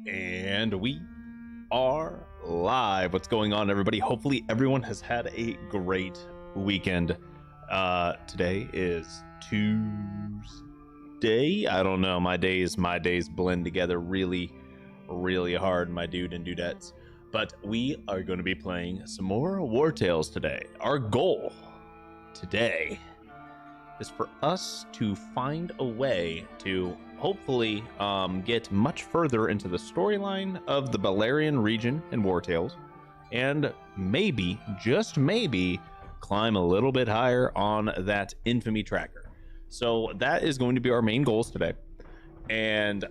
And we are live. What's going on, everybody? Hopefully everyone has had a great weekend. Today is Tuesday. I don't know. My days blend together really hard, my dude and dudettes. But we are going to be playing some more Wartales today. Our goal today is for us to find a way to hopefully get much further into the storyline of the Belerion region in Wartales, and maybe, just maybe, climb a little bit higher on that infamy tracker. So that is going to be our main goals today, and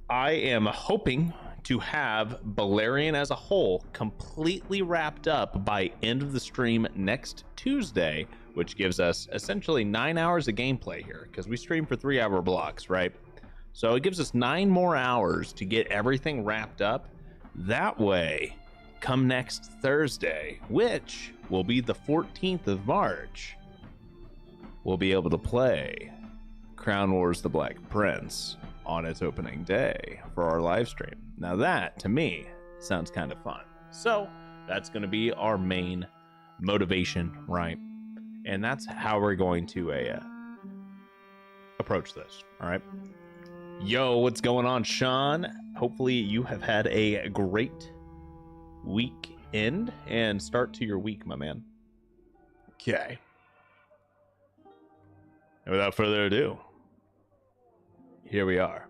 I am hoping to have Belerion as a whole completely wrapped up by end of the stream next Tuesday, which gives us essentially 9 hours of gameplay here, because we stream for 3-hour blocks, right? So it gives us 9 more hours to get everything wrapped up. That way, come next Thursday, which will be the 14th of March, we'll be able to play Crown Wars: The Black Prince on its opening day for our live stream. Now that, to me, sounds kind of fun. So that's going to be our main motivation, right? And that's how we're going to approach this. All right. Yo, what's going on, Sean? Hopefully you have had a great weekend and start to your week, my man. Okay. And without further ado, here we are.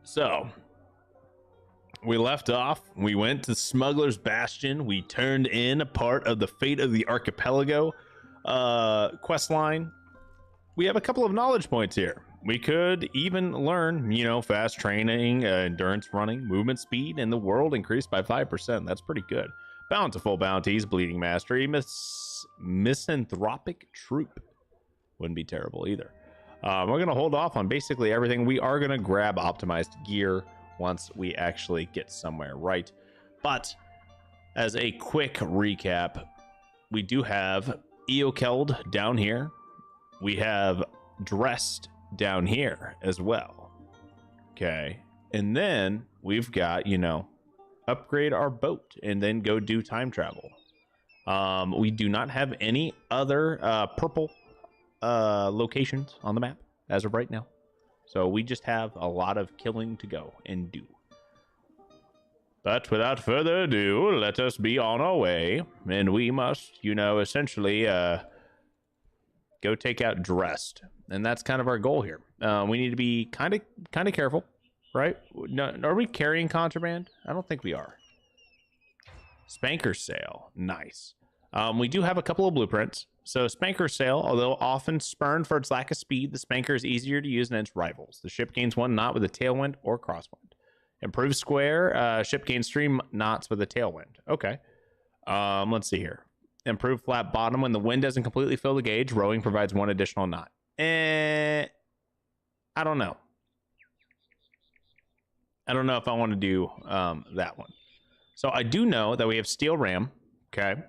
So we left off, we went to Smuggler's Bastion, we turned in a part of the Fate of the Archipelago quest line. We have a couple of knowledge points here. We could even learn, fast training, endurance running, movement speed, and the world increased by 5%. That's pretty good. Bountiful bounties, bleeding mastery, misanthropic troop. Wouldn't be terrible either. We're going to hold off on basically everything. We are going to grab optimized gear once we actually get somewhere, right? But as a quick recap, we do have Eokeld down here. We have Dressed down here as well. Okay. And then we've got, upgrade our boat and then go do time travel. We do not have any other purple locations on the map as of right now, so we just have a lot of killing to go and do. But without further ado, let us be on our way, and we must, essentially go take out Dressed, and that's kind of our goal here. We need to be kind of careful, right? No, are we carrying contraband? I don't think we are. Spanker sail, nice. We do have a couple of blueprints. So Spanker sail, although often spurned for its lack of speed, the Spanker is easier to use than its rivals. The ship gains 1 knot with a tailwind or crosswind. Improved square, ship gains 3 knots with a tailwind. Okay. Let's see here. Improved flat bottom. When the wind doesn't completely fill the gauge, rowing provides 1 additional knot. I don't know. I don't know if I want to do that one. So I do know that we have steel ram. Okay.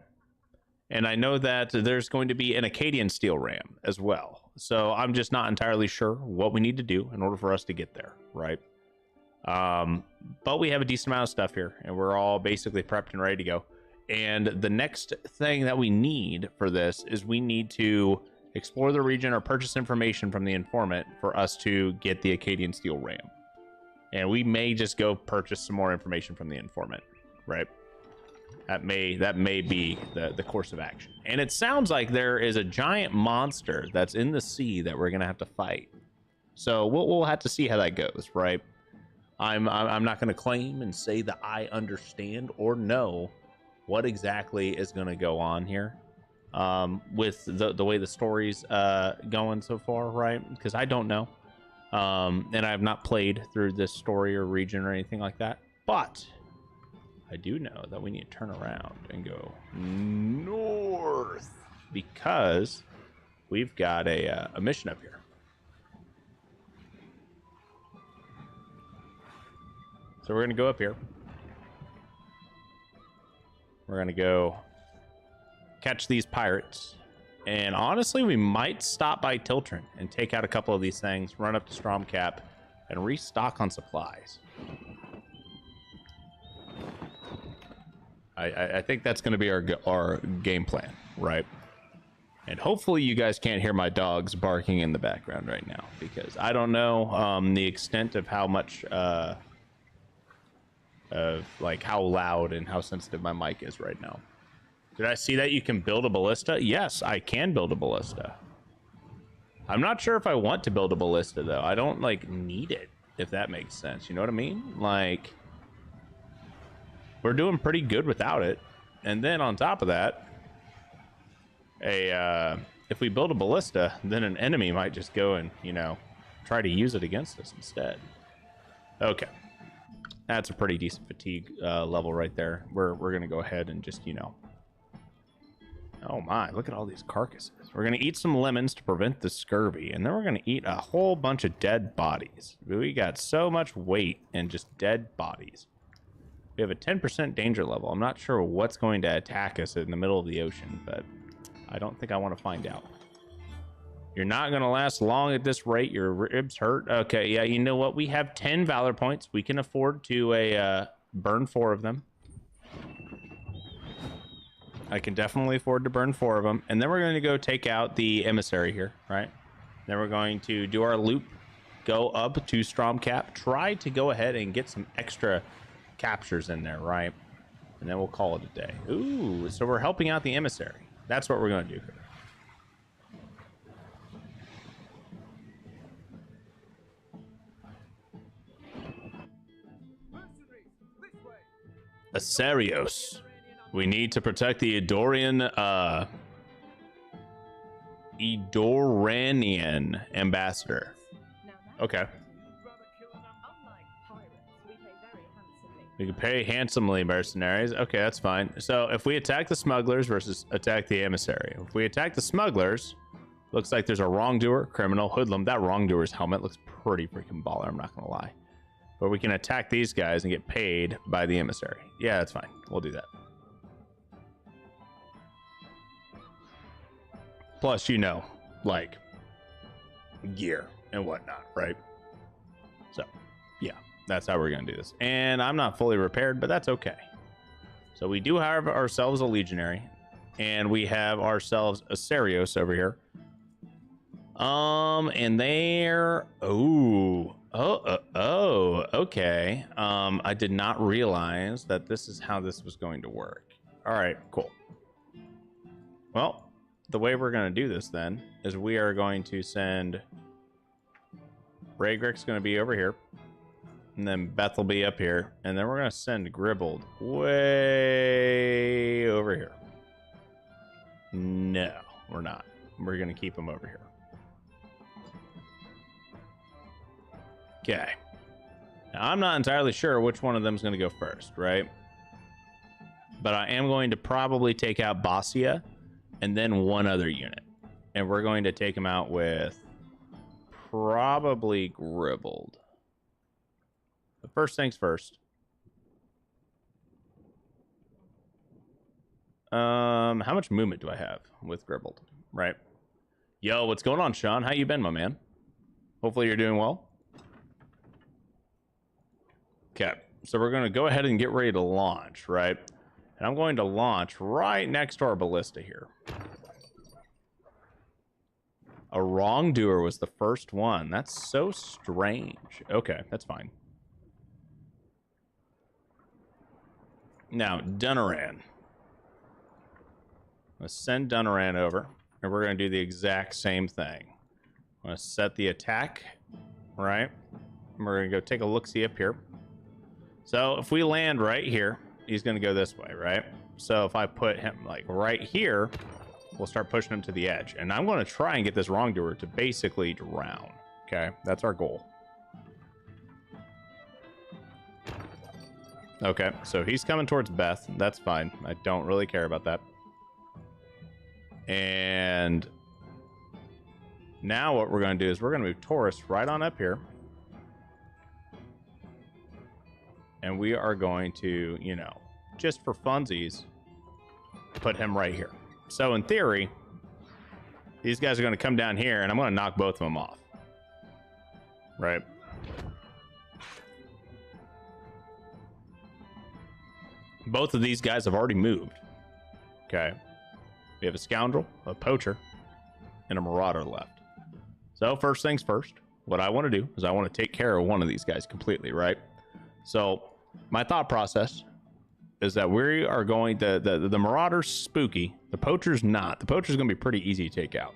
And I know that there's going to be an Acadian steel ram as well. So I'm just not entirely sure what we need to do in order for us to get there, right? But we have a decent amount of stuff here, and we're all basically prepped and ready to go. And the next thing that we need for this is we need to explore the region or purchase information from the informant for us to get the Acadian steel ram. And we may just go purchase some more information from the informant, right? That may be the course of action. And it sounds like there is a giant monster that's in the sea that we're gonna have to fight. So we'll have to see how that goes, right? I'm not gonna claim and say that I understand or know what exactly is gonna go on here with the way the story's going so far, right? Because I don't know, and I have not played through this story or region or anything like that, but I do know that we need to turn around and go north because we've got a mission up here. So we're going to go up here. We're going to go catch these pirates. And honestly, we might stop by Tiltrin and take out a couple of these things, run up to Stromcap, and restock on supplies. I think that's going to be our game plan, right? And hopefully you guys can't hear my dogs barking in the background right now, because I don't know the extent of how much of like how loud and how sensitive my mic is right now. Did I see that you can build a ballista? Yes, I can build a ballista. I'm not sure if I want to build a ballista though. I don't like need it, if that makes sense. You know what I mean? Like, we're doing pretty good without it. And then on top of that, if we build a ballista, then an enemy might just go and, you know, try to use it against us instead. Okay. That's a pretty decent fatigue level right there. We're going to go ahead and just, you know. Oh my, look at all these carcasses. We're going to eat some lemons to prevent the scurvy. And then we're going to eat a whole bunch of dead bodies. We got so much weight and just dead bodies. We have a 10% danger level. I'm not sure what's going to attack us in the middle of the ocean, but I don't think I want to find out. You're not going to last long at this rate. Your ribs hurt. Okay, yeah, you know what? We have 10 valor points. We can afford to burn 4 of them. I can definitely afford to burn 4 of them. And then we're going to go take out the emissary here, right? Then we're going to do our loop, go up to Stromcap, try to go ahead and get some extra captures in there, right? And then we'll call it a day. Ooh, so we're helping out the emissary. That's what we're going to do here. Asarios. We need to protect the Edoranian ambassador. Okay. We can pay handsomely, mercenaries. Okay, that's fine. So if we attack the smugglers versus attack the emissary. If we attack the smugglers, looks like there's a wrongdoer, criminal, hoodlum. That wrongdoer's helmet looks pretty freaking baller, I'm not gonna lie. But we can attack these guys and get paid by the emissary. Yeah, that's fine. We'll do that. Plus, you know, like gear and whatnot, right? So, yeah, that's how we're going to do this. And I'm not fully repaired, but that's okay. So we do have ourselves a legionary, and we have ourselves a Asarios over here. And they're okay. I did not realize that this is how this was going to work. All right, cool. Well, the way we're going to do this then is we are going to send Raygrick's going to be over here, and then Beth will be up here, and then we're going to send Gribbled way over here. No, we're not. We're going to keep him over here. Okay. Now, I'm not entirely sure which one of them is going to go first, right? But I am going to probably take out Bossia and then one other unit. And we're going to take him out with probably Gribbled. But first things first. How much movement do I have with Gribbled? Right. Yo, what's going on, Sean? How you been, my man? Hopefully you're doing well. Okay, so we're going to go ahead and get ready to launch, right? And I'm going to launch right next to our ballista here. A wrongdoer was the first one. That's so strange. Okay, that's fine. Now, Dunaran. Let's send Dunaran over, and we're going to do the exact same thing. I'm going to set the attack, right? And we're going to go take a look-see up here. So if we land right here, he's going to go this way, right? So if I put him like right here, we'll start pushing him to the edge. And I'm going to try and get this wrongdoer to basically drown. Okay, that's our goal. Okay, so he's coming towards Beth. That's fine. I don't really care about that. And now what we're going to do is we're going to move Taurus right on up here. And we are going to, you know, just for funsies, put him right here. So in theory, these guys are going to come down here, and I'm going to knock both of them off. Right? both of these guys have already moved. Okay. We have a scoundrel, a poacher, and a marauder left. So first things first, what I want to do is I want to take care of one of these guys completely, right? So my thought process is that we are going to, the marauder's spooky, the poacher's not. The poacher's going to be pretty easy to take out.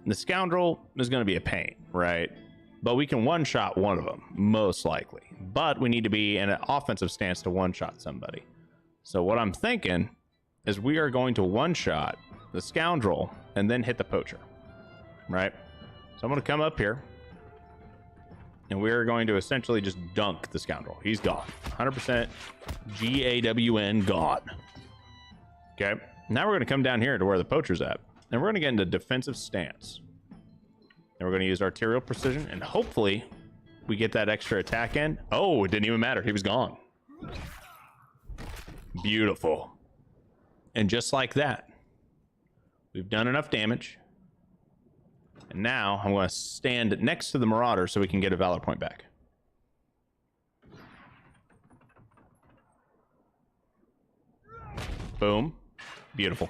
The scoundrel is going to be a pain, right? But we can one-shot one of them, most likely. But we need to be in an offensive stance to one-shot somebody. So what I'm thinking is we are going to one-shot the scoundrel and then hit the poacher, right? So I'm going to come up here, and we are going to essentially just dunk the scoundrel. He's gone. 100% GAWN gone. Okay. Now we're going to come down here to where the poacher's at, and we're going to get into defensive stance. And we're going to use arterial precision, and hopefully we get that extra attack in. Oh, it didn't even matter. He was gone. Beautiful. And just like that, we've done enough damage. And now I'm going to stand next to the marauder so we can get a valor point back. Boom. Beautiful.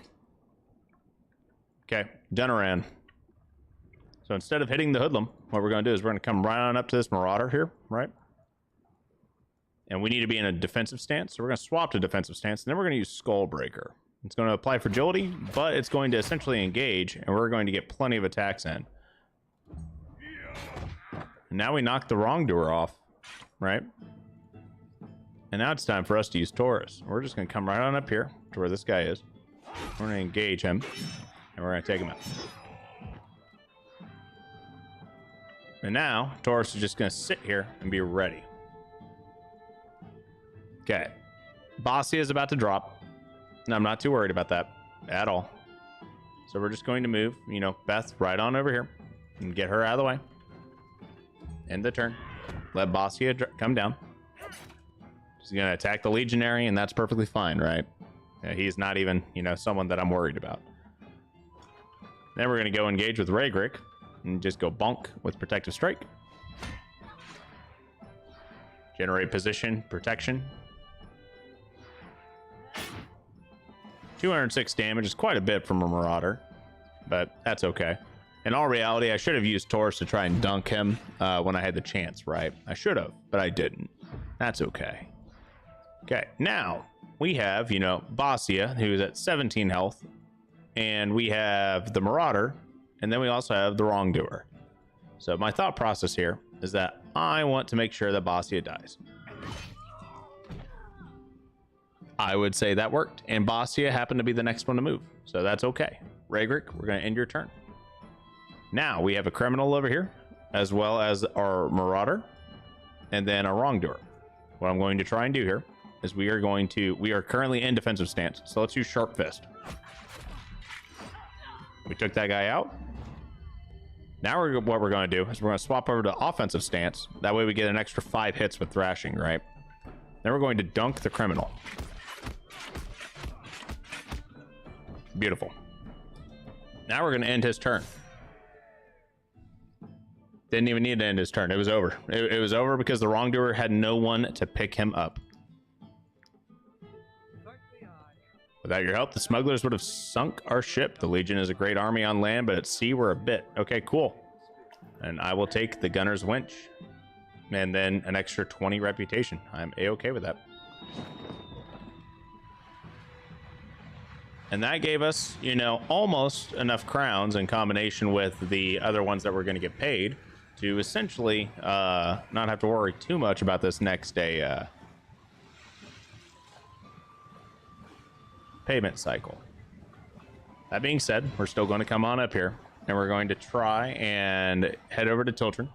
Okay, done around. So instead of hitting the hoodlum, what we're going to do is we're going to come right on up to this marauder here, right? And we need to be in a defensive stance, so we're going to swap to defensive stance, and then we're going to use Skullbreaker. It's going to apply fragility, but it's going to essentially engage, and we're going to get plenty of attacks in. And now we knocked the wrongdoer off, right? And now it's time for us to use Taurus. We're just going to come right on up here to where this guy is. We're going to engage him, and we're going to take him out. And now, Taurus is just going to sit here and be ready. Okay. Bossy is about to drop. And I'm not too worried about that at all. So we're just going to move, you know, Beth right on over here and get her out of the way. End the turn. Let Bossy come down. She's going to attack the Legionary, and that's perfectly fine, right? He's not even, you know, someone that I'm worried about. Then we're going to go engage with Raygrick and just go bonk with Protective Strike. Generate position, protection. 206 damage is quite a bit from a Marauder, but that's okay. In all reality, I should have used Taurus to try and dunk him when I had the chance, right? I should have, but I didn't. That's okay. Okay, now we have, you know, Bossia, who's at 17 health, and we have the Marauder, and then we also have the Wrongdoer. So my thought process here is that I want to make sure that Bossia dies. I would say that worked, and Bossia happened to be the next one to move, so that's okay. Raygrick, we're going to end your turn. Now we have a criminal over here, as well as our Marauder, and then a Wrongdoer. What I'm going to try and do here is we are currently in defensive stance, so let's use Sharp Fist. We took that guy out. Now what we're going to do is we're going to swap over to offensive stance. That way we get an extra 5 hits with thrashing, right? Then we're going to dunk the criminal. Beautiful. Now we're going to end his turn. Didn't even need to end his turn. It was over. It was over because the Wrongdoer had no one to pick him up. Without your help, the smugglers would have sunk our ship. The Legion is a great army on land, but at sea we're a bit. Okay, cool. And I will take the gunner's winch. And then an extra 20 reputation. I'm a-okay with that. And that gave us, you know, almost enough crowns in combination with the other ones that we're going to get paid to essentially not have to worry too much about this next day payment cycle. That being said, we're still going to come on up here and we're going to try and head over to Tiltron.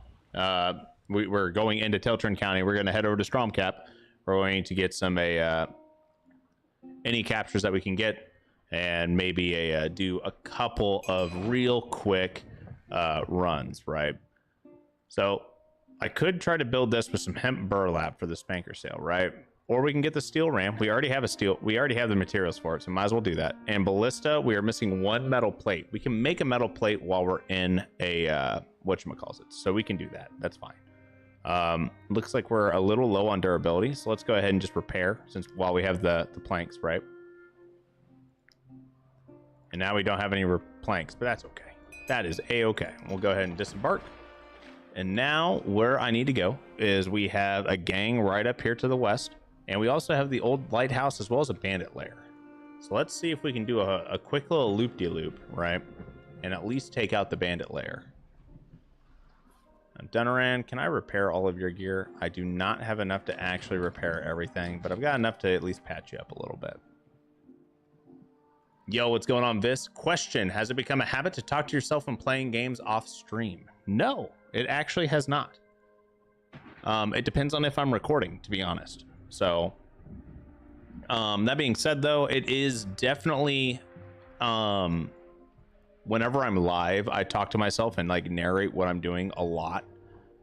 We're going into Tiltron County. We're going to head over to Stromcap. We're going to get some any captures that we can get, and maybe do a couple of real quick runs, right? So I could try to build this with some hemp burlap for the spanker sale, right? Or we can get the steel ram. We already have the materials for it, so might as well do that. And ballista, we are missing 1 metal plate. We can make a metal plate while we're in a whatchamacallit, so we can do that. That's fine. Looks like we're a little low on durability, so let's go ahead and just repair since while we have the planks, right? And now we don't have any planks, but that's okay. That is a-okay. We'll go ahead and disembark. And now where I need to go is we have a gang right up here to the west, and we also have the old lighthouse as well as a bandit lair. So let's see if we can do a quick little loop-de-loop, right? And at least take out the bandit lair. Now, Dunaran, can I repair all of your gear? I do not have enough to actually repair everything, but I've got enough to at least patch you up a little bit. Yo, what's going on, Vis? Question, has it become a habit to talk to yourself when playing games off stream? No, it actually has not. It depends on if I'm recording, to be honest. So, that being said, though, it is definitely, whenever I'm live, I talk to myself and like narrate what I'm doing a lot.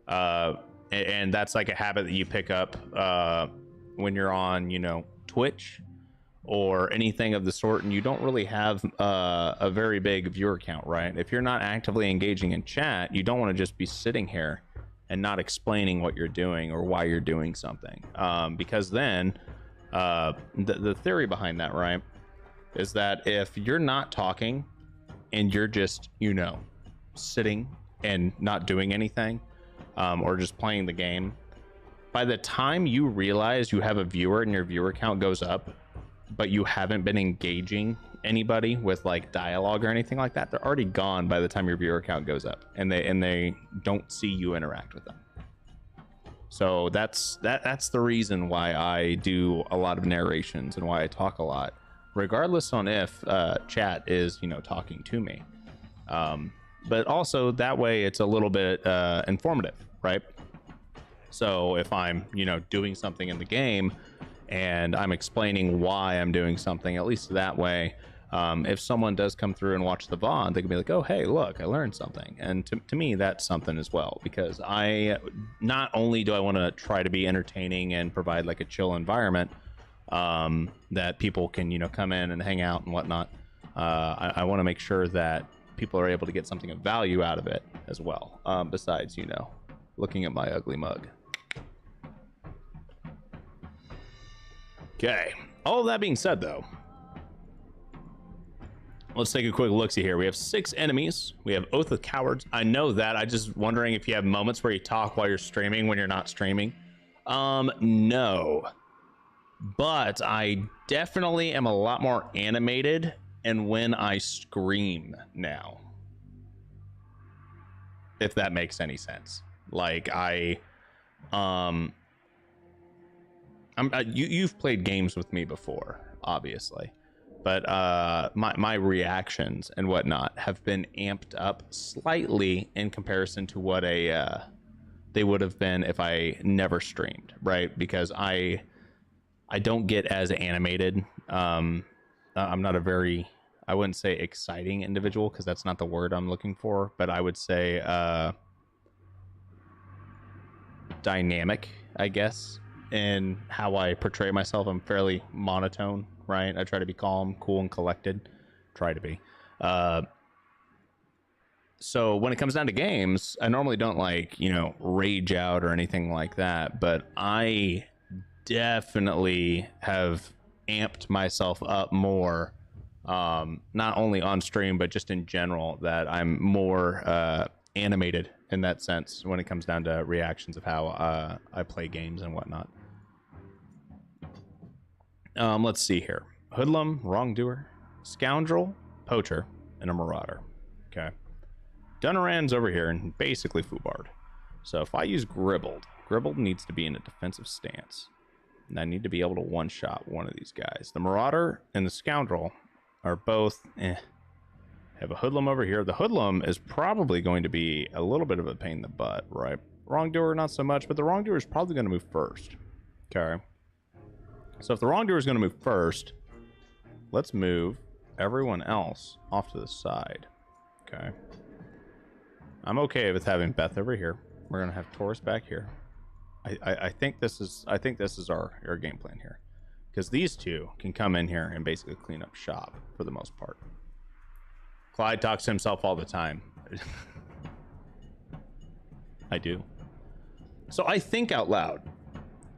And that's like a habit that you pick up, when you're on, you know, Twitch or anything of the sort, and you don't really have a very big viewer count, right? If you're not actively engaging in chat, you don't want to just be sitting here and not explaining what you're doing or why you're doing something, because then the theory behind that, right, is that if you're not talking and you're just, you know, sitting and not doing anything, or just playing the game, by the time you realize you have a viewer and your viewer count goes up, but you haven't been engaging anybody with like dialogue or anything like that, they're already gone by the time your viewer count goes up, and they don't see you interact with them. So that's the reason why I do a lot of narrations and why I talk a lot, regardless on if chat is, you know, talking to me. But also that way it's a little bit informative, right? So if I'm, you know, doing something in the game and I'm explaining why I'm doing something, at least that way, if someone does come through and watch the VOD, they can be like, oh, hey, look, I learned something. And to me, that's something as well, because I not only do I want to try to be entertaining and provide like a chill environment that people can, you know, come in and hang out and whatnot, I want to make sure that people are able to get something of value out of it as well, besides, you know, looking at my ugly mug. Okay, all of that being said, though, let's take a quick look-see here. We have 6 enemies. We have Oath of Cowards. I know that. I'm just wondering if you have moments where you talk while you're streaming when you're not streaming. No. But I definitely am a lot more animated and when I scream now. If that makes any sense. Like, you've played games with me before, obviously, but my reactions and whatnot have been amped up slightly in comparison to what they would have been if I never streamed, right? Because I don't get as animated. I'm not a very, I wouldn't say exciting individual, because that's not the word I'm looking for, but I would say dynamic, I guess, in how I portray myself. I'm fairly monotone, right? I try to be calm, cool, and collected. Try to be. So when it comes down to games, I normally don't, like, you know, rage out or anything like that, but I definitely have amped myself up more, not only on stream, but just in general, that I'm more animated in that sense when it comes down to reactions of how I play games and whatnot. Let's see here. Hoodlum, wrongdoer, scoundrel, poacher, and a marauder. Okay. Dunaran's over here and basically foobarred. So if I use Gribbled, Gribbled needs to be in a defensive stance. And I need to be able to one-shot one of these guys. The marauder and the scoundrel are both have a hoodlum over here. The hoodlum is probably going to be a little bit of a pain in the butt, right? Wrongdoer, not so much, but the wrongdoer is probably going to move first. Okay. So if the wrongdoer is going to move first, let's move everyone else off to the side. Okay. I'm okay with having Beth over here. We're going to have Taurus back here. I think this is our game plan here, because these two can come in here and basically clean up shop for the most part. Clyde talks to himself all the time. I do. So I think out loud,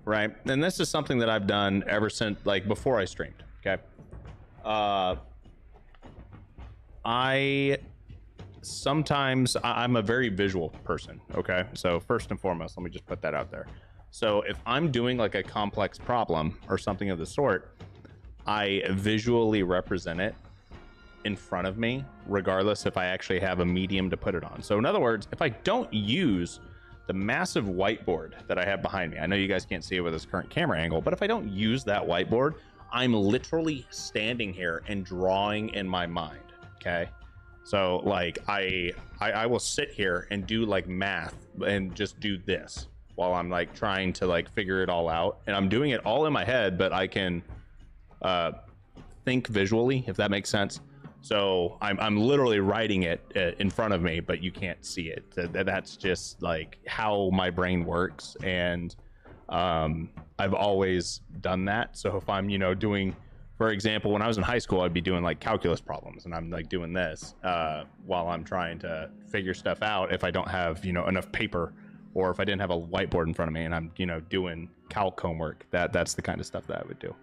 right? And this is something that I've done ever since, like, before I streamed, okay? I'm a very visual person, okay? So first and foremost, let me just put that out there. So if I'm doing like a complex problem or something of the sort, I visually represent it in front of me, regardless if I actually have a medium to put it on. So in other words, if I don't use the massive whiteboard that I have behind me, I know you guys can't see it with this current camera angle, but if I don't use that whiteboard, I'm literally standing here and drawing in my mind, okay? So like I will sit here and do like math and just do this while I'm like trying to like figure it all out, and I'm doing it all in my head, but I can think visually, if that makes sense. So I'm literally writing it in front of me, but you can't see it. That's just like how my brain works, and I've always done that. So if I'm, you know, doing, for example, when I was in high school, I'd be doing like calculus problems, and I'm like doing this while I'm trying to figure stuff out if I don't have, you know, enough paper, or if I didn't have a whiteboard in front of me and I'm, you know, doing calc homework. That's the kind of stuff that I would do.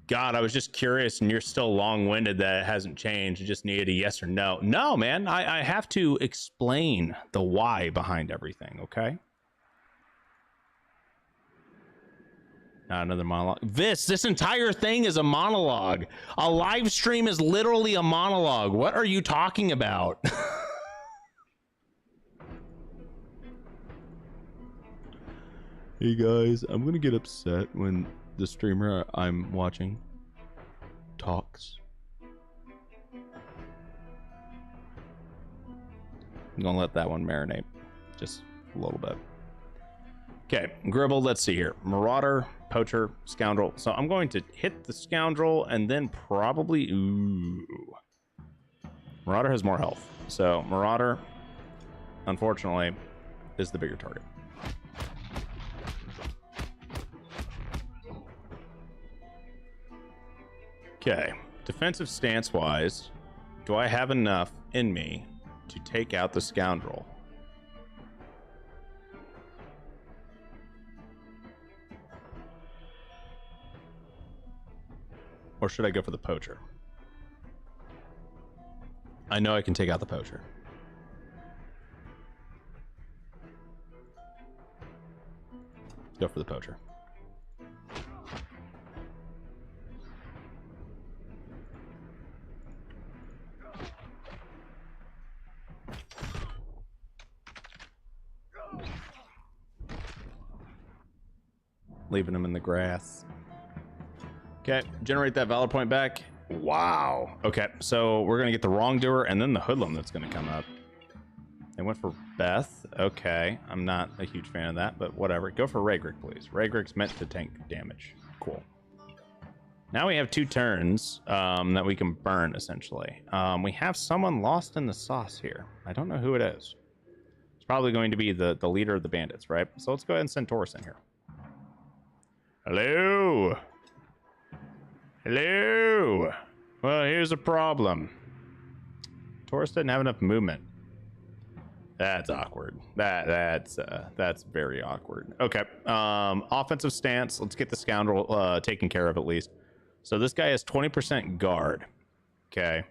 God, I was just curious, and you're still long-winded that it hasn't changed. You just needed a yes or no. No, man, I have to explain the why behind everything, okay? Not another monologue. This entire thing is a monologue. A live stream is literally a monologue. What are you talking about? Hey guys, I'm gonna get upset when the streamer I'm watching talks. I'm gonna let that one marinate just a little bit. Okay, Gribble, let's see here. Marauder, Poacher, Scoundrel. So I'm going to hit the Scoundrel and then probably... Ooh. Marauder has more health. So Marauder, unfortunately, is the bigger target. Okay, defensive stance-wise, do I have enough in me to take out the Scoundrel? Or should I go for the Poacher? I know I can take out the Poacher. Go for the Poacher. Leaving him in the grass. Okay, generate that valor point back. Wow. Okay, so we're gonna get the wrongdoer and then the hoodlum that's gonna come up. They went for Beth. Okay, I'm not a huge fan of that, but whatever. Go for Raygrick, please. Raygrig's meant to tank damage. Cool. Now we have 2 turns that we can burn, essentially. We have someone lost in the sauce here. I don't know who it is. It's probably going to be the leader of the bandits, right? So let's go ahead and send Taurus in here. Hello? Hello? Well, here's a problem. Taurus didn't have enough movement. That's awkward. That's very awkward. Okay. Offensive stance. Let's get the Scoundrel taken care of at least. So this guy has 20% guard. Okay.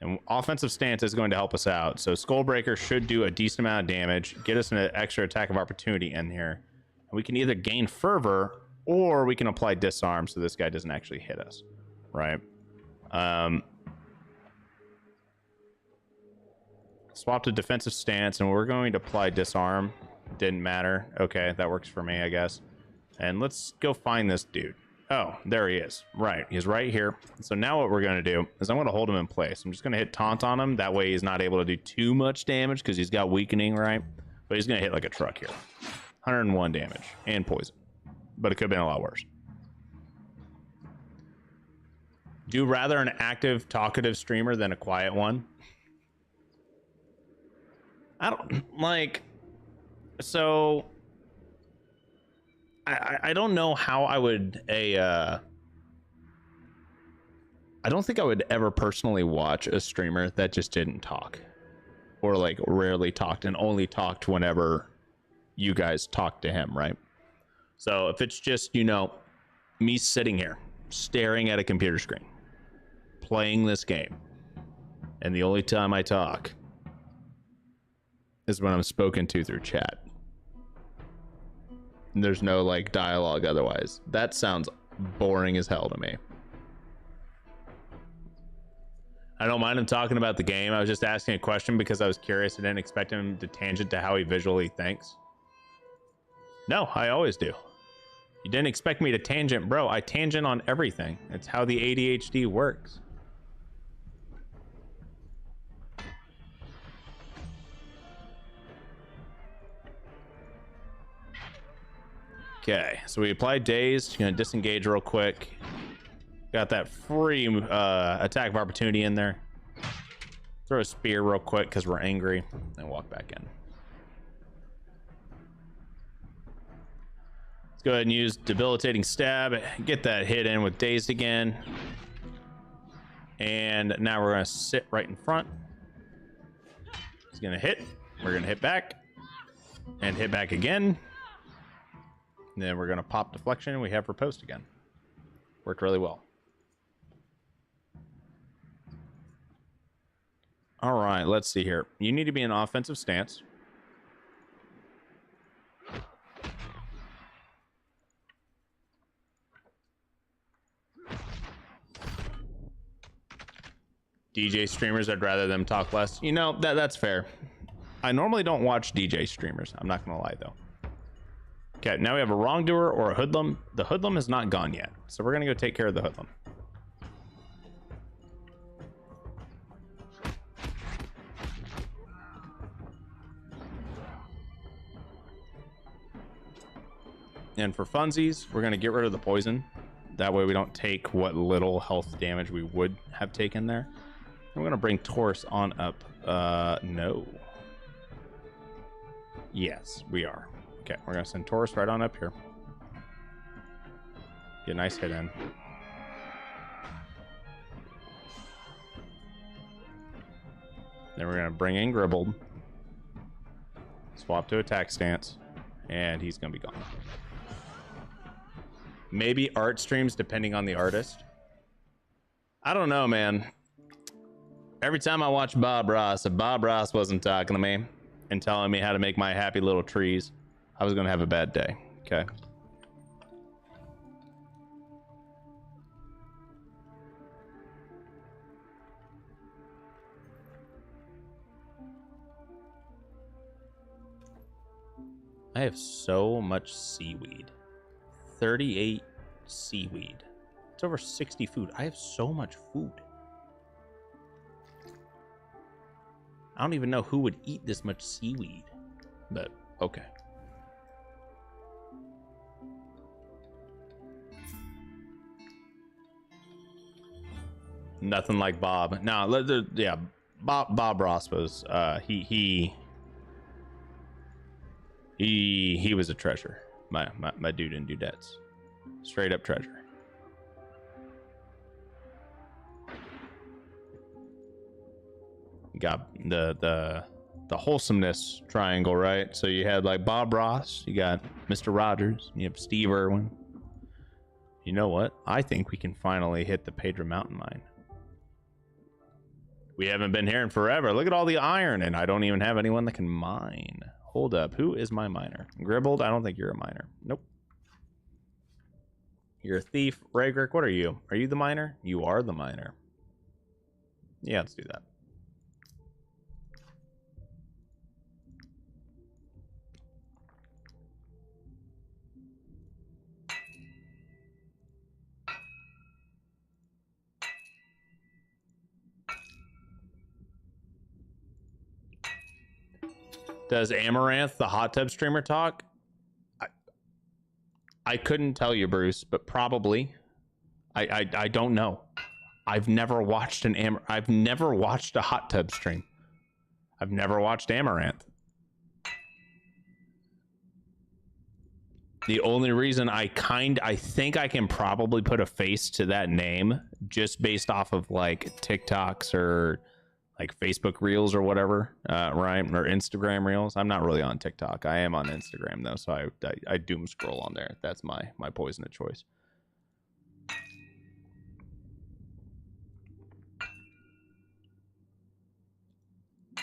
And offensive stance is going to help us out. So Skullbreaker should do a decent amount of damage, get us an extra attack of opportunity in here. And we can either gain fervor or we can apply disarm so this guy doesn't actually hit us, right? Swap to defensive stance, and we're going to apply disarm. Didn't matter. Okay, that works for me, I guess. And let's go find this dude. Oh, there he is. Right, he's right here. So now what we're going to do is I'm going to hold him in place. I'm just going to hit taunt on him. That way he's not able to do too much damage because he's got weakening, right? But he's going to hit like a truck here. 101 damage and poison. But it could have been a lot worse. Do you rather an active, talkative streamer than a quiet one? I don't like. So I don't know how I would I don't think I would ever personally watch a streamer that just didn't talk, or like rarely talked and only talked whenever you guys talk to him, right? So if it's just, you know, me sitting here staring at a computer screen playing this game, and the only time I talk is when I'm spoken to through chat, and there's no like dialogue otherwise, that sounds boring as hell to me. I don't mind him talking about the game. I was just asking a question because I was curious. I didn't expect him to tangent to how he visually thinks. No, I always do. You didn't expect me to tangent, bro. I tangent on everything. It's how the ADHD works. Okay, so we applied daze. Gonna disengage real quick. Got that free attack of opportunity in there. Throw a spear real quick because we're angry, and walk back in. Let's go ahead and use debilitating stab. Get that hit in with dazed again. And now we're gonna sit right in front. He's gonna hit. We're gonna hit back. And hit back again. And then we're gonna pop deflection, and we have riposte again. Worked really well. All right, let's see here. You need to be in offensive stance. DJ streamers, I'd rather them talk less. You know, that's fair. I normally don't watch DJ streamers. I'm not gonna lie though. Okay, now we have a wrongdoer or a hoodlum. The hoodlum is not gone yet, so we're gonna go take care of the hoodlum. And for funsies, we're gonna get rid of the poison. That way we don't take what little health damage we would have taken there. And we're gonna bring Taurus on up. No. Yes, we are. Okay, we're gonna send Taurus right on up here. Get a nice hit in. Then we're gonna bring in Gribbled. Swap to attack stance. And he's gonna be gone. Maybe art streams depending on the artist. I don't know, man. Every time I watch Bob Ross, if Bob Ross wasn't talking to me and telling me how to make my happy little trees, I was gonna have a bad day. Okay. I have so much seaweed. 38 seaweed. It's over 60 food. I have so much food. I don't even know who would eat this much seaweed, but okay. Nothing like Bob. No, yeah, Bob Ross was he was a treasure. My dude and dudettes. Straight up treasure. You got the wholesomeness triangle, right? So you had like Bob Ross, you got Mr. Rogers, you have Steve Irwin. You know what? I think we can finally hit the Pedro Mountain mine. We haven't been here in forever. Look at all the iron, and I don't even have anyone that can mine. Hold up, who is my miner? Gribbled, I don't think you're a miner. Nope. You're a thief. Ragrick, what are you? Are you the miner? You are the miner. Yeah, let's do that. Does Amaranth, the hot tub streamer, talk? I couldn't tell you, Bruce, but probably. I don't know. I've never watched I've never watched a hot tub stream. I've never watched Amaranth. The only reason I think I can probably put a face to that name just based off of like TikToks or like Facebook Reels or whatever, right? Or Instagram Reels. I'm not really on TikTok. I am on Instagram though, so I doom scroll on there. That's my poison of choice.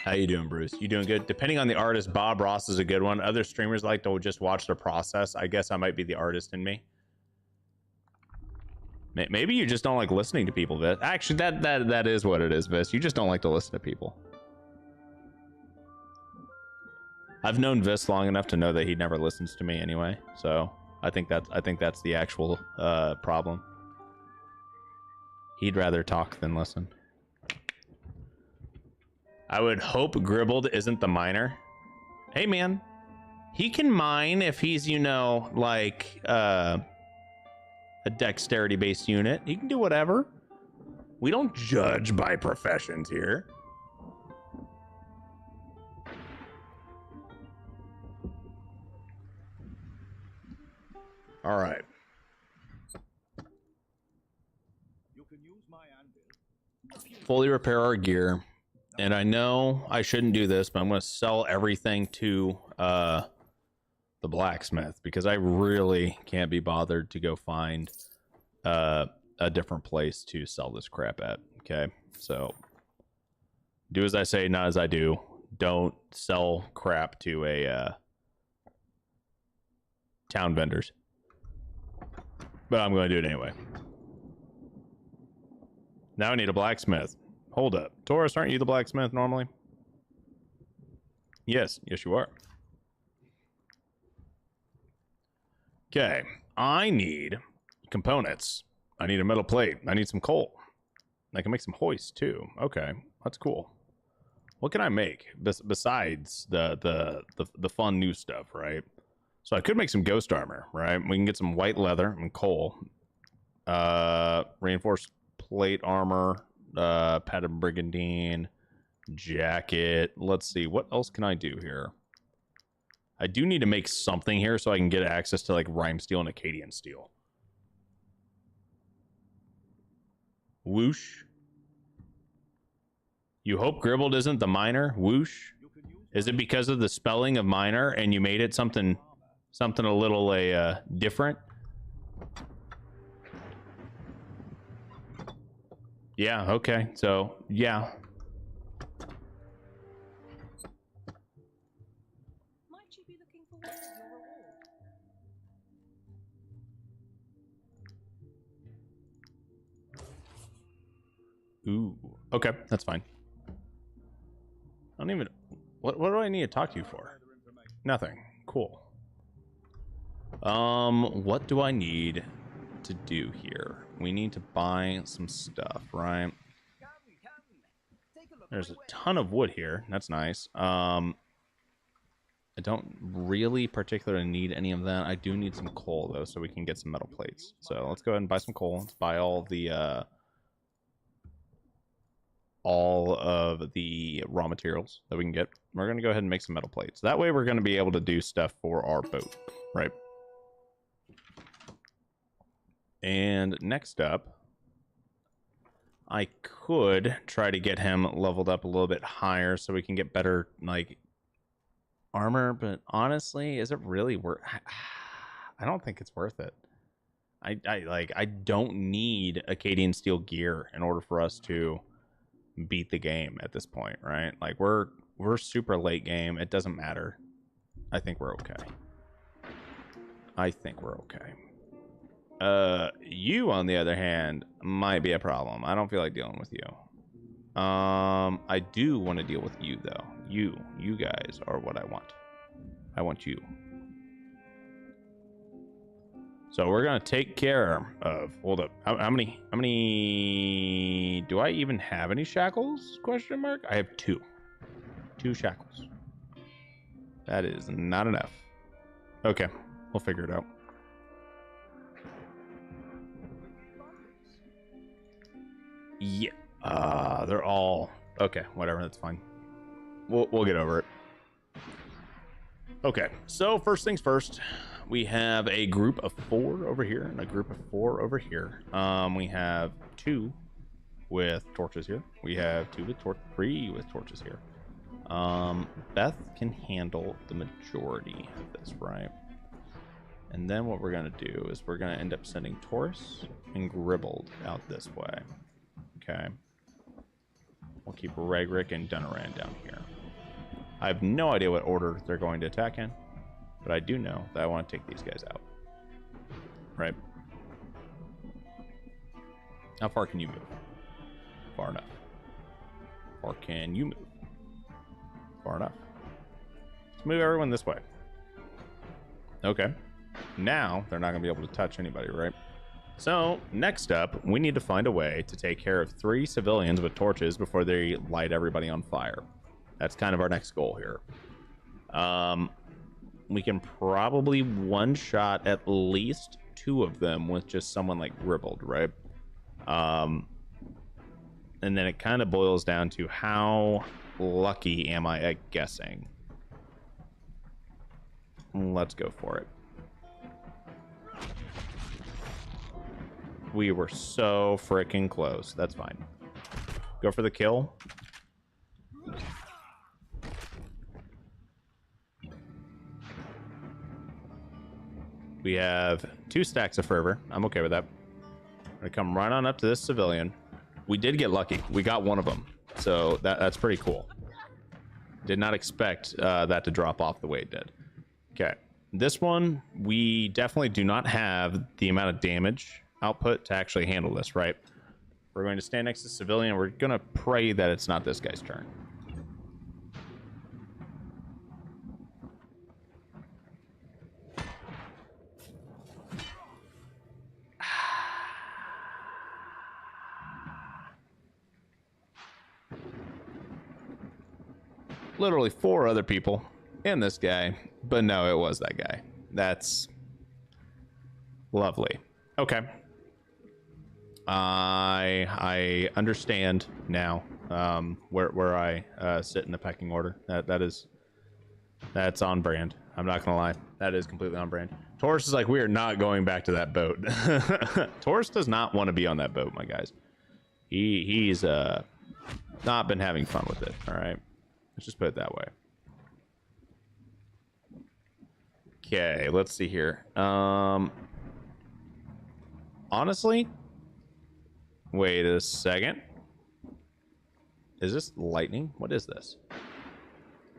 How you doing, Bruce? You doing good? Depending on the artist, Bob Ross is a good one. Other streamers like to just watch the process. I guess I might be the artist in me. Maybe you just don't like listening to people, Vis. Actually, that is what it is, Vis. You just don't like to listen to people. I've known Vis long enough to know that he never listens to me anyway. So I think that's the actual problem. He'd rather talk than listen. I would hope Gribbled isn't the miner. Hey, man. He can mine if he's, you know, like, a dexterity-based unit. He can do whatever. We don't judge by professions here. All right. Fully repair our gear. And I know I shouldn't do this, but I'm going to sell everything to the blacksmith because I really can't be bothered to go find a different place to sell this crap at. Okay, so do as I say, not as I do. Don't sell crap to a town vendors. But I'm going to do it anyway. Now I need a blacksmith. Hold up. Taurus, aren't you the blacksmith normally? Yes. Yes, you are. Okay. I need components. I need a metal plate. I need some coal. I can make some hoists too. Okay. That's cool. What can I make besides the fun new stuff, right? So I could make some ghost armor, right? We can get some white leather and coal. Reinforced plate armor. Padded brigandine, jacket. Let's see, what else can I do here? I do need to make something here so I can get access to like rhyme steel and Acadian steel. Whoosh. You hope Gribbled isn't the miner? Whoosh. Is it because of the spelling of miner and you made it something a little different? Yeah, okay. So, yeah. Might you be looking for one of your reward? Ooh. Okay, that's fine. I don't even... What do I need to talk to you for? Nothing. Cool. What do I need to do here? We need to buy some stuff, right? There's a ton of wood here. That's nice. I don't really particularly need any of that. I do need some coal though, so we can get some metal plates. So let's go ahead and buy some coal. Let's buy all of the raw materials that we can get. We're gonna go ahead and make some metal plates. That way we're gonna be able to do stuff for our boat, right? And next up, I could try to get him leveled up a little bit higher so we can get better, like, armor. But honestly, is it really worth... I don't think it's worth it. I don't need Acadian steel gear in order for us to beat the game at this point, right? Like, we're super late game. It doesn't matter. I think we're okay. I think we're okay. You, on the other hand, might be a problem. I don't feel like dealing with you. I do want to deal with you, though. You guys are what I want. I want you. So we're gonna take care of... Hold up. How many... Do I even have any shackles? Question mark. I have 2. 2 shackles. That is not enough. Okay, we'll figure it out. Yeah, they're all okay. Whatever, that's fine. We'll get over it. Okay, so first things first, we have a group of 4 over here and a group of 4 over here. We have 2 with torches here. We have 3 with torches here. Beth can handle the majority of this, right? And then what we're going to do is we're going to end up sending Taurus and Gribbled out this way. Okay. We'll keep Regrick and Dunaran down here. I have no idea what order they're going to attack in, but I do know that I want to take these guys out. Right? How far can you move? Far enough. Or can you move? Far enough. Let's move everyone this way. Okay. Now, they're not going to be able to touch anybody, right? So, next up, we need to find a way to take care of 3 civilians with torches before they light everybody on fire. That's kind of our next goal here. We can probably one-shot at least 2 of them with just someone like Gribbled, right? And then it kind of boils down to how lucky am I at guessing. Let's go for it. We were so freaking close. That's fine. Go for the kill. We have 2 stacks of fervor. I'm okay with that. I'm gonna come right on up to this civilian. We did get lucky. We got one of them. So that's pretty cool. Did not expect that to drop off the way it did. Okay. This one, we definitely do not have the amount of damage output to actually handle this, right? We're going to stand next to civilian. We're going to pray that it's not this guy's turn. Literally 4 other people and this guy, but no, it was that guy. That's lovely. Okay. I understand now where I sit in the pecking order. That's on brand. I'm not gonna lie, that is completely on brand. Taurus is like, we are not going back to that boat. Taurus does not want to be on that boat, my guys. He's not been having fun with it. All right, let's just put it that way. Okay, let's see here. Honestly, wait a second. Is this lightning? What is this?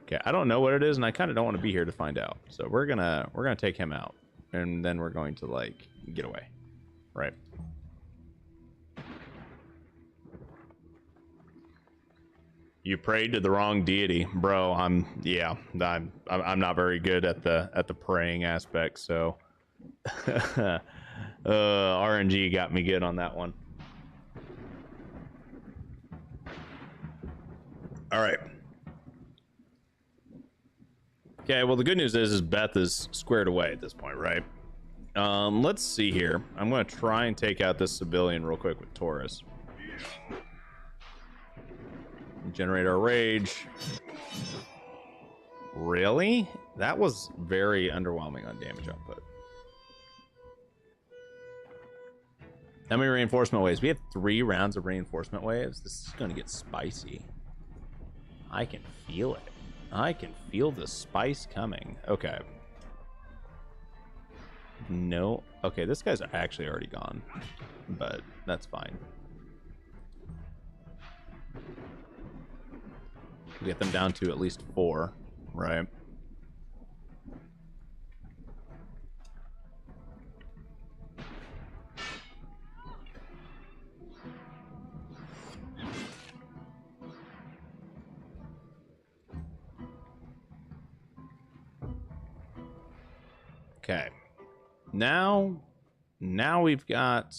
Okay, I don't know what it is, and I kind of don't want to be here to find out. So we're gonna take him out, and then we're going to like get away, right? You prayed to the wrong deity, bro. I'm not very good at the praying aspect, so RNG got me good on that one. All right. Okay, well, the good news is Beth is squared away at this point, right? Let's see here. I'm going to try and take out this civilian real quick with Taurus. Generate our rage. Really? That was very underwhelming on damage output. How many reinforcement waves? We have 3 rounds of reinforcement waves. This is going to get spicy. I can feel it. I can feel the spice coming. Okay. No. Okay, this guy's actually already gone, but that's fine. We get them down to at least 4, right? Okay. Now we've got...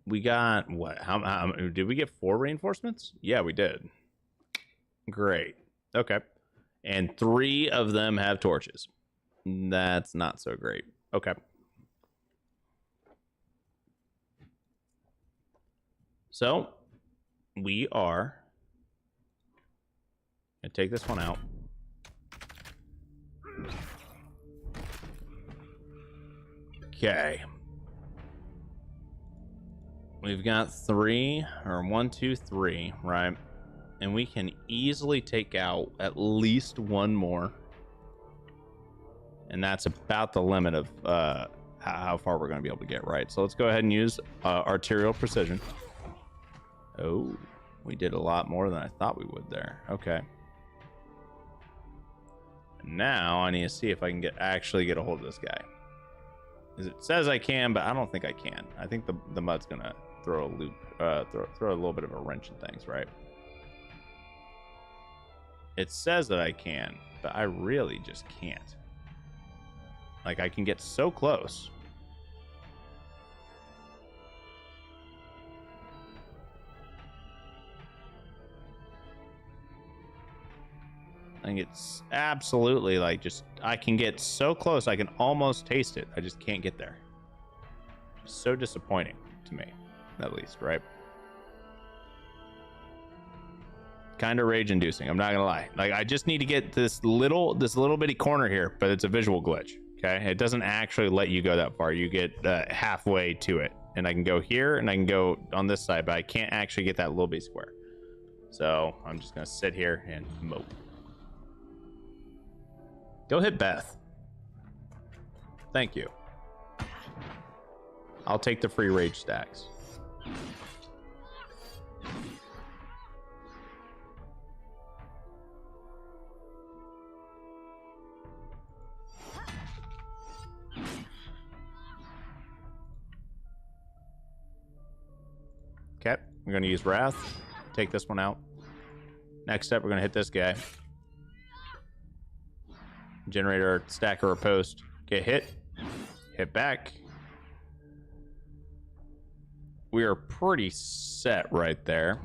We got what? How did we get 4 reinforcements? Yeah, we did. Great. Okay. And 3 of them have torches. That's not so great. Okay. So we are gonna take this one out. Okay. We've got 3, or 1, 2, 3, right? And we can easily take out at least 1 more. And that's about the limit of how far we're going to be able to get, right? So let's go ahead and use arterial precision. Oh, we did a lot more than I thought we would there. Okay. Now I need to see if I can actually get a hold of this guy. It says I can, but I don't think I can. I think the mud's going to throw a loop, throw a little bit of a wrench in things, right? It says that I can, but I really just can't. Like, I can get so close. I think it's absolutely like just, I can get so close, I can almost taste it. I just can't get there. Just so disappointing to me, at least, right? Kind of rage inducing, I'm not gonna lie. Like, I just need to get this little bitty corner here, but it's a visual glitch. Okay, it doesn't actually let you go that far. You get halfway to it, and I can go here and I can go on this side, but I can't actually get that little bitty square. So I'm just gonna sit here and mope. Go hit Beth. Thank you. I'll take the free rage stacks. Okay, we're going to use Wrath. Take this one out. Next step, we're going to hit this guy. Generate our stack or a post. Get hit. Hit back. We are pretty set right there.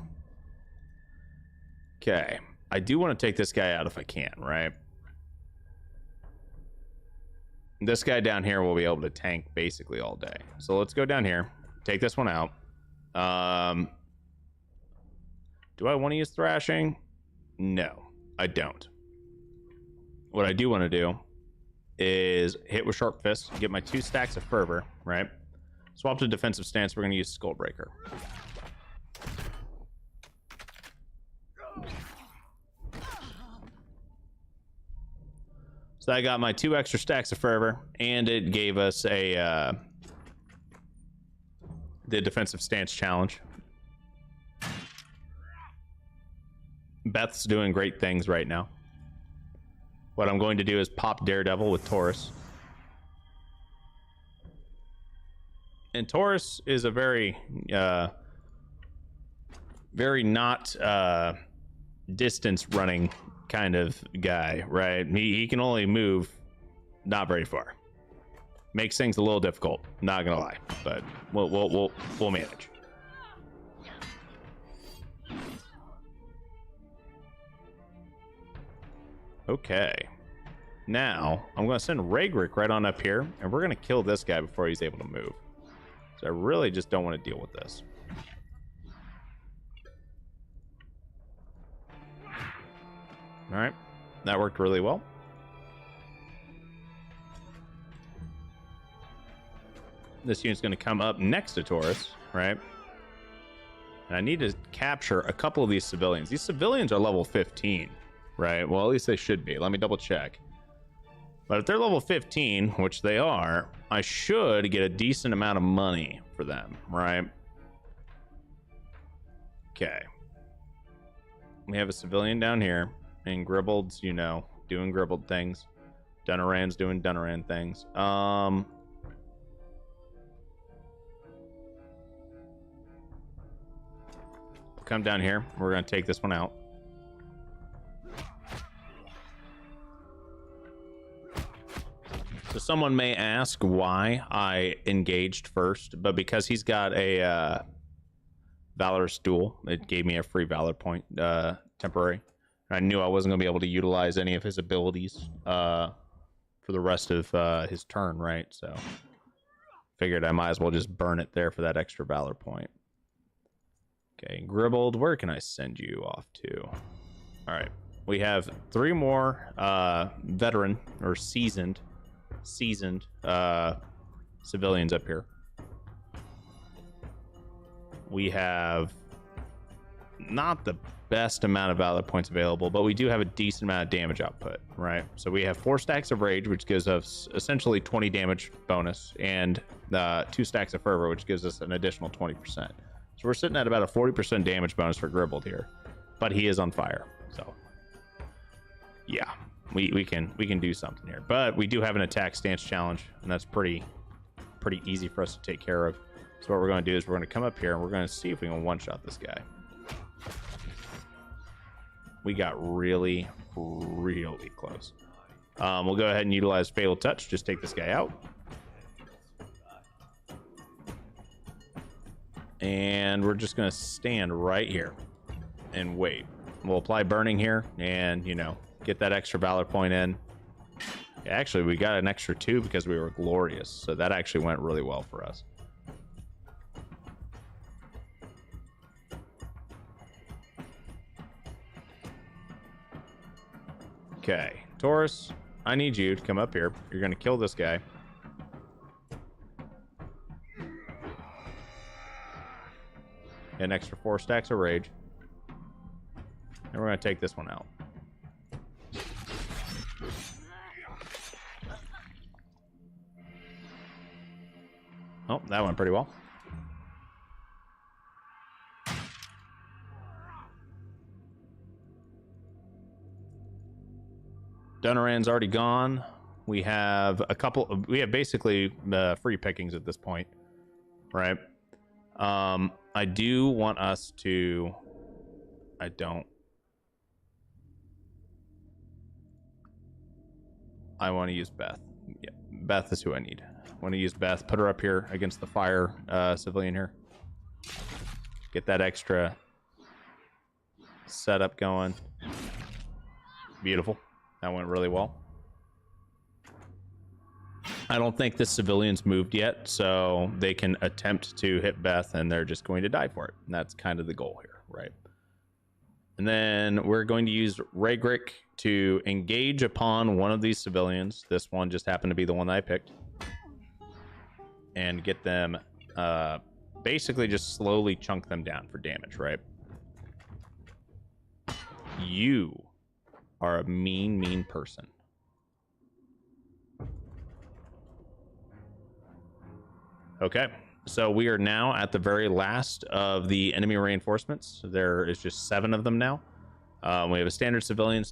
Okay. I do want to take this guy out if I can, right? This guy down here will be able to tank basically all day. So let's go down here. Take this one out. Do I want to use thrashing? No, I don't. What I do want to do is hit with sharp fist, get my 2 stacks of fervor, right? Swap to defensive stance. We're going to use Skullbreaker. So I got my 2 extra stacks of fervor, and it gave us a the defensive stance challenge. Beth's doing great things right now. What I'm going to do is pop Daredevil with Taurus. And Taurus is a very not distance running kind of guy, right? He can only move not very far. Makes things a little difficult, not gonna lie, but we'll manage. Okay. Now, I'm going to send Ragrick right on up here, and we're going to kill this guy before he's able to move. So I really just don't want to deal with this. All right. That worked really well. This unit's going to come up next to Taurus, right? And I need to capture a couple of these civilians. These civilians are level 15. Right, well, at least they should be. Let me double check. But if they're level 15, which they are, I should get a decent amount of money for them, right? Okay. We have a civilian down here, and Gribbled's, you know, doing Gribbled things. Dunaran's doing Dunaran things. We'll come down here. We're going to take this one out. So someone may ask why I engaged first, but because he's got a Valorous Duel, it gave me a free Valor point, temporary. I knew I wasn't going to be able to utilize any of his abilities for the rest of his turn, right? So figured I might as well just burn it there for that extra Valor point. Okay, Gribbled, where can I send you off to? All right, we have 3 more veteran or seasoned civilians up here. We have not the best amount of valor points available, but we do have a decent amount of damage output, right? So we have 4 stacks of rage, which gives us essentially 20 damage bonus, and 2 stacks of fervor, which gives us an additional 20%. So we're sitting at about a 40% damage bonus for Gribbled here, but he is on fire. So yeah, we can do something here, but we do have an attack stance challenge, and that's pretty easy for us to take care of. So what we're going to do is we're going to come up here and we're going to see if we can one-shot this guy. We got really close. We'll go ahead and utilize Fatal Touch. Just take this guy out. And we're just going to stand right here and wait. We'll apply Burning here and, you know, get that extra Valor point in. Actually, we got an extra 2 because we were glorious. So that actually went really well for us. Okay, Taurus, I need you to come up here. You're going to kill this guy. Get an extra 4 stacks of rage. And we're going to take this one out. Oh, that went pretty well. Dunaran's already gone. We have basically free pickings at this point, right? I do want us to, I want to use Beth. Yeah, Beth is who I need. I want to use Beth, put her up here against the fire civilian here. Get that extra setup going. Beautiful. That went really well. I don't think the civilians moved yet, so they can attempt to hit Beth, and they're just going to die for it. And that's kind of the goal here, right? And then we're going to use Raygrick to engage upon one of these civilians. This one just happened to be the one that I picked. And get them, basically just slowly chunk them down for damage, right? You are a mean person. Okay, so we are now at the very last of the enemy reinforcements. There is just 7 of them now. We have a standard civilian.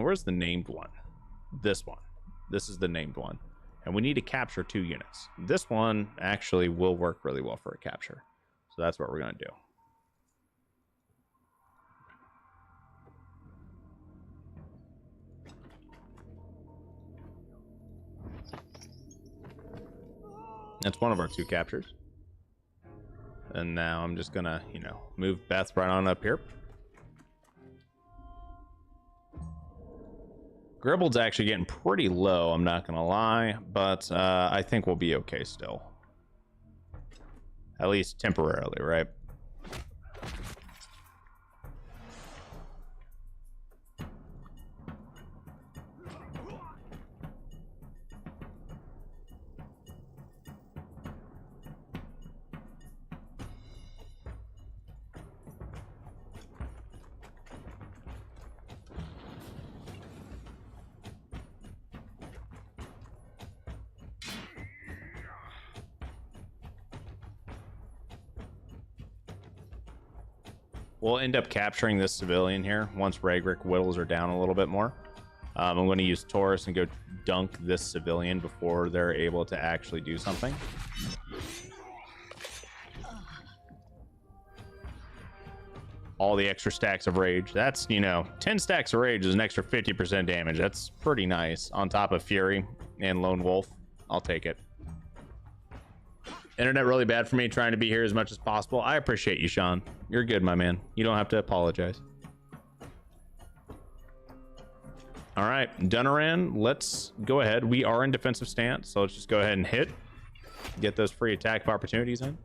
Where's the named one? This one. This is the named one. And we need to capture 2 units. This one actually will work really well for a capture. So that's what we're going to do. That's one of our 2 captures. And now I'm just gonna, you know, move Beth right on up here. Gribbled's actually getting pretty low, I'm not gonna lie, but I think we'll be okay still. At least temporarily, right? We'll end up capturing this civilian here once Raygrick whittles her down a little bit more. I'm going to use Taurus and go dunk this civilian before they're able to actually do something. All the extra stacks of rage. That's, you know, 10 stacks of rage is an extra 50% damage. That's pretty nice. On top of Fury and Lone Wolf. I'll take it. Internet really bad for me, trying to be here as much as possible. I appreciate you, Sean. You're good, my man. You don't have to apologize. All right, Dunaran, let's go ahead. We are in defensive stance, so let's just go ahead and hit. Get those free attack opportunities in.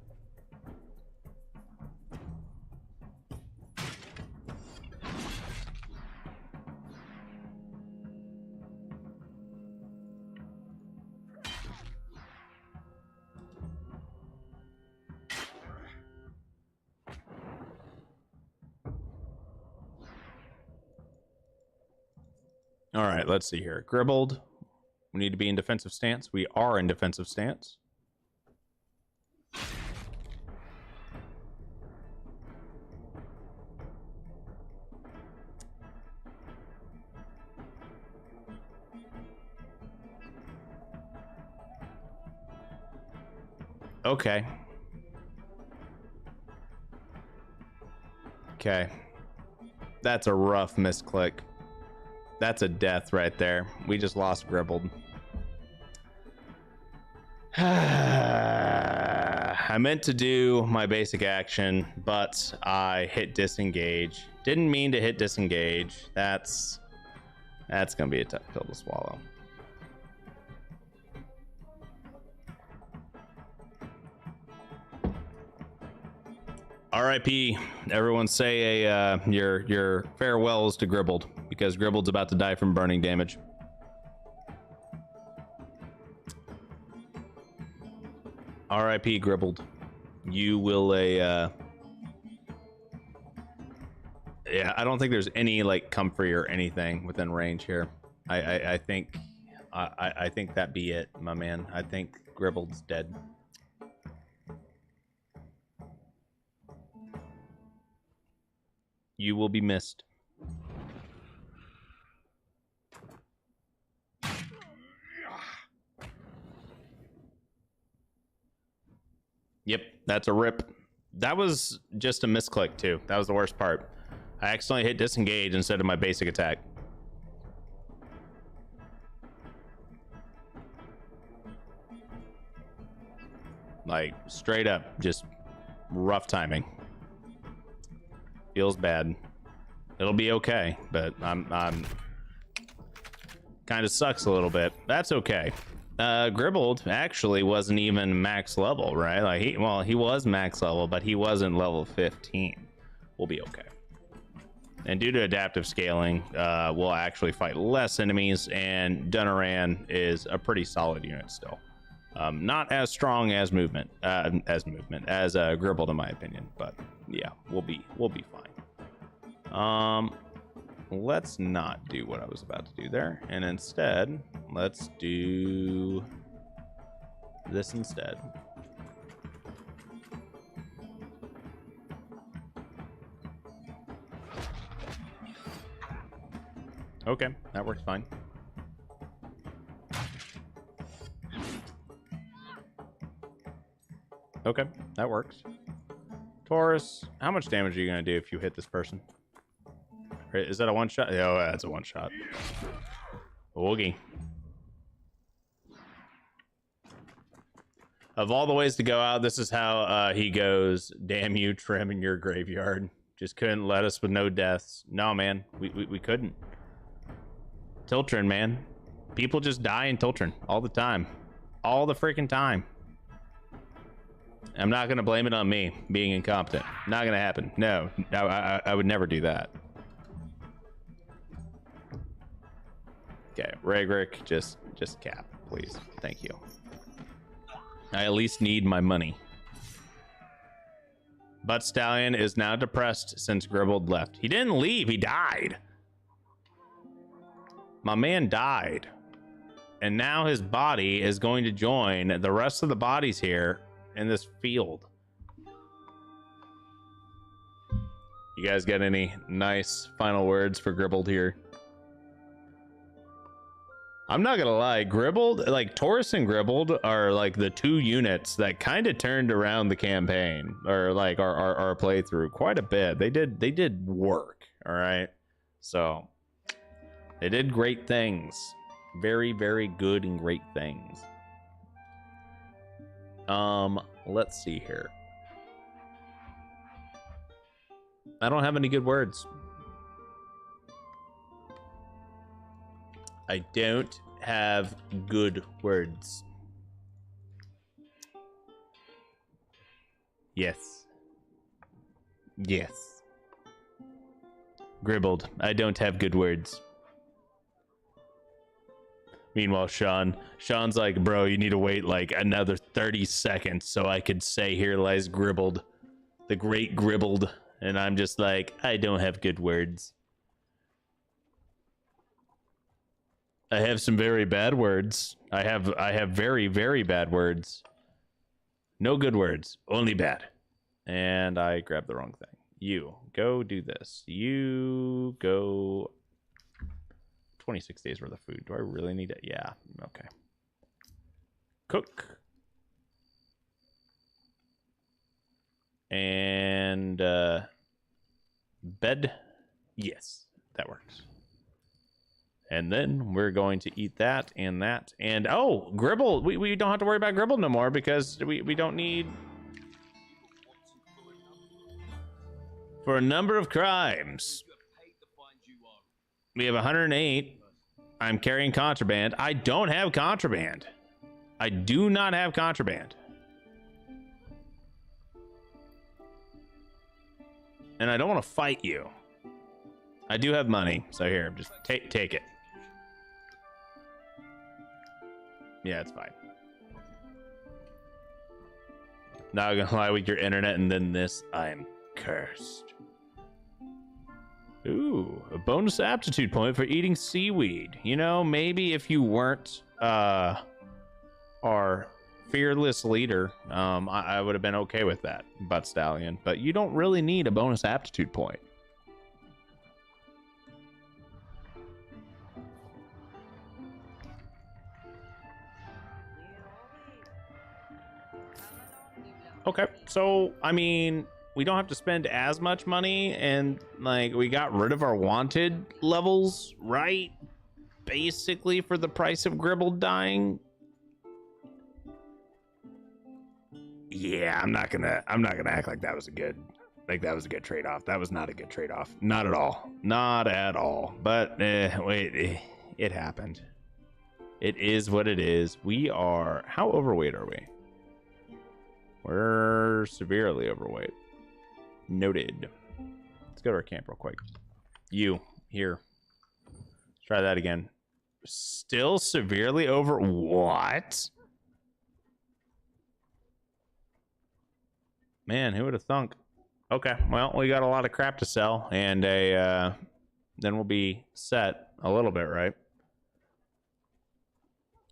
All right, let's see here. Gribbled. We need to be in defensive stance. We are in defensive stance. Okay. Okay. That's a rough misclick. That's a death right there. We just lost Gribbled. I meant to do my basic action, but I hit disengage. Didn't mean to hit disengage. That's gonna be a tough pill to swallow. R.I.P. Everyone say your farewells to Gribbled, because Gribbled's about to die from burning damage. R.I.P. Gribbled. You will yeah, I don't think there's any like comfrey or anything within range here. I think I think that be it, my man. I think Gribbled's dead. You will be missed. Yep, that's a rip. That was just a misclick too. That was the worst part. I accidentally hit disengage instead of my basic attack. Like straight up, just rough timing. Feels bad. It'll be okay, but I'm kind of sucks a little bit. That's okay. Gribbled actually wasn't even max level, right? Like he was max level, but he wasn't level 15. We'll be okay. And due to adaptive scaling, we'll actually fight less enemies, and Dunaran is a pretty solid unit still. Not as strong as Gribbled in my opinion, but yeah, we'll be fine. Let's not do what I was about to do there, and instead let's do this instead. Okay, that works fine. Okay, that works. Taurus, how much damage are you gonna do if you hit this person? Is that a one shot? Oh, that's a one shot. Oogie. Of all the ways to go out, this is how he goes. Damn you, Trim, in your graveyard. Just couldn't let us with no deaths. No, man, we couldn't. Tiltrin, man. People just die in Tiltrin all the time. All the freaking time. I'm not gonna blame it on me being incompetent. Not gonna happen. No, I would never do that. Okay, Regrick, just cap, please. Thank you. I at least need my money. ButtStallion is now depressed since Gribbled left. He didn't leave, he died. My man died. And now his body is going to join the rest of the bodies here in this field. You guys got any nice final words for Gribbled here? I'm not gonna lie, Gribbled, like Taurus and Gribbled are like the two units that kind of turned around the campaign, or like our playthrough quite a bit. They did work, all right? So they did great things. Very, very good and great things. Let's see here. I don't have any good words. I don't have good words. Yes. Yes. Gribbled, I don't have good words. Meanwhile, Sean's like, bro, you need to wait like another 30 seconds so I could say here lies Gribbled, the great Gribbled. And I'm just like, I don't have good words. I have some very bad words. I have very, very bad words. No good words, only bad. And I grabbed the wrong thing. You go do this. You go 26 days worth of food. Do I really need it? Yeah. Okay. Cook. And bed. Yes, that works. And then we're going to eat that and that. And oh, Gribble. We don't have to worry about Gribble no more because we don't need... For a number of crimes. We have 108. I'm carrying contraband. I don't have contraband. I do not have contraband. And I don't want to fight you. I do have money, so here, just take it. Yeah, it's fine. Not gonna lie, with your internet and then this, I'm cursed. Ooh, a bonus aptitude point for eating seaweed. You know, maybe if you weren't our fearless leader, I would have been okay with that, ButtStallion. But you don't really need a bonus aptitude point. Okay, so I mean, we don't have to spend as much money, and like we got rid of our wanted levels, right? Basically for the price of Gribble dying. Yeah, I'm not gonna act like that was a good trade-off. That was not a good trade-off. Not at all. Not at all. But wait, it happened. It is what it is. We are, how overweight are we? We're severely overweight. Noted. Let's go to our camp real quick. You, here. Let's try that again. Still severely over... What? Man, who would have thunk? Okay, well, we got a lot of crap to sell, and then we'll be set a little bit, right?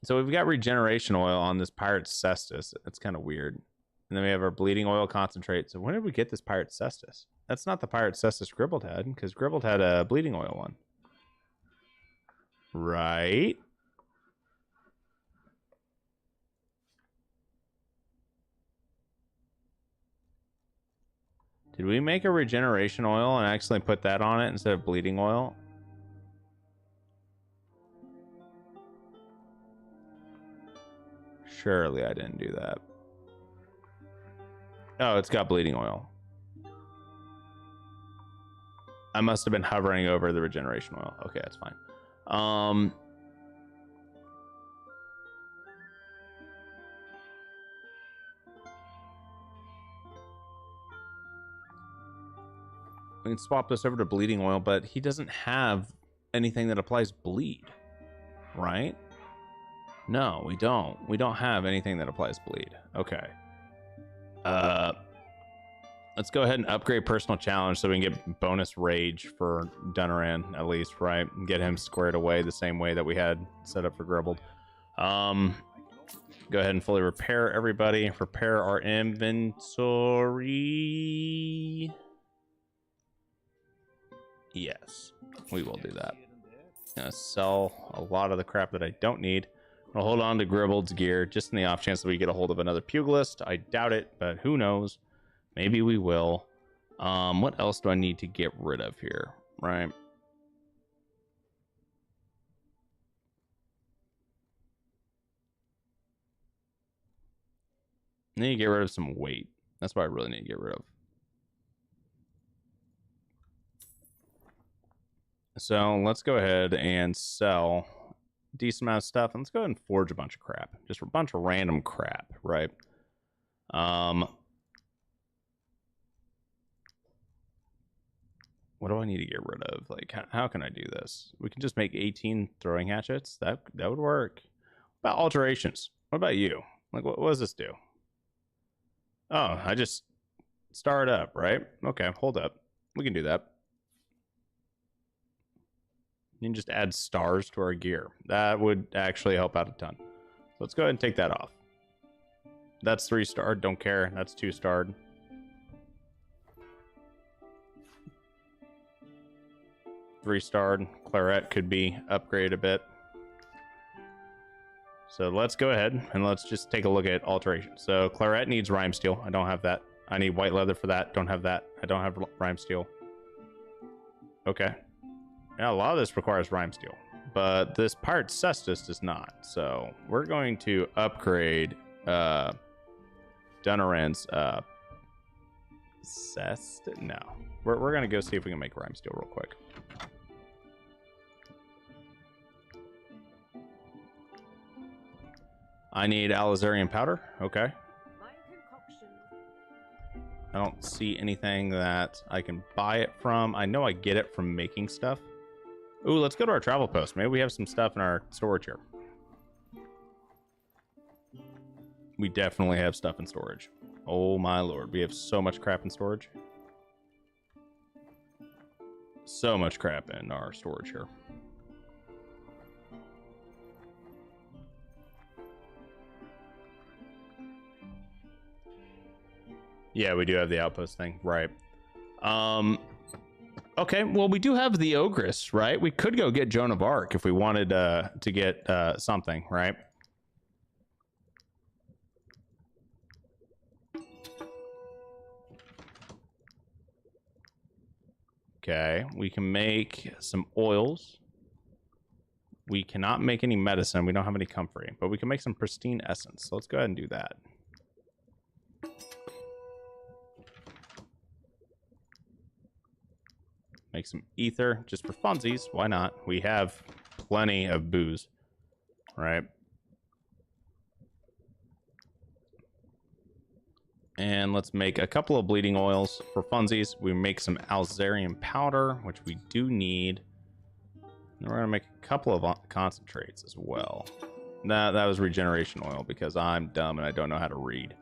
So we've got regeneration oil on this Pirate Cestus. That's kind of weird. And then we have our bleeding oil concentrate. So when did we get this Pirate Cestus? That's not the Pirate Cestus Gribbled had, because Gribbled had a bleeding oil one. Right? Did we make a regeneration oil and accidentally put that on it instead of bleeding oil? Surely I didn't do that. Oh, it's got bleeding oil. I must have been hovering over the regeneration oil. Okay, that's fine. We can swap this over to bleeding oil, but he doesn't have anything that applies bleed, right? No, we don't. We don't have anything that applies bleed. Okay. Let's go ahead and upgrade personal challenge so we can get bonus rage for Dunaran, at least, right? And get him squared away the same way that we had set up for Gribbled. Go ahead and fully repair everybody. Repair our inventory. Yes, we will do that. Gonna sell a lot of the crap that I don't need. I'll hold on to Gribbled's gear just in the off chance that we get a hold of another pugilist. I doubt it, but who knows? Maybe we will. What else do I need to get rid of here? Right. I need to get rid of some weight. That's what I really need to get rid of. So let's go ahead and sell a decent amount of stuff. And let's go ahead and forge a bunch of crap. Just a bunch of random crap, right? What do I need to get rid of? Like, how can I do this? We can just make 18 throwing hatchets. That would work. What about alterations? What about you? Like, what does this do? Oh, I just start up, right? Okay, hold up. We can do that. You can just add stars to our gear. That would actually help out a ton. Let's go ahead and take that off. That's 3-starred. Don't care. That's 2-starred. Three-starred. Claret could be upgraded a bit. So let's go ahead and let's just take a look at alterations. So Claret needs rime steel. I don't have that. I need white leather for that. Don't have that. I don't have rime steel. Okay. Yeah, a lot of this requires rime steel, but this pirate cestus does not. So we're going to upgrade Dunaran's cest. No, we're gonna go see if we can make rime steel real quick. I need Alizarian powder. Okay. I don't see anything that I can buy it from. I know I get it from making stuff. Ooh, let's go to our travel post. Maybe we have some stuff in our storage here. We definitely have stuff in storage. Oh my lord, we have so much crap in storage. So much crap in our storage here. Yeah, we do have the outpost thing, right? Okay, well, we do have the Ogress, right? We could go get Joan of Arc if we wanted to get something, right? Okay, we can make some oils. We cannot make any medicine. We don't have any comfrey, but we can make some pristine essence. So let's go ahead and do that. Make some ether just for funsies. Why not? We have plenty of booze, right? And let's make a couple of bleeding oils for funsies. We make some Alzarian powder, which we do need. And we're going to make a couple of concentrates as well. That was regeneration oil because I'm dumb and I don't know how to read.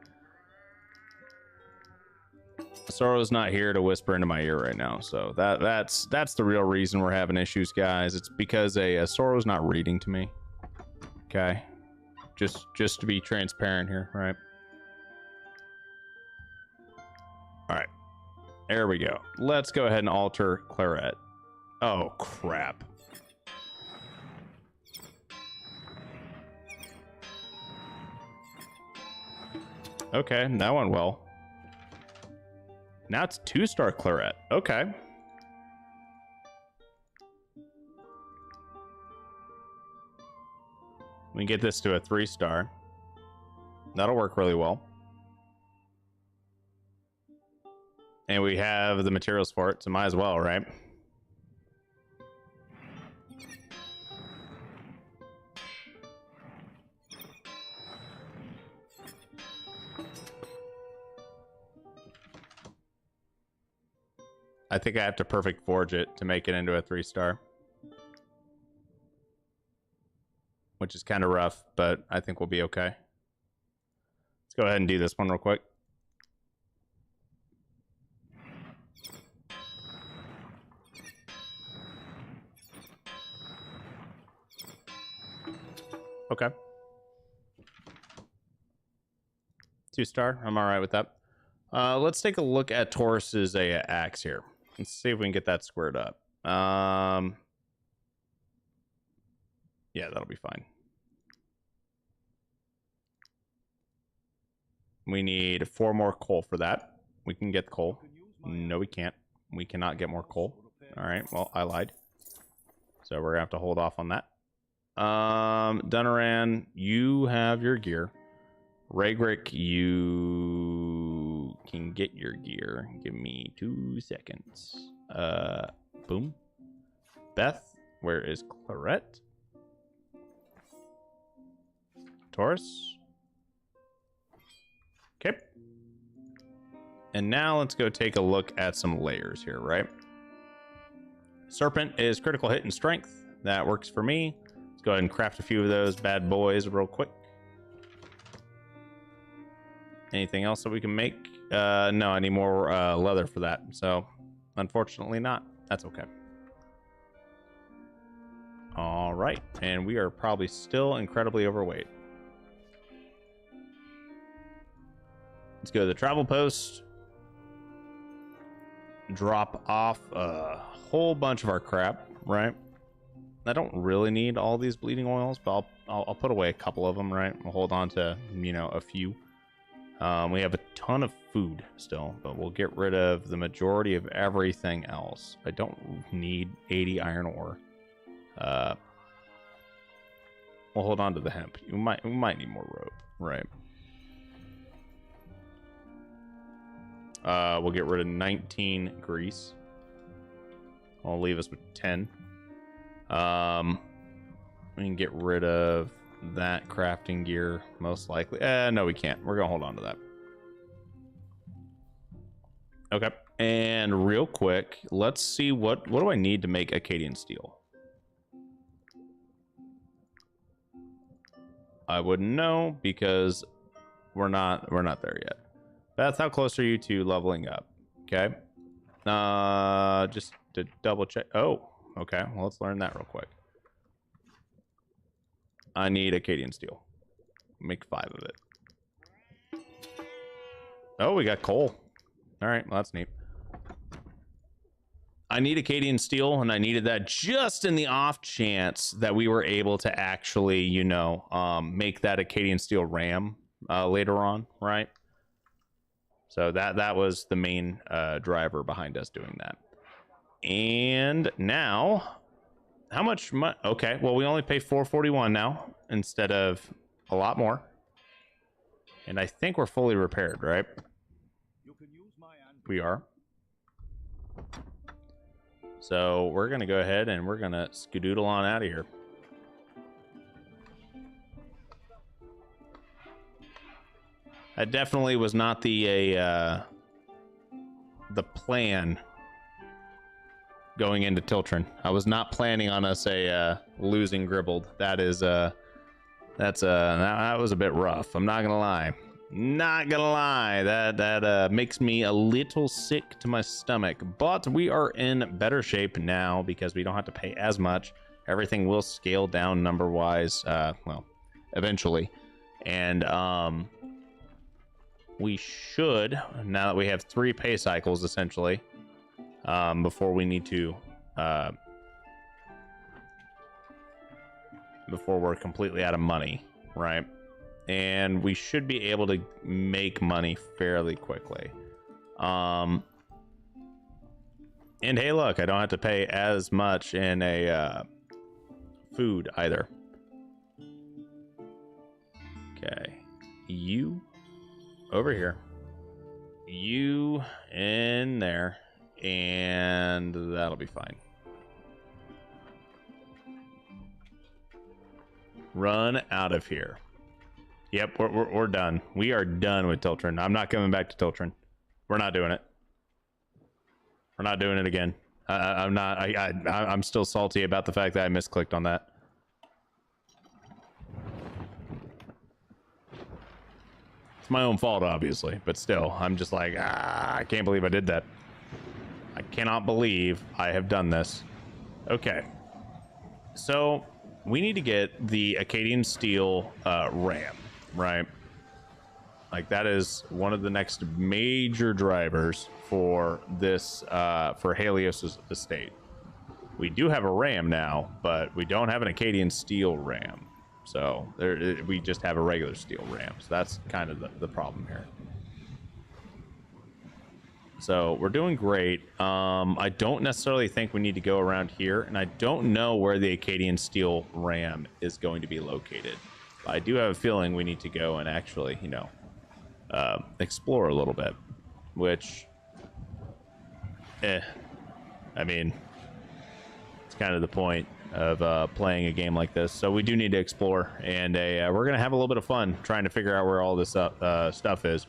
Sorrow's not here to whisper into my ear right now, so that's the real reason we're having issues, guys. It's because Sorrow's not reading to me. Okay, just to be transparent here, right? All right, there we go. Let's go ahead and alter Claret. Oh crap! Okay, that went well. Now it's 2-star Claret. Okay. We can get this to a 3-star. That'll work really well. And we have the materials for it, so might as well, right? I think I have to perfect forge it to make it into a 3-star. Which is kind of rough, but I think we'll be okay. Let's go ahead and do this one real quick. Okay. 2-star. I'm all right with that. Let's take a look at Taurus's axe here. Let's see if we can get that squared up. Yeah, that'll be fine. We need 4 more coal for that. We can get coal. No, we can't. We cannot get more coal. All right, well, I lied. So we're gonna have to hold off on that. Dunaran, you have your gear. Ragrick, you can get your gear. Give me 2 seconds. Boom. Beth, where is Claret? Taurus. Okay. And now let's go take a look at some layers here, right? Serpent is critical hit and strength. That works for me. Let's go ahead and craft a few of those bad boys real quick. Anything else that we can make? No, I need more leather for that. So, unfortunately not. That's okay. All right, and we are probably still incredibly overweight. Let's go to the travel post. Drop off a whole bunch of our crap, right? I don't really need all these bleeding oils, but I'll put away a couple of them, right? We'll hold on to, you know, a few. We have a ton of food still, but we'll get rid of the majority of everything else. I don't need 80 iron ore. We'll hold on to the hemp. We might need more rope, right? We'll get rid of 19 grease. I'll leave us with 10. We can get rid of that crafting gear, most likely. No, we can't. We're gonna hold on to that. Okay. And real quick, let's see what do I need to make Acadian steel? I wouldn't know because we're not there yet. Beth, how close are you to leveling up? Okay. Just to double check. Oh, okay. Well, let's learn that real quick. I need Acadian steel. Make 5 of it. Oh, we got coal. All right, well, that's neat. I need Acadian steel, and I needed that just in the off chance that we were able to actually, you know, make that Acadian steel ram later on, right? So that was the main driver behind us doing that. And now, how much money? Okay, well, we only pay 441 now instead of a lot more. And I think we're fully repaired, right? We are. So we're going to go ahead and we're going to skedoodle on out of here. That definitely was not the plan going into Tiltron. I was not planning on us losing Gribbled. That was a bit rough. I'm not gonna lie. Not gonna lie. That makes me a little sick to my stomach. But we are in better shape now because we don't have to pay as much. Everything will scale down number wise. Well, eventually, and we should, now that we have 3 pay cycles essentially, before we need to, before we're completely out of money, right? And we should be able to make money fairly quickly. And hey, look, I don't have to pay as much in a food either. Okay, you over here, you in there, and that'll be fine. Run out of here. Yep, we're done. We are done with Tiltron. I'm not coming back to Tiltron. We're not doing it. We're not doing it again. I'm not. I'm still salty about the fact that I misclicked on that. It's my own fault, obviously, but still, I'm just like, I can't believe I did that. I cannot believe I have done this. Okay. So, we need to get the Acadian Steel RAM, right? Like, that is one of the next major drivers for this, for Helios' estate. We do have a RAM now, but we don't have an Acadian Steel RAM. So we just have a regular steel ram. So that's kind of the problem here. So we're doing great. I don't necessarily think we need to go around here, and I don't know where the Acadian steel ram is going to be located. But I do have a feeling we need to go and actually, you know, explore a little bit, which, I mean, it's kind of the point of playing a game like this. So we do need to explore, and we're gonna have a little bit of fun trying to figure out where all this stuff is.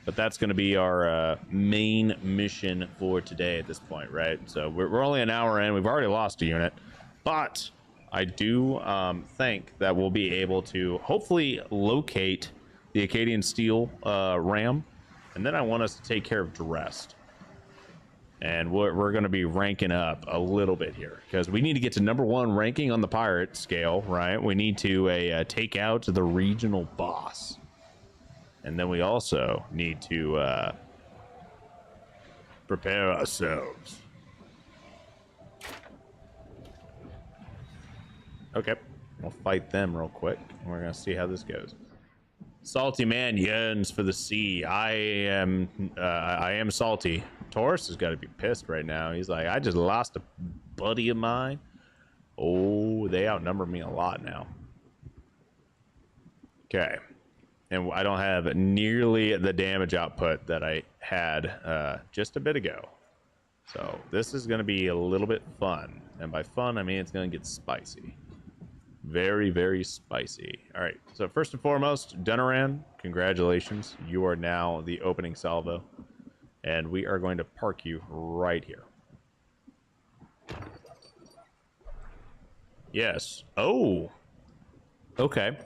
But that's gonna be our main mission for today at this point, right? So we're only an hour in. We've already lost a unit, but I do think that we'll be able to hopefully locate the Acadian Steel ram, and then I want us to take care of Drest. And we're going to be ranking up a little bit here because we need to get to #1 ranking on the pirate scale, right? We need to take out the regional boss. And then we also need to prepare ourselves. Okay, we'll fight them real quick. We're going to see how this goes. Salty man yearns for the sea. I am salty. Taurus has got to be pissed right now. He's like, I just lost a buddy of mine. Oh, they outnumber me a lot now. Okay. And I don't have nearly the damage output that I had just a bit ago. So this is going to be a little bit fun. And by fun, I mean it's going to get spicy. Very, very spicy. All right. So first and foremost, Dunaran, congratulations. You are now the opening salvo. And we are going to park you right here. Yes. Oh. Okay.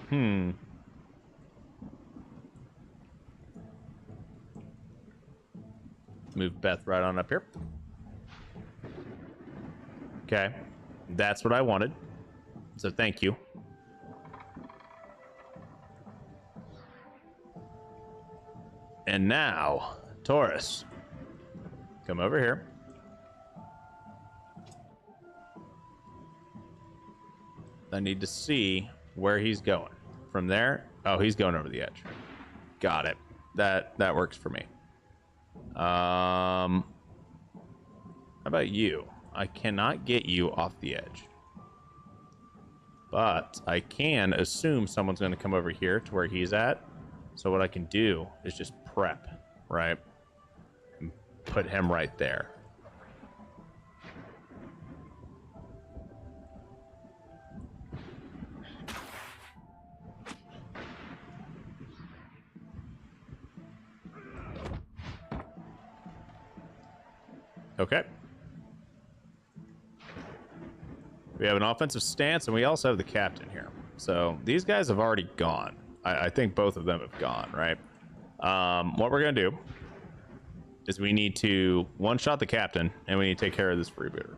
Move Beth right on up here. Okay. That's what I wanted. So thank you. And now, Taurus, come over here. I need to see where he's going. From there, oh, he's going over the edge. Got it. That works for me. How about you? I cannot get you off the edge. But I can assume someone's going to come over here to where he's at. So what I can do is just prep, right? And put him right there. Okay. We have an offensive stance, and we also have the captain here. So these guys have already gone. I think both of them have gone, right? What we're going to do is we need to one-shot the captain, and we need to take care of this freebooter.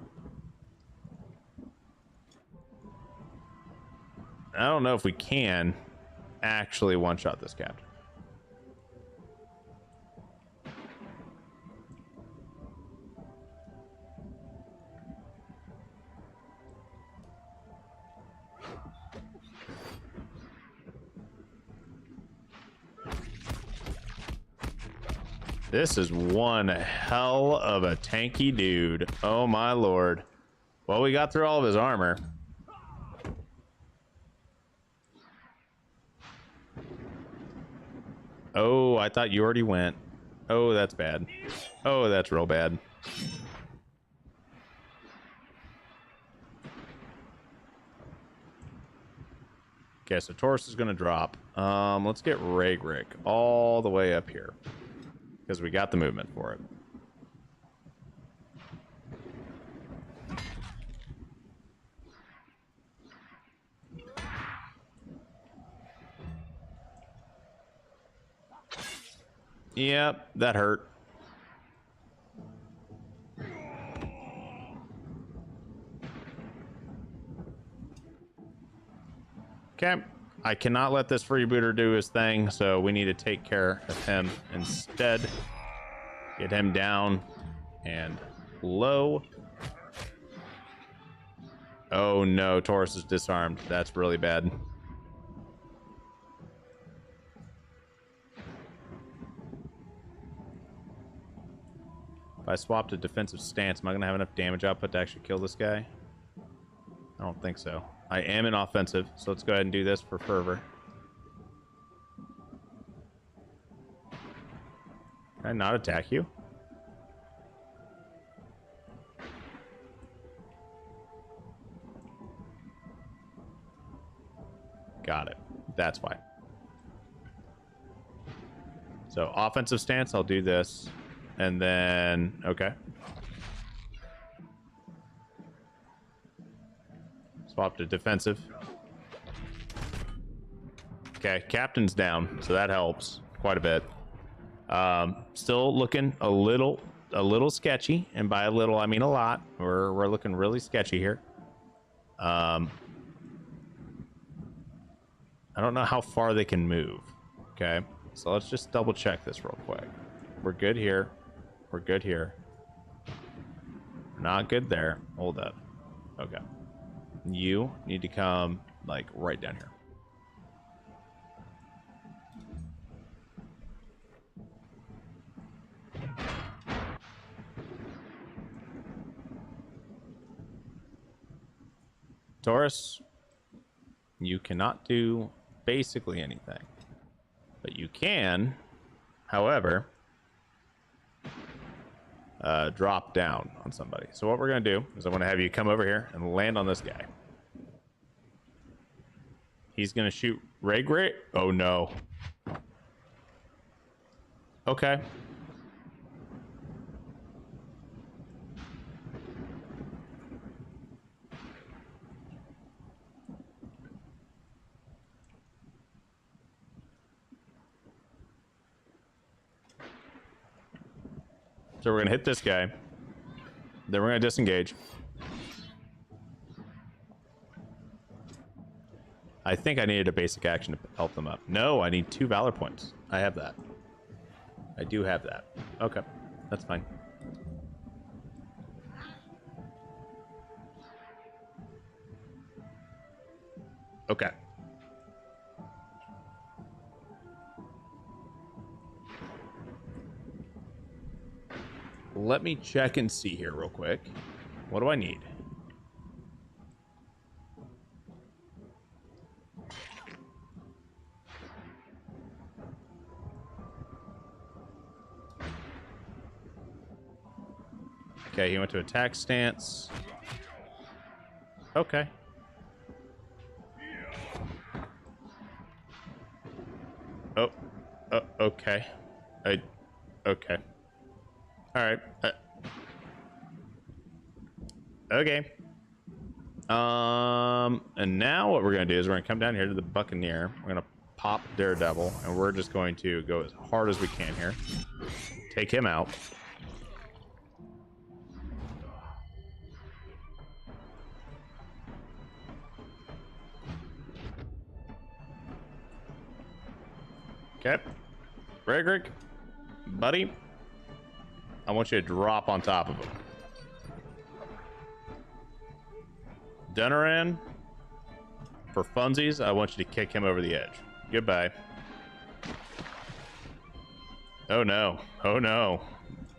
I don't know if we can actually one-shot this captain. This is one hell of a tanky dude. Oh my lord. Well, we got through all of his armor. Oh, I thought you already went. Oh, that's bad. Oh, that's real bad. Okay, so Taurus is going to drop. Let's get Ragrick all the way up here. Because we got the movement for it. Yep, that hurt. Okay, I cannot let this freebooter do his thing, so we need to take care of him instead. Get him down and low. Oh no, Taurus is disarmed. That's really bad. If I swapped a defensive stance, am I going to have enough damage output to actually kill this guy? I don't think so. I am in offensive, so let's go ahead and do this for fervor. Can I not attack you? Got it. That's why. So offensive stance, I'll do this. And then, okay. Swap to defensive. Okay, captain's down, so that helps quite a bit. Still looking a little sketchy, and by a little I mean a lot. We're looking really sketchy here. I don't know how far they can move. Okay, so let's just double check this real quick. We're good here. We're good here. Not good there. Hold up. Okay. You need to come, like, right down here. Taurus, you cannot do basically anything. But you can, however, drop down on somebody. So what we're going to do is I'm going to have you come over here and land on this guy. He's going to shoot Ray Gray. Oh, no. Okay. So we're going to hit this guy. Then we're going to disengage. I think I needed a basic action to help them up. No, I need 2 Valor points. I have that. I do have that. Okay, that's fine. Okay. Let me check and see here real quick. What do I need? Okay, he went to attack stance. Okay. Okay. Okay. All right. Okay. And now what we're gonna do is we're gonna come down here to the Buccaneer. We're gonna pop Daredevil, and we're just going to go as hard as we can here. Take him out. Okay. Gregoric, buddy, I want you to drop on top of him. Dunaran, for funsies, I want you to kick him over the edge. Goodbye. Oh no. Oh no.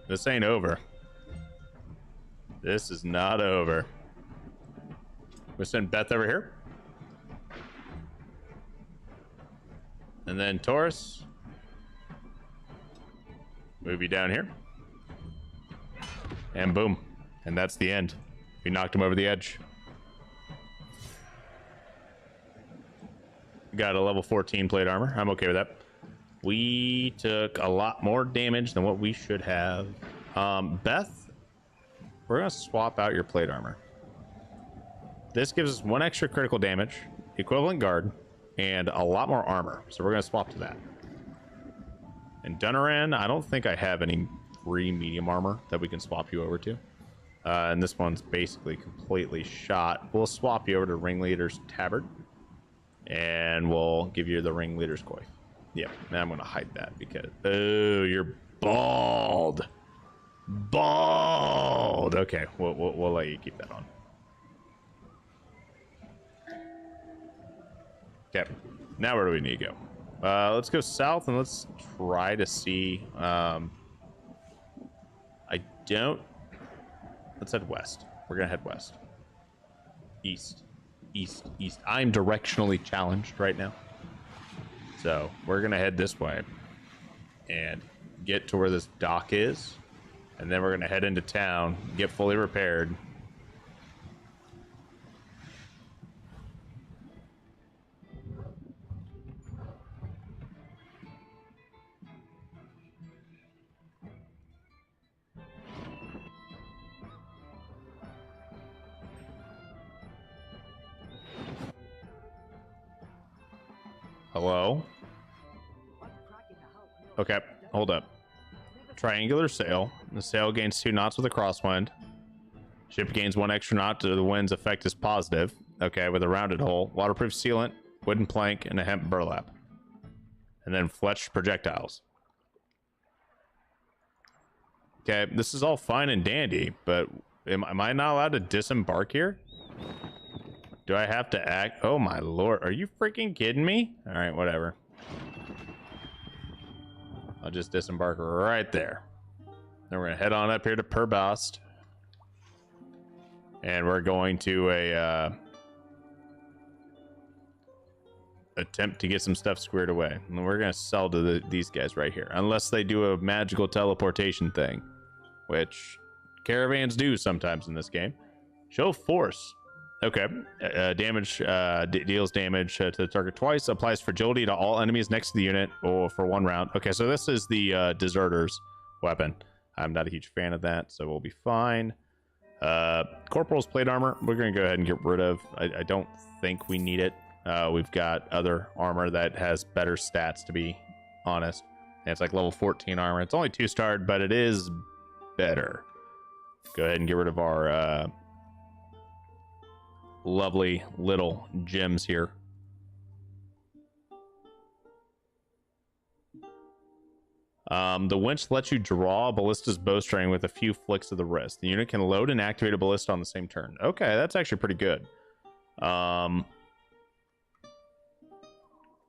This ain't over. This is not over. We'll send Beth over here. And then Taurus, move you down here. And boom. And that's the end. We knocked him over the edge. Got a level 14 plate armor. I'm okay with that. We took a lot more damage than what we should have. Beth, we're going to swap out your plate armor. This gives us 1 extra critical damage, equivalent guard, and a lot more armor. So we're going to swap to that. And Dunaran, I don't think I have any free medium armor that we can swap you over to. And this one's basically completely shot. We'll swap you over to Ringleader's Tabard. And we'll give you the Ringleader's Coif. Yeah, now I'm going to hide that because... Oh, you're bald. Bald. Okay, we'll let you keep that on. Okay, now where do we need to go? Let's go south and let's try to see... Let's head west. We're going to head west. East. East. I'm directionally challenged right now. So we're going to head this way and get to where this dock is. And then we're going to head into town, get fully repaired. Hello? Okay, hold up. Triangular sail. The sail gains 2 knots with a crosswind. Ship gains 1 extra knot to the wind's effect is positive. Okay, with a rounded hull. Waterproof sealant, wooden plank, and a hemp burlap. And then fletched projectiles. Okay, this is all fine and dandy, but am I not allowed to disembark here? Do I have to act? Oh my lord, are you freaking kidding me? All right, whatever. I'll just disembark right there. Then we're gonna head on up here to Perbast. And we're going to attempt to get some stuff squared away. And we're gonna sell to these guys right here. Unless they do a magical teleportation thing. Which caravans do sometimes in this game. Show force. Okay. Deals damage to the target twice. Applies fragility to all enemies next to the unit or for 1 round. Okay, so this is the deserter's weapon. I'm not a huge fan of that, so we'll be fine. Corporal's plate armor, we're going to go ahead and get rid of. I don't think we need it. We've got other armor that has better stats, to be honest. And it's like level 14 armor. It's only 2-starred, but it is better. Go ahead and get rid of our lovely little gems here. The winch lets you draw a ballista's bowstring with a few flicks of the wrist. The unit can load and activate a ballista on the same turn. Okay, that's actually pretty good.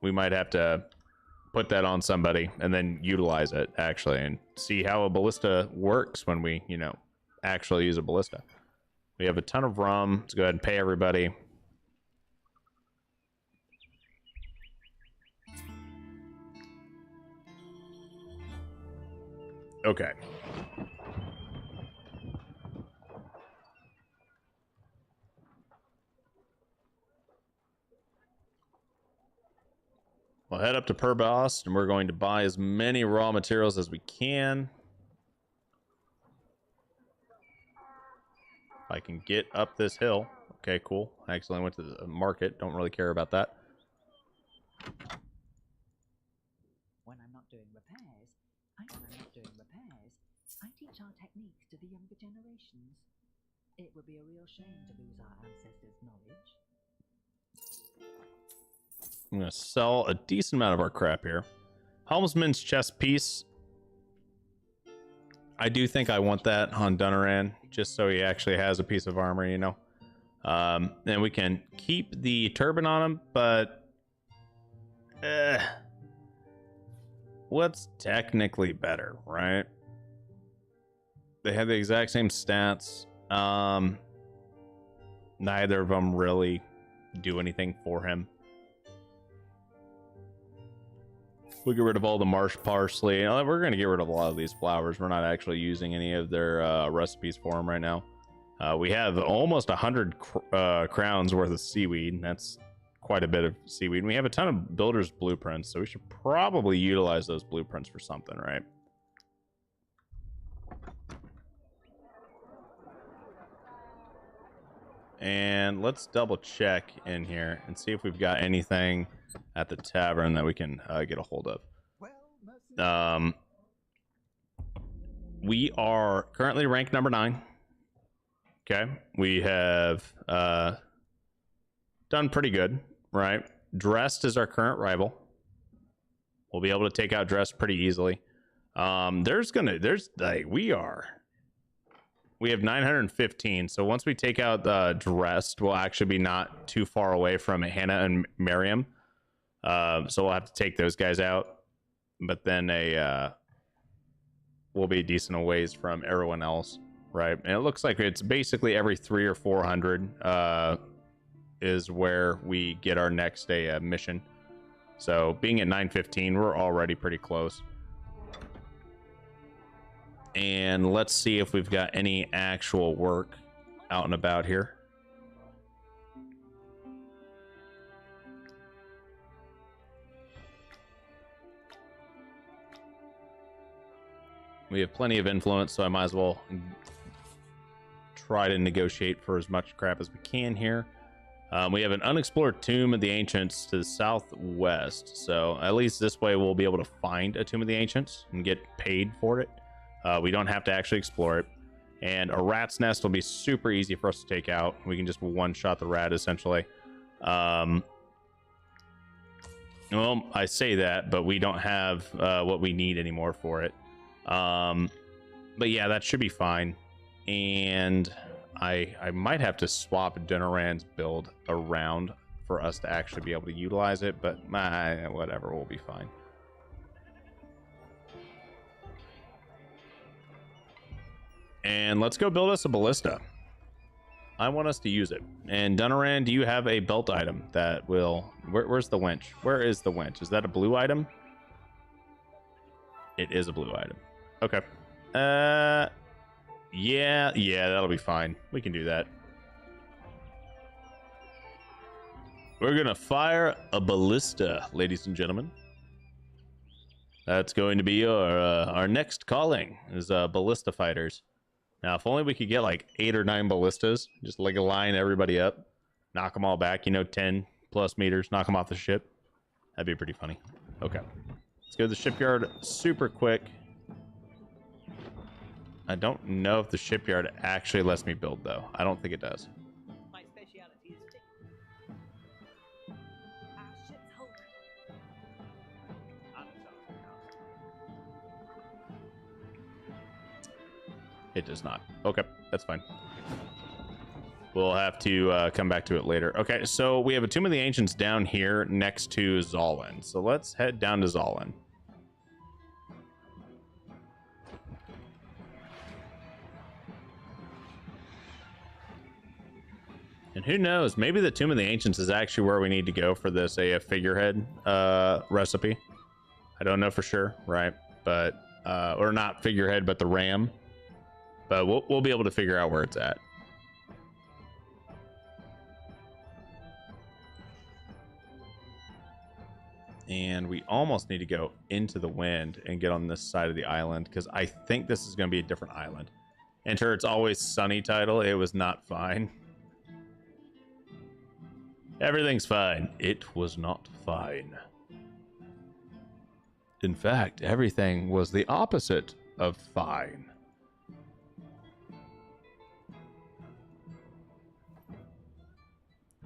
We might have to put that on somebody and then utilize it, actually, and see how a ballista works when we, you know, actually use a ballista. We have a ton of rum. Let's go ahead and pay everybody. Okay. We'll head up to Perbast, and we're going to buy as many raw materials as we can. If I can get up this hill. Okay, cool. I accidentally went to the market. Don't really care about that. When I'm not doing repairs, I teach our techniques to the younger generations. It would be a real shame to lose our ancestors' knowledge. I'm going to sell a decent amount of our crap here. Helmsman's chest piece. I do think I want that on Dunaran, just so he actually has a piece of armor, you know. And we can keep the turban on him, but what's technically better, right? They have the exact same stats. Neither of them really do anything for him. We'll get rid of all the marsh parsley. We're going to get rid of a lot of these flowers. We're not actually using any of their recipes for them right now. We have almost 100 crowns worth of seaweed. That's quite a bit of seaweed. And we have a ton of builder's blueprints, so we should probably utilize those blueprints for something, right? And let's double check in here and see if we've got anything at the tavern that we can get a hold of. We are currently ranked number 9. Okay, we have done pretty good, right? Dressed is our current rival. We'll be able to take out Dressed pretty easily. We have 915, so once we take out Dressed, we'll actually be not too far away from Hannah and Miriam. So we'll have to take those guys out, but then we'll be decent a ways from everyone else, right? And it looks like it's basically every 300 or 400 is where we get our next mission. So being at 915, we're already pretty close. And let's see if we've got any actual work out and about here. We have plenty of influence, so I might as well try to negotiate for as much crap as we can here. We have an unexplored tomb of the ancients to the southwest, so at least this way we'll be able to find a tomb of the ancients and get paid for it. We don't have to actually explore it. And a rat's nest will be super easy for us to take out. We can just one-shot the rat, essentially. Well, I say that, but we don't have what we need anymore for it. But yeah, that should be fine. And I might have to swap Dunarand's build around for us to actually be able to utilize it, but whatever, we'll be fine. And let's go build us a ballista. I want us to use it. And Dunarand, do you have a belt item that will... Where's the winch? Where is the winch? Is that a blue item? It is a blue item. Okay. Yeah, that'll be fine. We can do that. We're gonna fire a ballista, ladies and gentlemen. That's going to be our next calling, is ballista fighters. Now, if only we could get like 8 or 9 ballistas, just like line everybody up, knock them all back, 10 plus meters, knock them off the ship. That'd be pretty funny. Okay. Let's go to the shipyard super quick. I don't know if the shipyard actually lets me build, though. I don't think it does. My speciality is our ship's hull. It does not. Okay, that's fine. We'll have to come back to it later. Okay, so we have a Tomb of the Ancients down here next to Zolin. So let's head down to Zolin. And who knows, maybe the Tomb of the Ancients is actually where we need to go for this a figurehead recipe. I don't know for sure, right? But, or not figurehead, but the ram. But we'll be able to figure out where it's at. And we almost need to go into the wind and get on this side of the island, because I think this is going to be a different island. Enter It's Always Sunny title. It was not fine. Everything's fine. It was not fine. In fact, everything was the opposite of fine.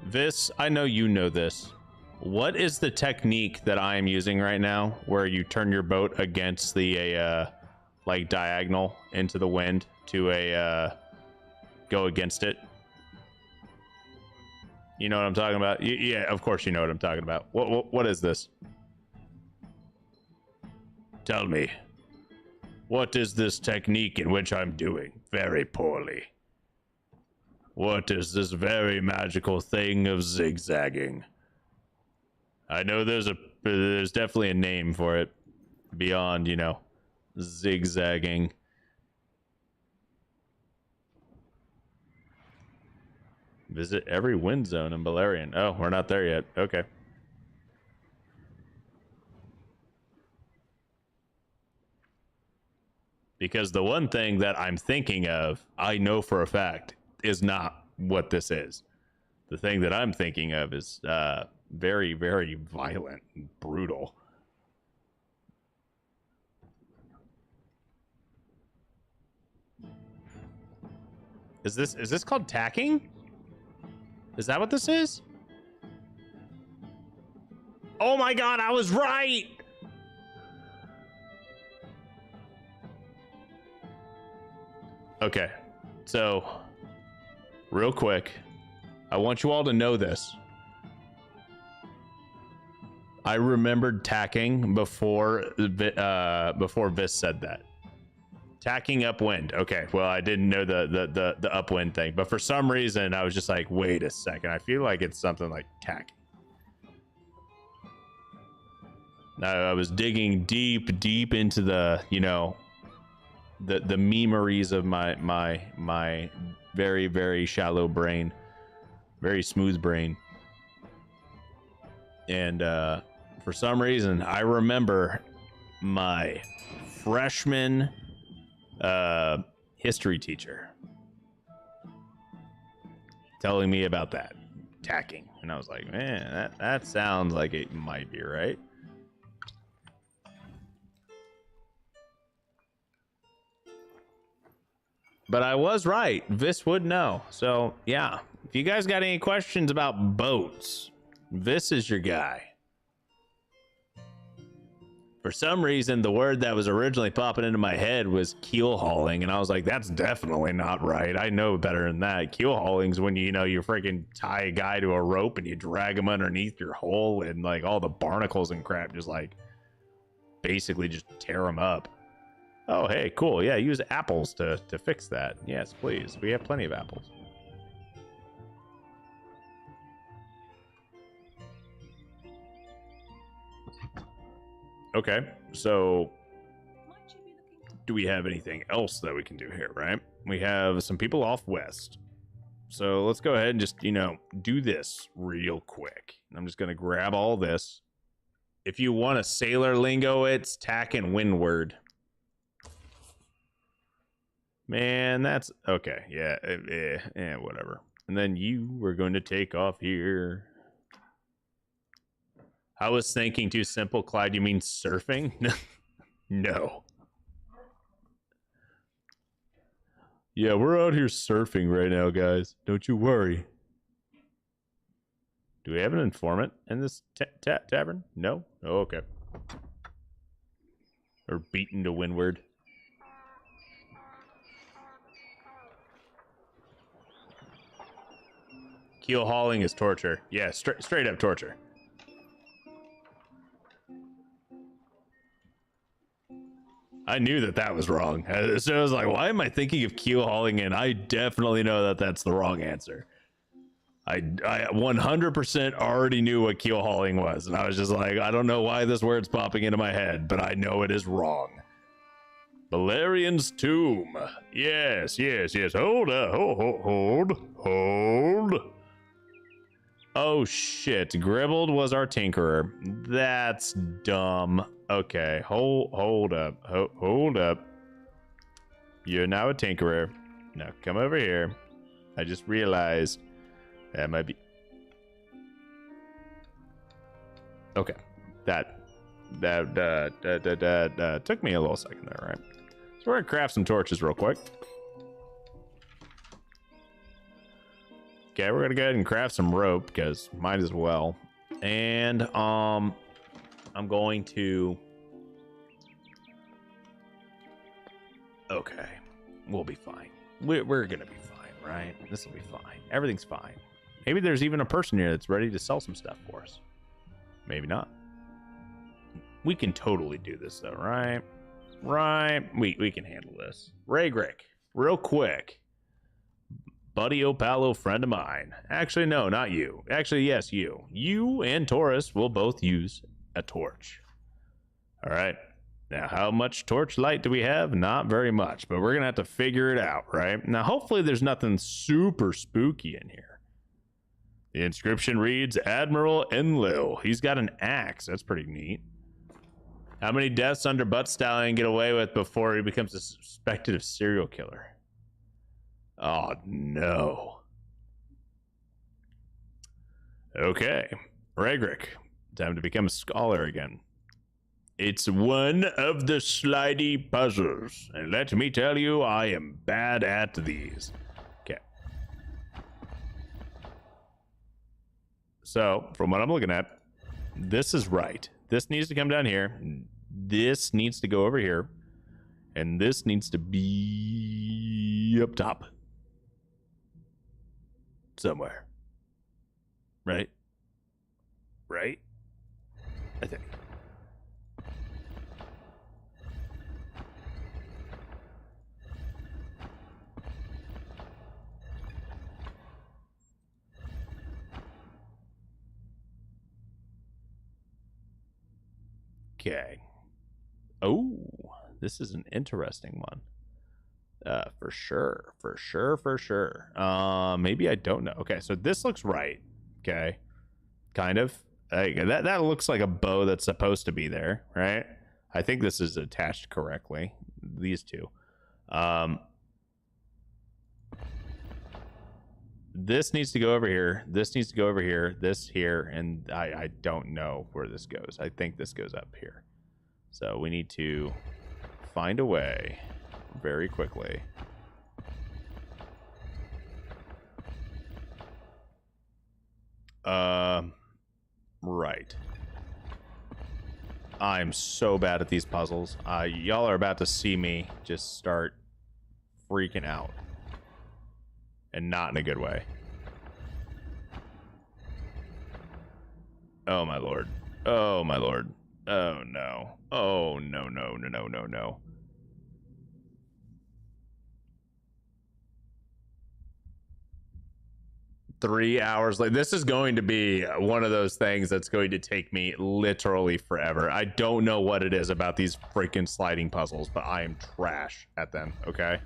This, I know you know this. What is the technique that I am using right now where you turn your boat against the like diagonal into the wind to go against it? You know what I'm talking about? Yeah, of course you know what I'm talking about. What is this? Tell me. What is this technique in which I'm doing very poorly? What is this very magical thing of zigzagging? I know there's definitely a name for it beyond, zigzagging. Visit every wind zone in Belerion. Oh, we're not there yet. Okay. Because the one thing that I'm thinking of, I know for a fact, is not what this is. The thing that I'm thinking of is very, very violent and brutal. Is this called tacking? Is that what this is? Oh my god, I was right! Okay, so real quick, I want you all to know this. I remembered tacking before Vis said that. Tacking upwind. Okay, well, I didn't know the upwind thing, but for some reason I was just like, wait a second, I feel like it's something like tacking. Now I was digging deep into the, the memories of my very, very shallow brain, very smooth brain. And for some reason, I remember my freshman history teacher telling me about that. tacking. And I was like, man, that sounds like it might be right. But I was right. Vis would know. So, yeah. If you guys got any questions about boats, Vis is your guy. For some reason, the word that was originally popping into my head was keel hauling, and I was like, that's definitely not right. I know better than that. Keel hauling's when you freaking tie a guy to a rope and you drag him underneath your hull, and like all the barnacles and crap just like basically just tear him up. Oh, hey, cool. Yeah, use apples to fix that. Yes, please. We have plenty of apples. Okay, so do we have anything else that we can do here, right? We have some people off west. So let's go ahead and just, do this real quick. I'm just going to grab all this. If you want a sailor lingo, it's tack and windward. Man, that's okay. Yeah, whatever. And then you were going to take off here. I was thinking too simple, Clyde. You mean surfing? No. Yeah, we're out here surfing right now, guys. Don't you worry. Do we have an informant in this tavern? No? Oh, okay. Or beaten to windward. Keel hauling is torture. Yeah, straight up torture. I knew that was wrong. So I was like, why am I thinking of keel hauling? And I definitely know that that's the wrong answer. I 100% already knew what keel hauling was. And I was just like, I don't know why this word's popping into my head, but I know it is wrong. Belerion's tomb. Yes. Hold up. Hold. Oh, shit. Gribbled was our tinkerer. That's dumb. Okay, hold up. Hold up. You're now a tinkerer. Now come over here. I just realized that might be... Okay. That took me a little second there, right? So we're gonna craft some torches real quick. Okay, we're gonna go ahead and craft some rope because might as well. And I'm going to... Okay, we'll be fine. We're gonna be fine, right? This will be fine. Everything's fine. Maybe there's even a person here that's ready to sell some stuff for us. Maybe not. We can totally do this though, right? Right. We can handle this. Raygrick, real quick. Buddy Opalo, friend of mine. Actually, no, not you. Actually, yes, you. You and Taurus will both use a torch. All right. Now, how much torch light do we have? Not very much, but we're going to have to figure it out, right? Now, hopefully there's nothing super spooky in here. The inscription reads, Admiral Enlil. He's got an axe. That's pretty neat. How many deaths under ButtStallion get away with before he becomes a suspected serial killer? Oh, no. Okay. Raygrick, time to become a scholar again. It's one of the slidey puzzles, and let me tell you, I am bad at these. Okay. So, from what I'm looking at, this is right. This needs to come down here. This needs to go over here. And this needs to be up top. Somewhere. Right? Right? I think. Okay. Oh, this is an interesting one. For sure. Maybe I don't know. Okay, so this looks right. Okay. Kind of. That looks like a bow that's supposed to be there, right? I think this is attached correctly. These two. this needs to go over here. This needs to go over here. This here, and I don't know where this goes. I think this goes up here. So we need to find a way very quickly. Right. I'm so bad at these puzzles. Y'all are about to see me just start freaking out. And not in a good way. Oh, my lord. Oh, my lord. Oh, no. Oh, no, no, no, no, no, no. Three hours later. This is going to be one of those things that's going to take me literally forever. I don't know what it is about these freaking sliding puzzles, but I am trash at them, okay?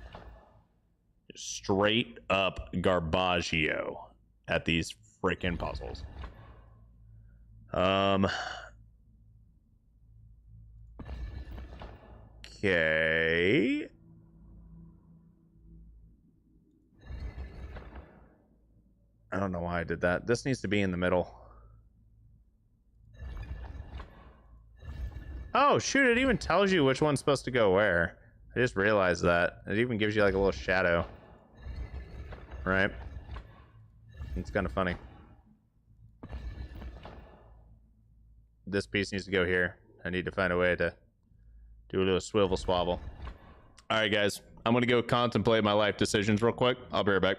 Straight up garbaggio at these freaking puzzles. Okay. I don't know why I did that. This needs to be in the middle. Oh, shoot, it even tells you which one's supposed to go where. I just realized that. It even gives you like a little shadow. Right? It's kind of funny. This piece needs to go here. I need to find a way to do a little swivel swabble. All right, guys. I'm going to go contemplate my life decisions real quick. I'll be right back.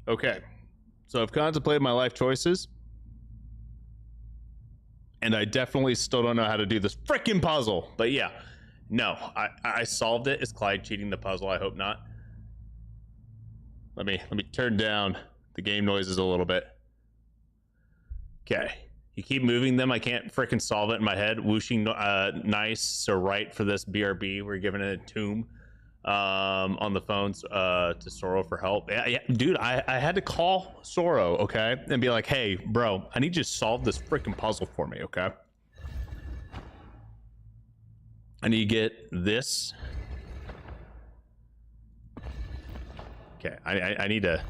Okay. So I've contemplated my life choices. And I definitely still don't know how to do this freaking puzzle. But yeah, no, I solved it. Is Clyde cheating the puzzle? I hope not. Let me turn down the game noises a little bit. Okay. You keep moving them. I can't freaking solve it in my head. Whooshing nice. So right for this BRB. We're giving it a tomb on the phones to Sorrow for help. Yeah, dude, I had to call Sorrow, okay, and be like, hey, bro, I need you to solve this freaking puzzle for me, okay? I need to get this. Okay, I need to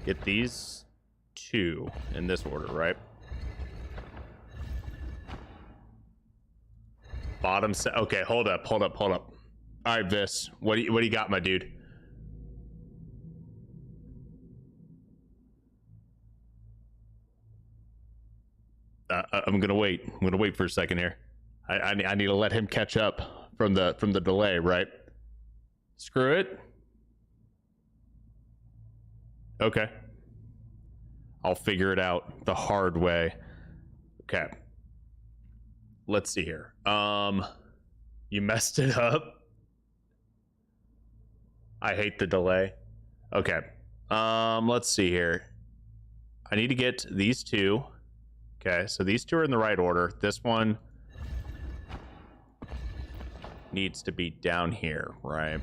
get these two in this order, right? Bottom set. Okay, hold up. All right, Vis, what do you got, my dude? I'm gonna wait. I'm gonna wait for a second here. I need to let him catch up from the delay, right? Screw it. Okay. I'll figure it out the hard way. Okay. Let's see here. You messed it up. I hate the delay. Okay. Let's see here. I need to get these two. Okay, so these two are in the right order. This one needs to be down here, right?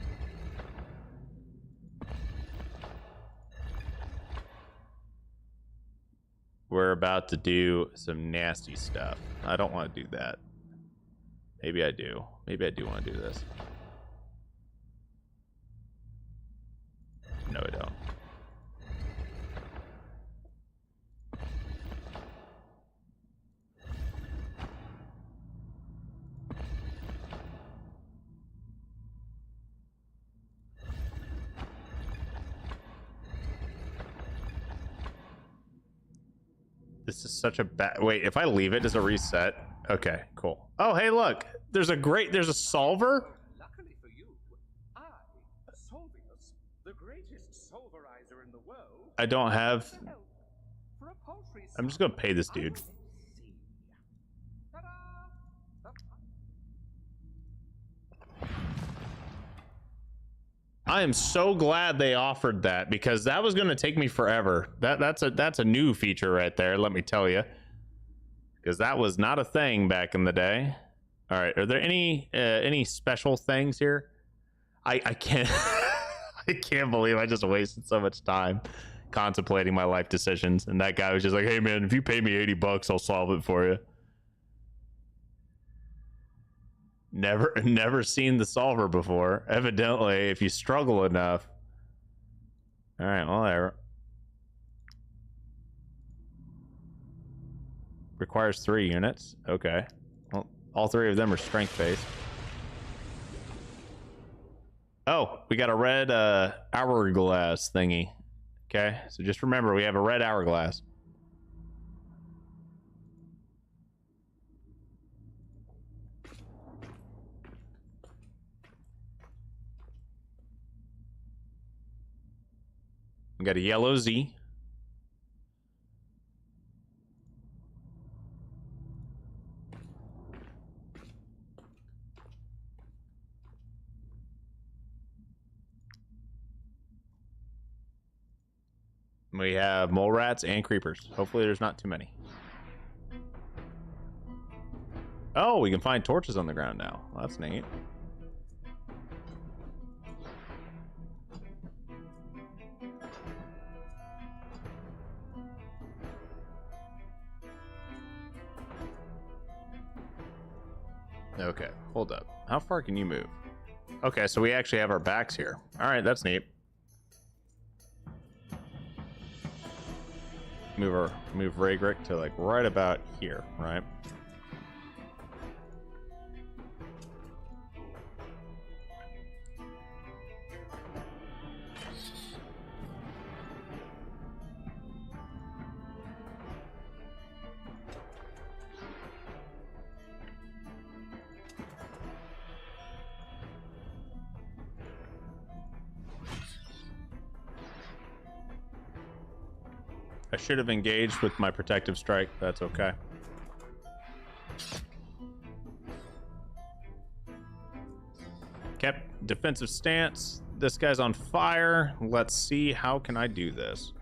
We're about to do some nasty stuff. I don't want to do that. Maybe I do. Maybe I do want to do this. No, I don't. This is such a bad... Wait, if I leave it, does it reset? Okay, cool. Oh, hey, look. There's a solver? Luckily for you, Solvius, the greatest solverizer in the world. I don't have... For a paltry I'm just gonna pay this dude. I am so glad they offered that, because that was going to take me forever. That's a new feature right there, let me tell you, because that was not a thing back in the day. All right, are there any special things here? I can't I can't believe I just wasted so much time contemplating my life decisions, and that guy was just like, hey man, if you pay me $80, I'll solve it for you. Never seen the solver before. Evidently, if you struggle enough. All right, well, there. Requires 3 units. Okay. Well, all 3 of them are strength-based. Oh, we got a red hourglass thingy. Okay, so just remember, we have a red hourglass. We got a yellow Z. We have mole rats and creepers. Hopefully there's not too many. Oh, we can find torches on the ground now. Well, that's neat. Okay, hold up. How far can you move? Okay, so we actually have our backs here. All right, that's neat. Move Ragrick to like right about here, right? I should have engaged with my protective strike. That's okay. Kept defensive stance. This guy's on fire. Let's see, how can I do this?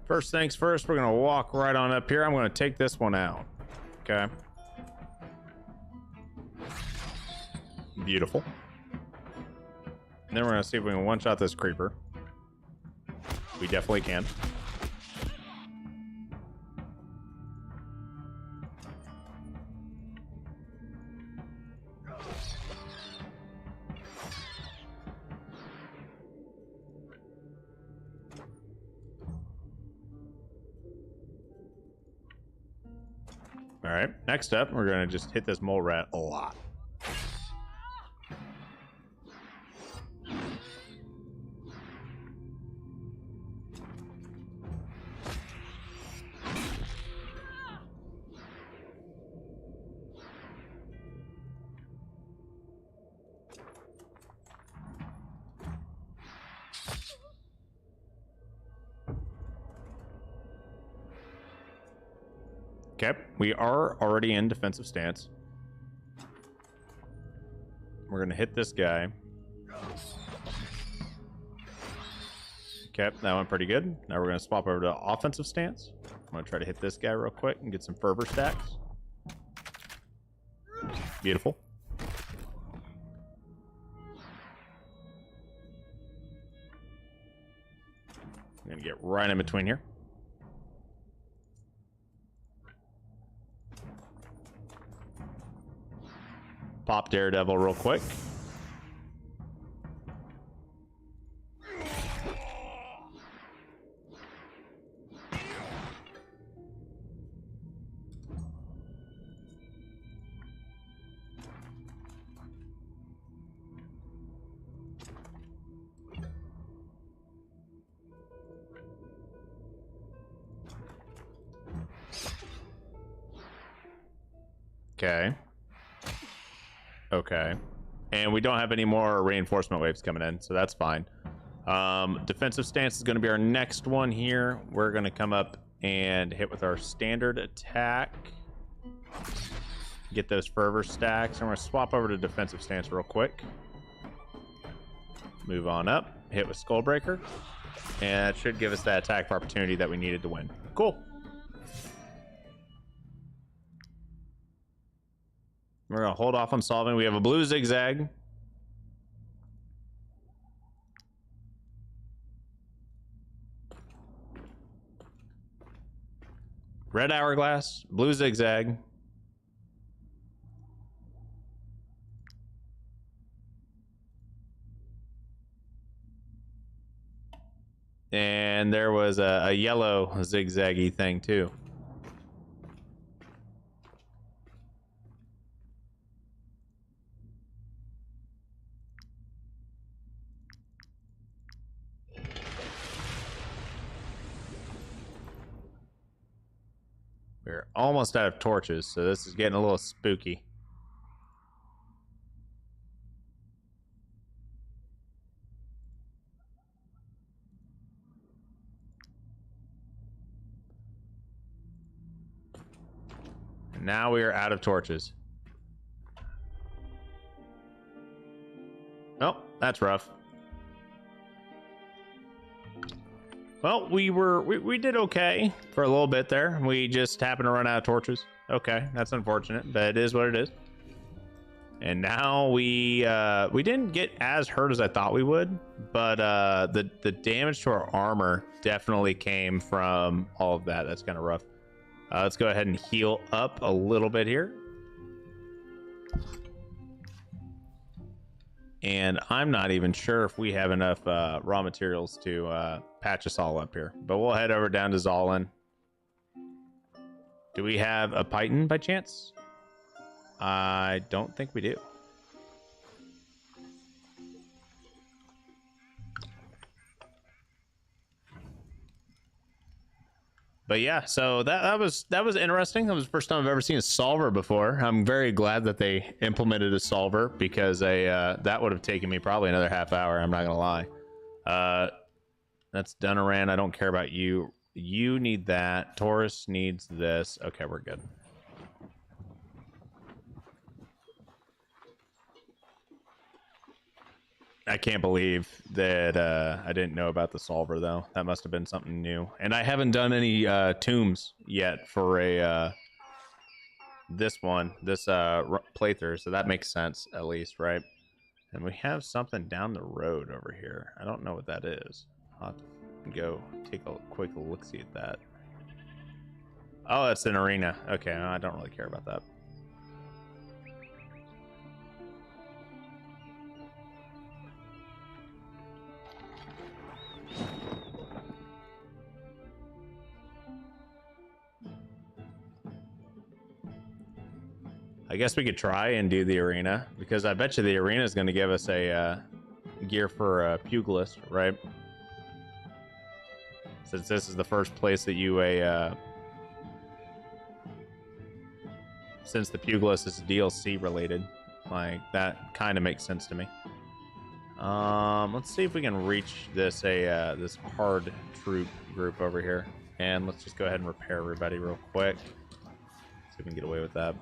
First things first, we're gonna walk right on up here. I'm gonna take this one out. Okay. Beautiful. And then we're gonna see if we can one-shot this creeper. We definitely can. All right, next up, we're gonna just hit this mole rat a lot. Okay, we are already in defensive stance. We're gonna hit this guy. Okay, that went pretty good. Now we're gonna swap over to offensive stance. I'm gonna try to hit this guy real quick and get some fervor stacks. Beautiful. I'm gonna get right in between here. Pop Daredevil real quick. Okay. Okay. And we don't have any more reinforcement waves coming in, so that's fine. Defensive stance is going to be our next one here. We're going to come up and hit with our standard attack. Get those fervor stacks. I'm going to swap over to defensive stance real quick. Move on up. Hit with Skullbreaker. And that should give us that attack opportunity that we needed to win. Cool. We're going to hold off on solving. We have a blue zigzag. Red hourglass, blue zigzag. And there was a yellow zigzaggy thing too. We're almost out of torches, so this is getting a little spooky. And now we are out of torches. Oh, that's rough. Well, we did okay for a little bit there. We just happened to run out of torches. Okay, that's unfortunate, but it is what it is. And now we didn't get as hurt as I thought we would, but the damage to our armor definitely came from all of that. That's kind of rough. Let's go ahead and heal up a little bit here. And I'm not even sure if we have enough raw materials to patch us all up here. But we'll head over down to Zolin. Do we have a Python by chance? I don't think we do. But yeah, so that was interesting. That was the first time I've ever seen a solver before. I'm very glad that they implemented a solver because that would have taken me probably another half hour. I'm not gonna lie. That's Dunaran. I don't care about you. You need that. Taurus needs this. Okay, we're good. I can't believe that I didn't know about the solver, though. That must have been something new. And I haven't done any tombs yet for a this playthrough, so that makes sense, at least, right? And we have something down the road over here. I don't know what that is. I'll have to go take a quick look-see at that. Oh, that's an arena. Okay, no, I don't really care about that. I guess we could try and do the arena, because I bet you the arena is going to give us a gear for a pugilist, right? Since this is the first place that you since the pugilist is DLC related, like that kind of makes sense to me. Let's see if we can reach this this hard troop group over here, and let's just go ahead and repair everybody real quick. See if we can get away with that.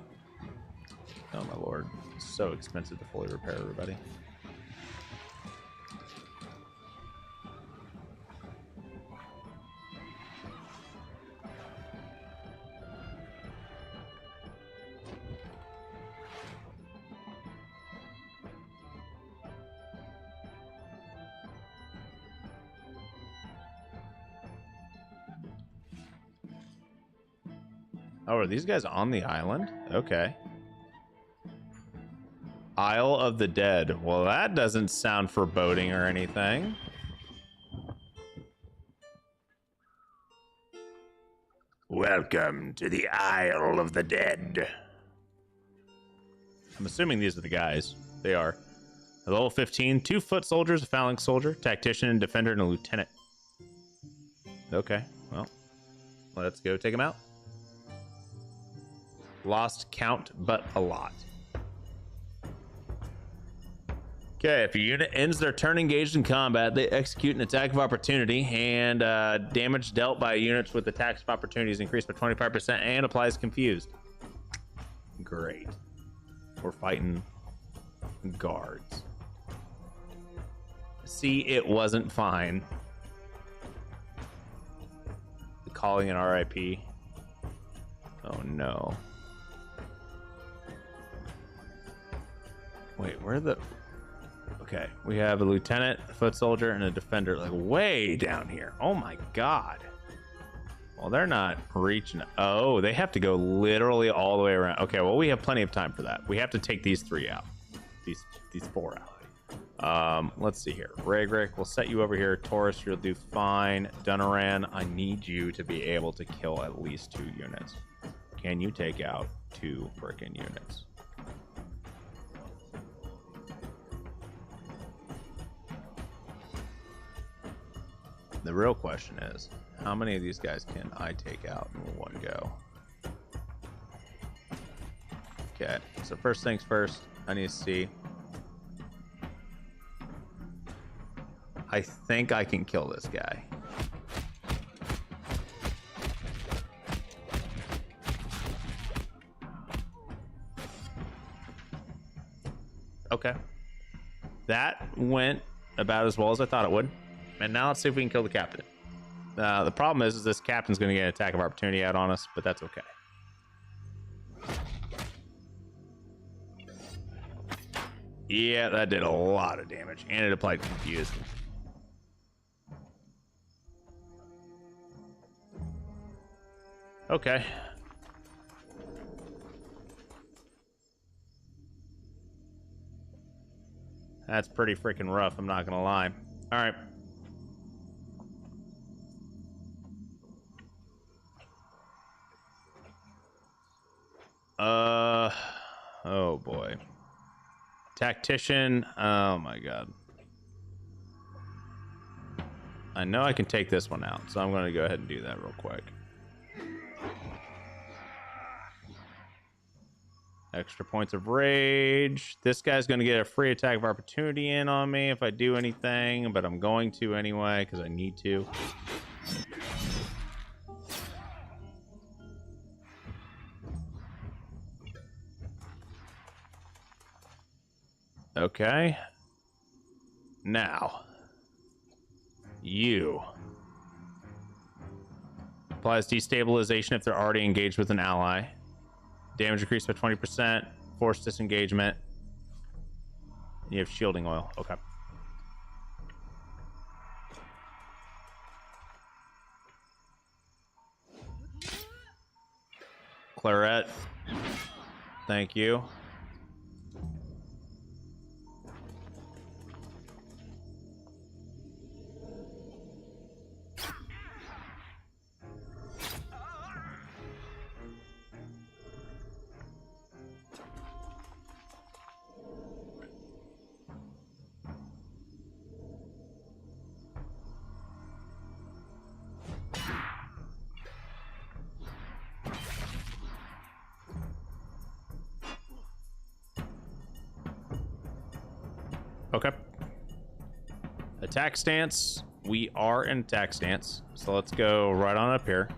Oh my lord, it's so expensive to fully repair everybody. Oh, are these guys on the island? Okay. Isle of the Dead. Well, that doesn't sound foreboding or anything. Welcome to the Isle of the Dead. I'm assuming these are the guys. They are. Level 15, 2 foot soldiers, a phalanx soldier, tactician, and defender, and a lieutenant. Okay, well, let's go take them out. Lost count, but a lot. Okay, if a unit ends their turn engaged in combat, they execute an attack of opportunity, and damage dealt by units with attacks of opportunity is increased by 25% and applies confused. Great. We're fighting guards. See, it wasn't fine. Calling an RIP. Oh no. Wait, where the... Okay, we have a lieutenant, a foot soldier, and a defender, like way down here. Oh my god. Well, they're not reaching. Oh, they have to go literally all the way around. Okay, well, we have plenty of time for that. We have to take these 3 out. These 4 out. Let's see here. Regrick, we'll set you over here. Taurus, you'll do fine. Dunaran, I need you to be able to kill at least 2 units. Can you take out 2 frickin' units? The real question is, how many of these guys can I take out in one go? Okay, so first things first, I need to see. I think I can kill this guy. Okay. That went about as well as I thought it would. And now let's see if we can kill the captain. The problem is this captain's going to get an attack of opportunity out on us, but that's okay. Yeah, that did a lot of damage, and it applied confused. Okay. That's pretty freaking rough, I'm not going to lie. All right. Oh boy. Tactician, oh my god. I know I can take this one out, so I'm going to go ahead and do that real quick. Extra points of rage. This guy's going to get a free attack of opportunity in on me if I do anything, but I'm going to anyway because I need to. Okay. Now, you. Applies destabilization if they're already engaged with an ally. Damage increased by 20%. Forced disengagement. You have shielding oil. Okay. Claret. Thank you. Okay. Attack stance. We are in attack stance. So let's go right on up here.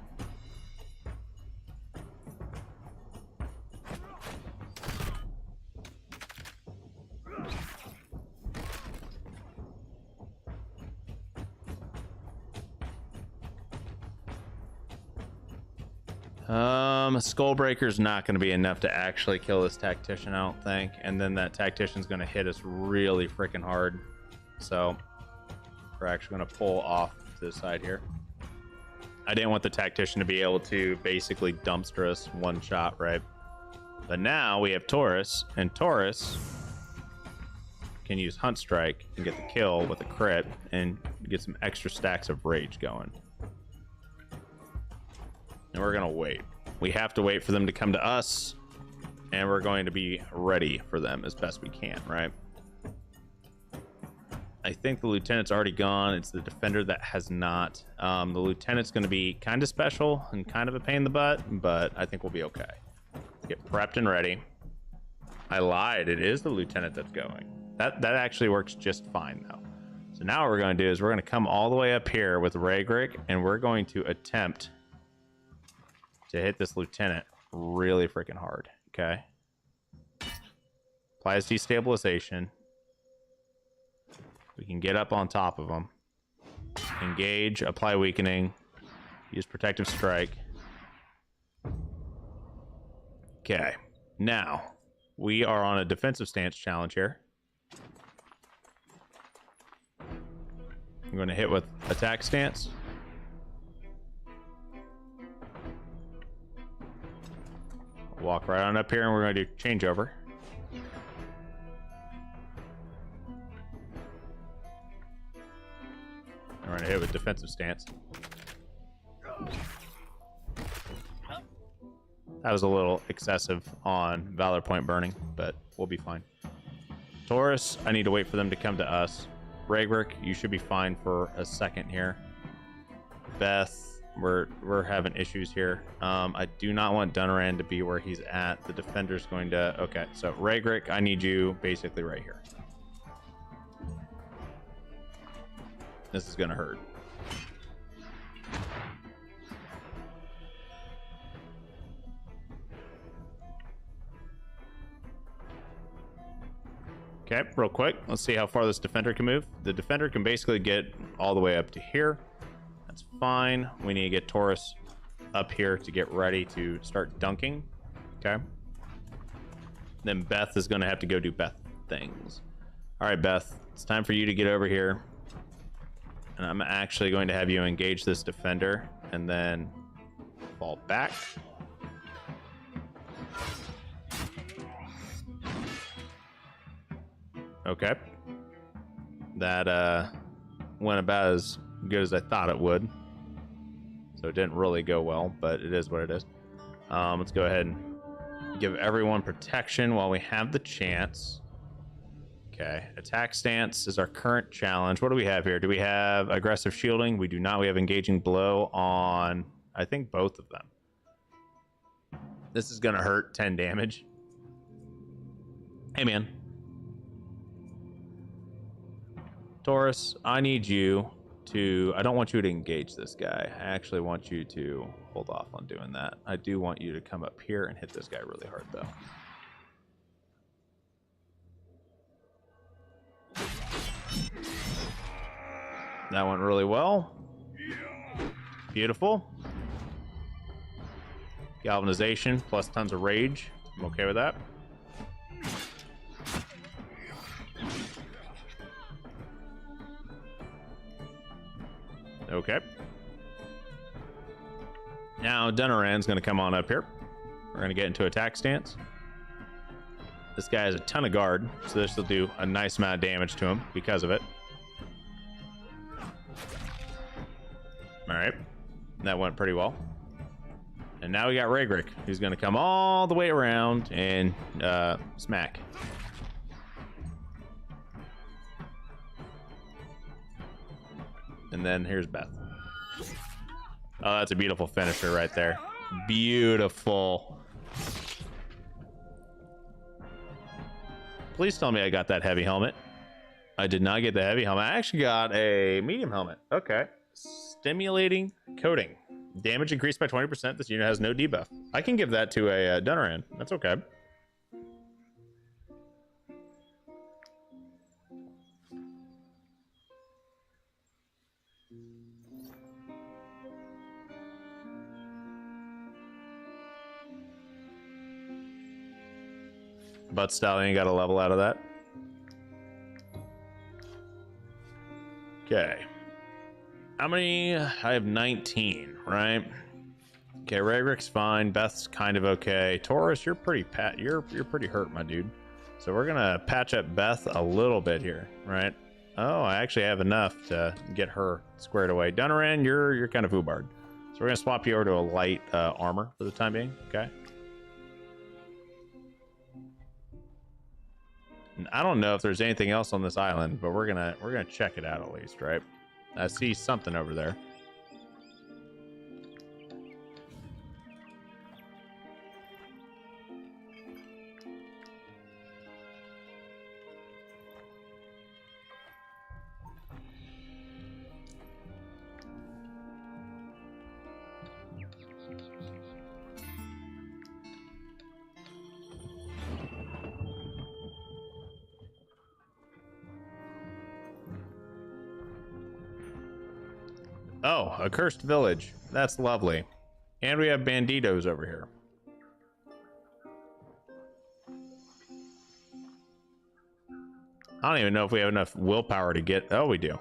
Skullbreaker's not going to be enough to actually kill this tactician, I don't think. And then that tactician's going to hit us really freaking hard. So we're actually going to pull off to the side here. I didn't want the tactician to be able to basically dumpster us one shot, right? But now we have Taurus, and Taurus can use Hunt Strike and get the kill with a crit and get some extra stacks of rage going. And we're going to wait. We have to wait for them to come to us, and we're going to be ready for them as best we can, right? I think the lieutenant's already gone. It's the defender that has not. The lieutenant's going to be kind of special and kind of a pain in the butt, but I think we'll be okay. Let's get prepped and ready. I lied. It is the lieutenant that's going. That actually works just fine, though. So now what we're going to do is we're going to come all the way up here with Ragrick, and we're going to attempt to hit this lieutenant really freaking hard. Okay. Applies destabilization. We can get up on top of them. Engage, apply weakening, use protective strike. Okay. Now, we are on a defensive stance challenge here. I'm going to hit with attack stance. Walk right on up here, and we're going to do changeover. And we're going to hit with defensive stance. That was a little excessive on Valor Point burning, but we'll be fine. Taurus, I need to wait for them to come to us. Ragrick, you should be fine for a second here. Beth, we're having issues here. I do not want Dunaran to be where he's at. The defender's going to... Okay, so Ragrick, I need you basically right here. This is going to hurt. Okay, real quick. Let's see how far this defender can move. The defender can basically get all the way up to here. That's fine. We need to get Taurus up here to get ready to start dunking. Okay. Then Beth is going to have to go do Beth things. All right, Beth, it's time for you to get over here. And I'm actually going to have you engage this defender and then fall back. Okay. That went about as good as I thought it would. So it didn't really go well, but it is what it is. Let's go ahead and give everyone protection while we have the chance. Okay. Attack stance is our current challenge. What do we have here? Do we have aggressive shielding? We do not. We have engaging blow on, I think, both of them. This is going to hurt 10 damage. Hey, man. Taurus, I need you to... I don't want you to engage this guy. I actually want you to hold off on doing that. I do want you to come up here and hit this guy really hard, though. That went really well. Beautiful. Galvanization plus tons of rage. I'm okay with that. Okay. Now Dunaran's going to come on up here. We're going to get into attack stance. This guy has a ton of guard, so this will do a nice amount of damage to him because of it. All right. That went pretty well. And now we got Ragrick, who's going to come all the way around and smack. And then here's Beth. Oh, that's a beautiful finisher right there. Beautiful. Please tell me I got that heavy helmet. I did not get the heavy helmet. I actually got a medium helmet. Okay. Stimulating coating. Damage increased by 20%. This unit has no debuff. I can give that to a Dunaran. That's okay. ButtStallion got a level out of that. Okay. How many? I have 19, right? Okay, Ragrick's fine. Beth's kind of okay. Taurus, you're pretty you're pretty hurt, my dude. So we're gonna patch up Beth a little bit here, right? Oh, I actually have enough to get her squared away. Dunaran, you're kind of foobarred. So we're gonna swap you over to a light armor for the time being. Okay. And I don't know if there's anything else on this island, but we're gonna check it out at least, right? I see something over there. Oh, a cursed village. That's lovely. And we have banditos over here. I don't even know if we have enough willpower to get... Oh, we do.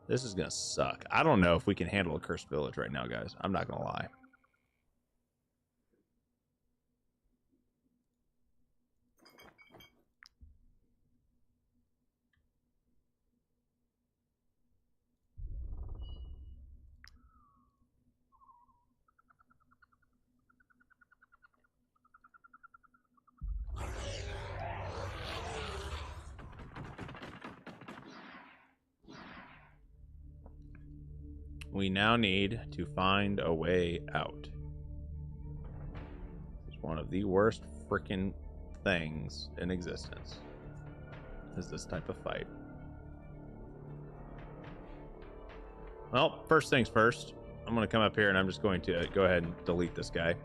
This is gonna suck. I don't know if we can handle a cursed village right now, guys. I'm not gonna lie. We now need to find a way out. It's one of the worst freaking things in existence. Is this type of fight. Well, first things first. I'm going to come up here and I'm just going to go ahead and delete this guy.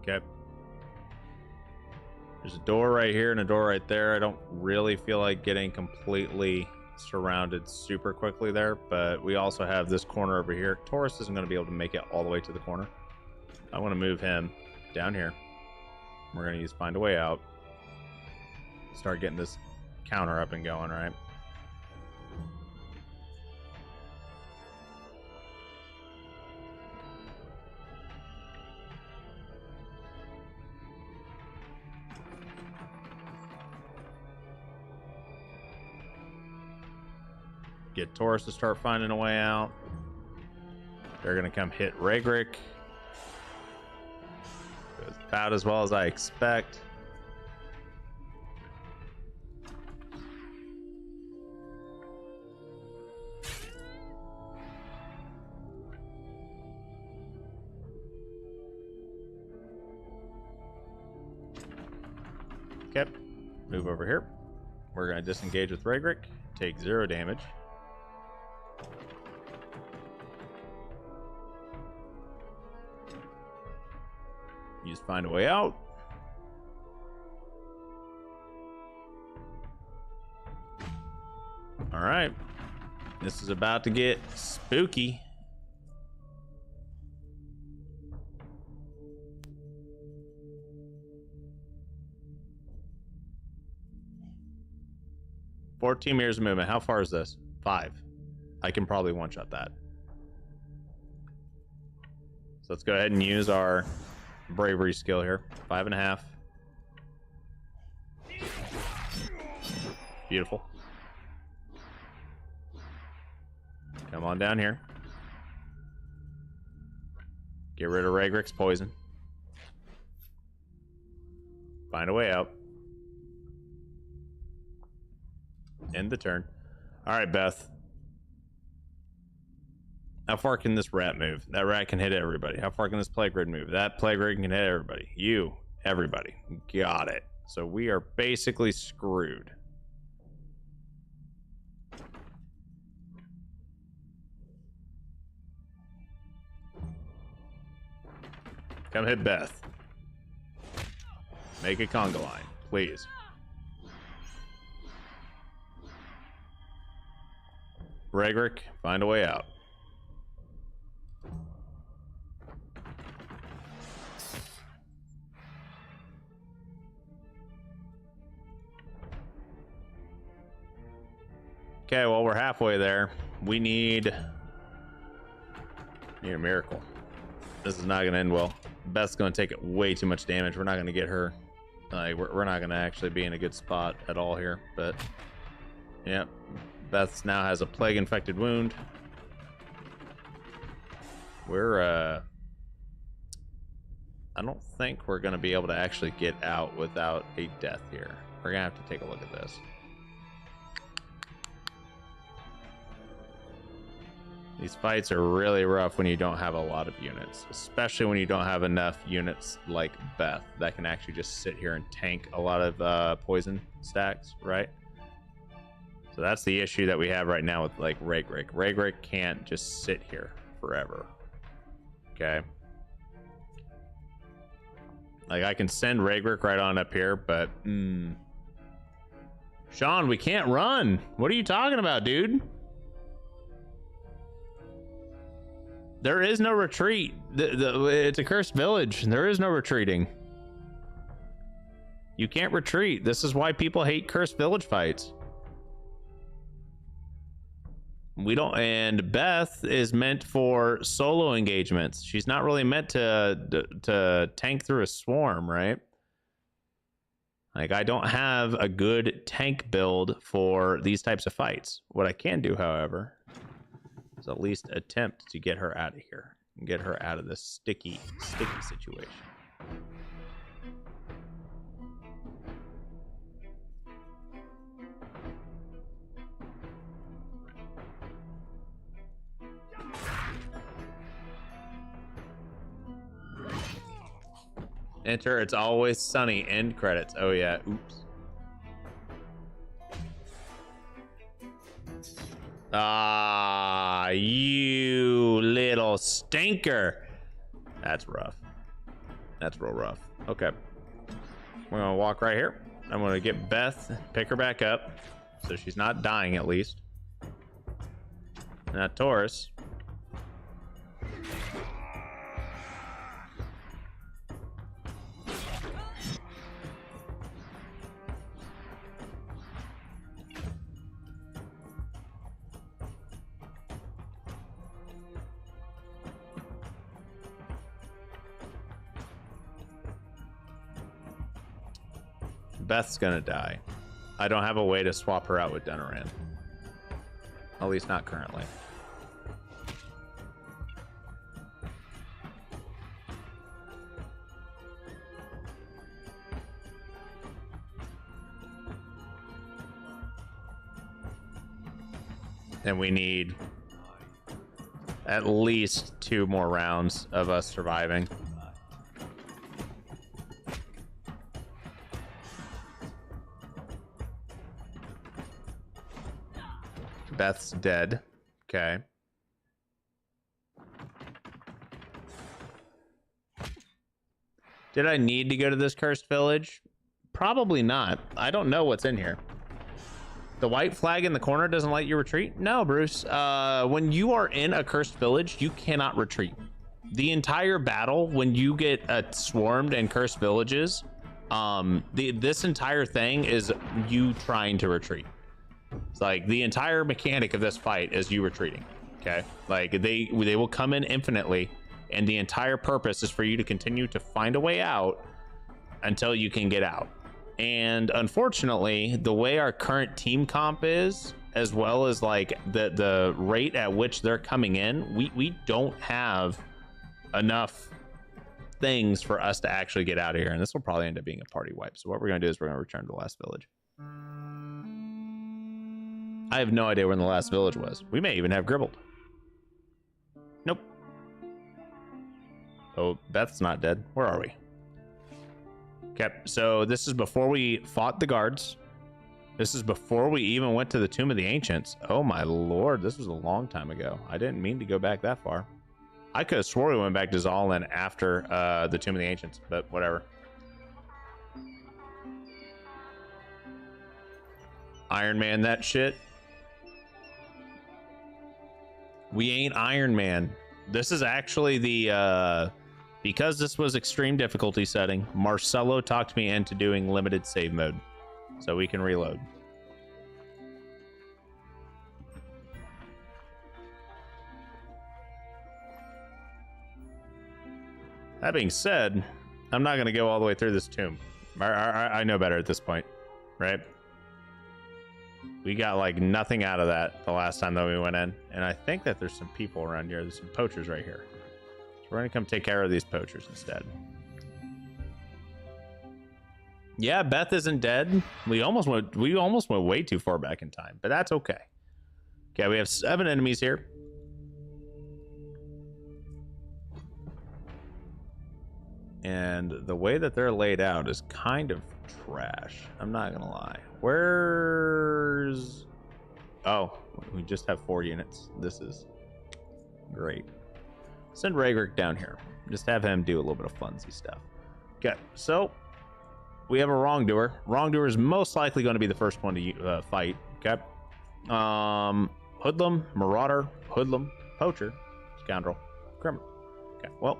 Okay. There's a door right here and a door right there. I don't really feel like getting completely surrounded super quickly there, but we also have this corner over here. Taurus isn't going to be able to make it all the way to the corner. I want to move him down here. We're going to use find a way out. Start getting this counter up and going, right? Get Taurus to start finding a way out. They're going to come hit Ragrick. Goes about as well as I expect. Okay, move over here. We're going to disengage with Regrick. Take 0 damage. You just find a way out. All right. This is about to get spooky. $14 meters of movement. How far is this? 5. I can probably one-shot that. So let's go ahead and use our bravery skill here. 5.5. Beautiful. Come on down here. Get rid of Regrick's poison. Find a way out. End the turn. All right, Beth. How far can this rat move? That rat can hit everybody. How far can this plague rid move? That plague rid can hit everybody. You, everybody. Got it. So we are basically screwed. Come hit Beth. Make a conga line, please. Regrick, find a way out. Okay, well, we're halfway there. We need a miracle. This is not going to end well. Beth's going to take way too much damage. We're not going to get her. We're not going to actually be in a good spot at all here. But, yeah, Beth now has a plague-infected wound. I don't think we're going to be able to actually get out without a death here. We're going to have to take a look at this. These fights are really rough when you don't have a lot of units, especially when you don't have enough units like Beth that can actually just sit here and tank a lot of poison stacks, right? So that's the issue that we have right now with like Regrick. Regrick can't just sit here forever. Okay. Like I can send Regrick right on up here, but Sean, we can't run. What are you talking about, dude? There is no retreat. It's a cursed village. There is no retreating. You can't retreat. This is why people hate cursed village fights. We don't, and Beth is meant for solo engagements. She's not really meant to tank through a swarm, right? Like I don't have a good tank build for these types of fights. What I can do, however, is at least attempt to get her out of here and get her out of this sticky situation. Enter It's Always Sunny end credits. Oh yeah, oops. Ah, you little stinker. That's rough. That's real rough. Okay. We're gonna walk right here. I'm gonna get Beth, pick her back up, so she's not dying at least. And that Taurus. Beth's gonna die. I don't have a way to swap her out with Denaran. At least not currently. And we need at least 2 more rounds of us surviving. Beth's dead. Okay. Did I need to go to this cursed village? Probably not. I don't know what's in here. The white flag in the corner doesn't let you retreat? No, Bruce. When you are in a cursed village, you cannot retreat. The entire battle, when you get swarmed in cursed villages, this entire thing is you trying to retreat. It's like the entire mechanic of this fight is you retreating. Okay, like they will come in infinitely, and the entire purpose is for you to continue to find a way out until you can get out. And unfortunately, the way our current team comp is, as well as like the rate at which they're coming in, we don't have enough things for us to actually get out of here. And this will probably end up being a party wipe. So what we're going to do is we're going to return to the last village. I have no idea where the last village was. We may even have Gribbled. Nope. Oh, Beth's not dead. Where are we? Okay, so this is before we fought the guards. This is before we even went to the Tomb of the Ancients. Oh my lord, this was a long time ago. I didn't mean to go back that far. I could have swore we went back to Zalin after the Tomb of the Ancients, but whatever. Iron Man that shit. We ain't Iron Man. This is actually the because this was extreme difficulty setting, Marcelo talked me into doing limited save mode so we can reload. That being said, I'm not going to go all the way through this tomb. I know better at this point, right? We got like nothing out of that the last time that we went in. And I think that there's some people around here. There's some poachers right here. So we're going to come take care of these poachers instead. Yeah, Beth isn't dead. We almost went way too far back in time, but that's okay. Okay, we have 7 enemies here. And the way that they're laid out is kind of trash. I'm not gonna lie. Where's... Oh, we just have 4 units. This is great. Send Ragrick down here. Just have him do a little bit of funsy stuff. Okay, so we have a wrongdoer. Wrongdoer is most likely going to be the first one to fight. Okay. Hoodlum, marauder, hoodlum, poacher, scoundrel, criminal. Okay, well,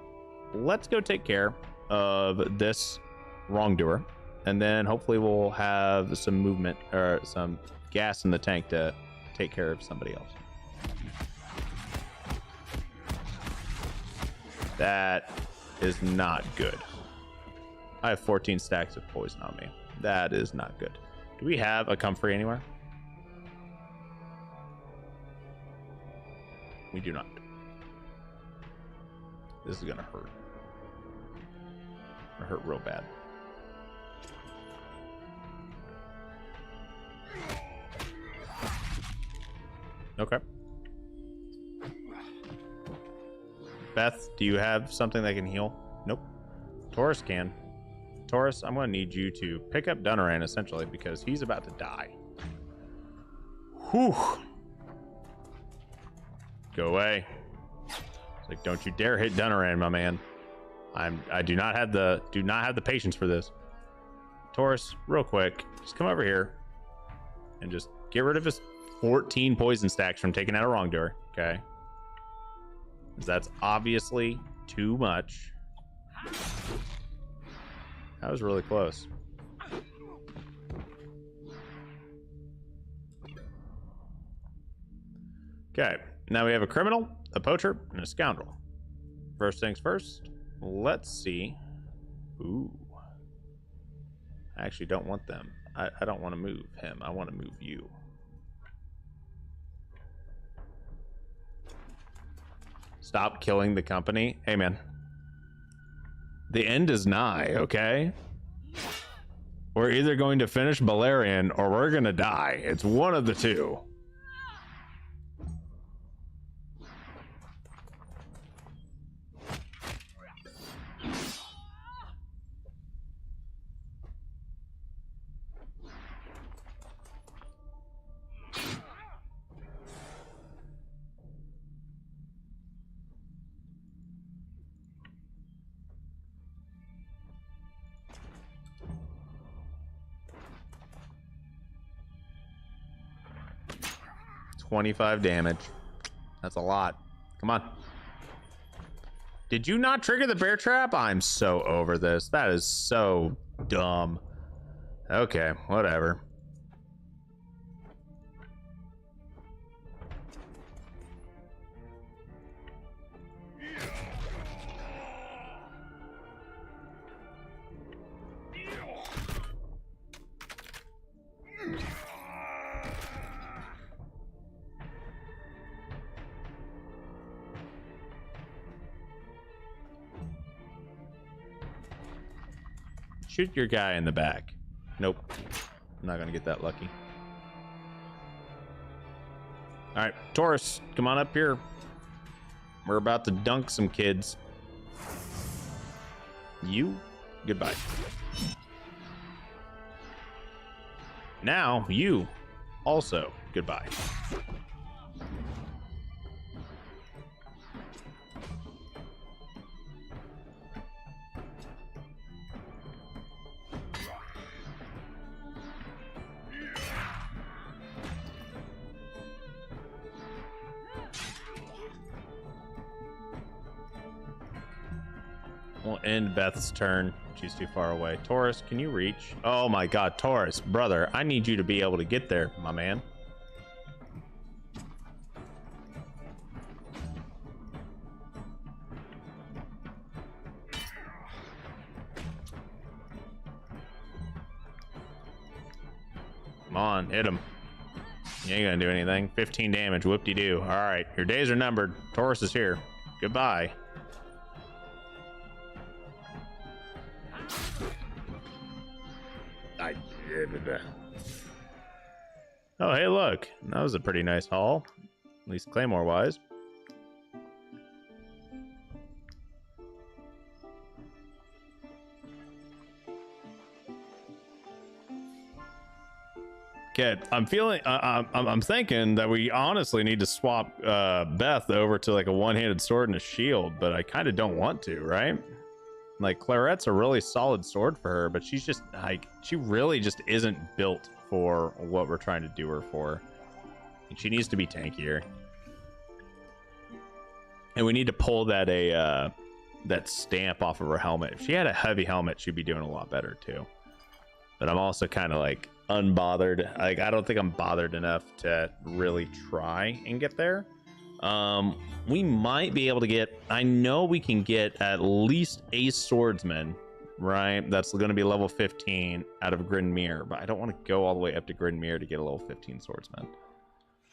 let's go take care of this wrongdoer, and then hopefully we'll have some movement or some gas in the tank to take care of somebody else. That is not good. I have 14 stacks of poison on me. That is not good. Do we have a comfrey anywhere? We do not. This is gonna hurt. It hurt real bad. Okay. Beth, do you have something that can heal? Nope. Taurus can. Taurus, I'm going to need you to pick up Dunaran, essentially, because he's about to die. Whew. Go away. It's like, don't you dare hit Dunaran, my man. I do not have the patience for this. Taurus, real quick, just come over here and just get rid of his 14 poison stacks from taking out a wrongdoer, okay? That's obviously too much. That was really close. Okay, now we have a criminal, a poacher, and a scoundrel. First things first, let's see. Ooh. I actually don't want them. I don't want to move him. I want to move you. Stop killing the company. Hey, man. The end is nigh, okay? We're either going to finish Belerion or we're going to die. It's one of the two. 25 damage. That's a lot. Come on. Did you not trigger the bear trap? I'm so over this. That is so dumb. Okay, whatever. Shoot your guy in the back. Nope. I'm not gonna get that lucky. All right, Taurus, come on up here. We're about to dunk some kids. You, goodbye. Now, you, also, goodbye. We'll end Beth's turn. She's too far away. Taurus, can you reach? Oh my god, Taurus, brother, I need you to be able to get there, my man. Come on, hit him. You ain't gonna do anything. 15 damage, whoop-de-doo. All right, your days are numbered. Taurus is here. Goodbye. Oh, hey, look. That was a pretty nice haul. At least Claymore-wise. Okay, I'm thinking that we honestly need to swap Beth over to like a one-handed sword and a shield, but I kind of don't want to, right? Like, Clarette's a really solid sword for her, but she's just, like, she really just isn't built for what we're trying to do her for. And she needs to be tankier. And we need to pull that that stamp off of her helmet. If she had a heavy helmet, she'd be doing a lot better, too. But I'm also kind of, like, unbothered. Like, I don't think I'm bothered enough to really try and get there. We might be able to get, I know we can get at least a swordsman, right? That's going to be level 15 out of Grinmere, but I don't want to go all the way up to Grinmere to get a level 15 swordsman.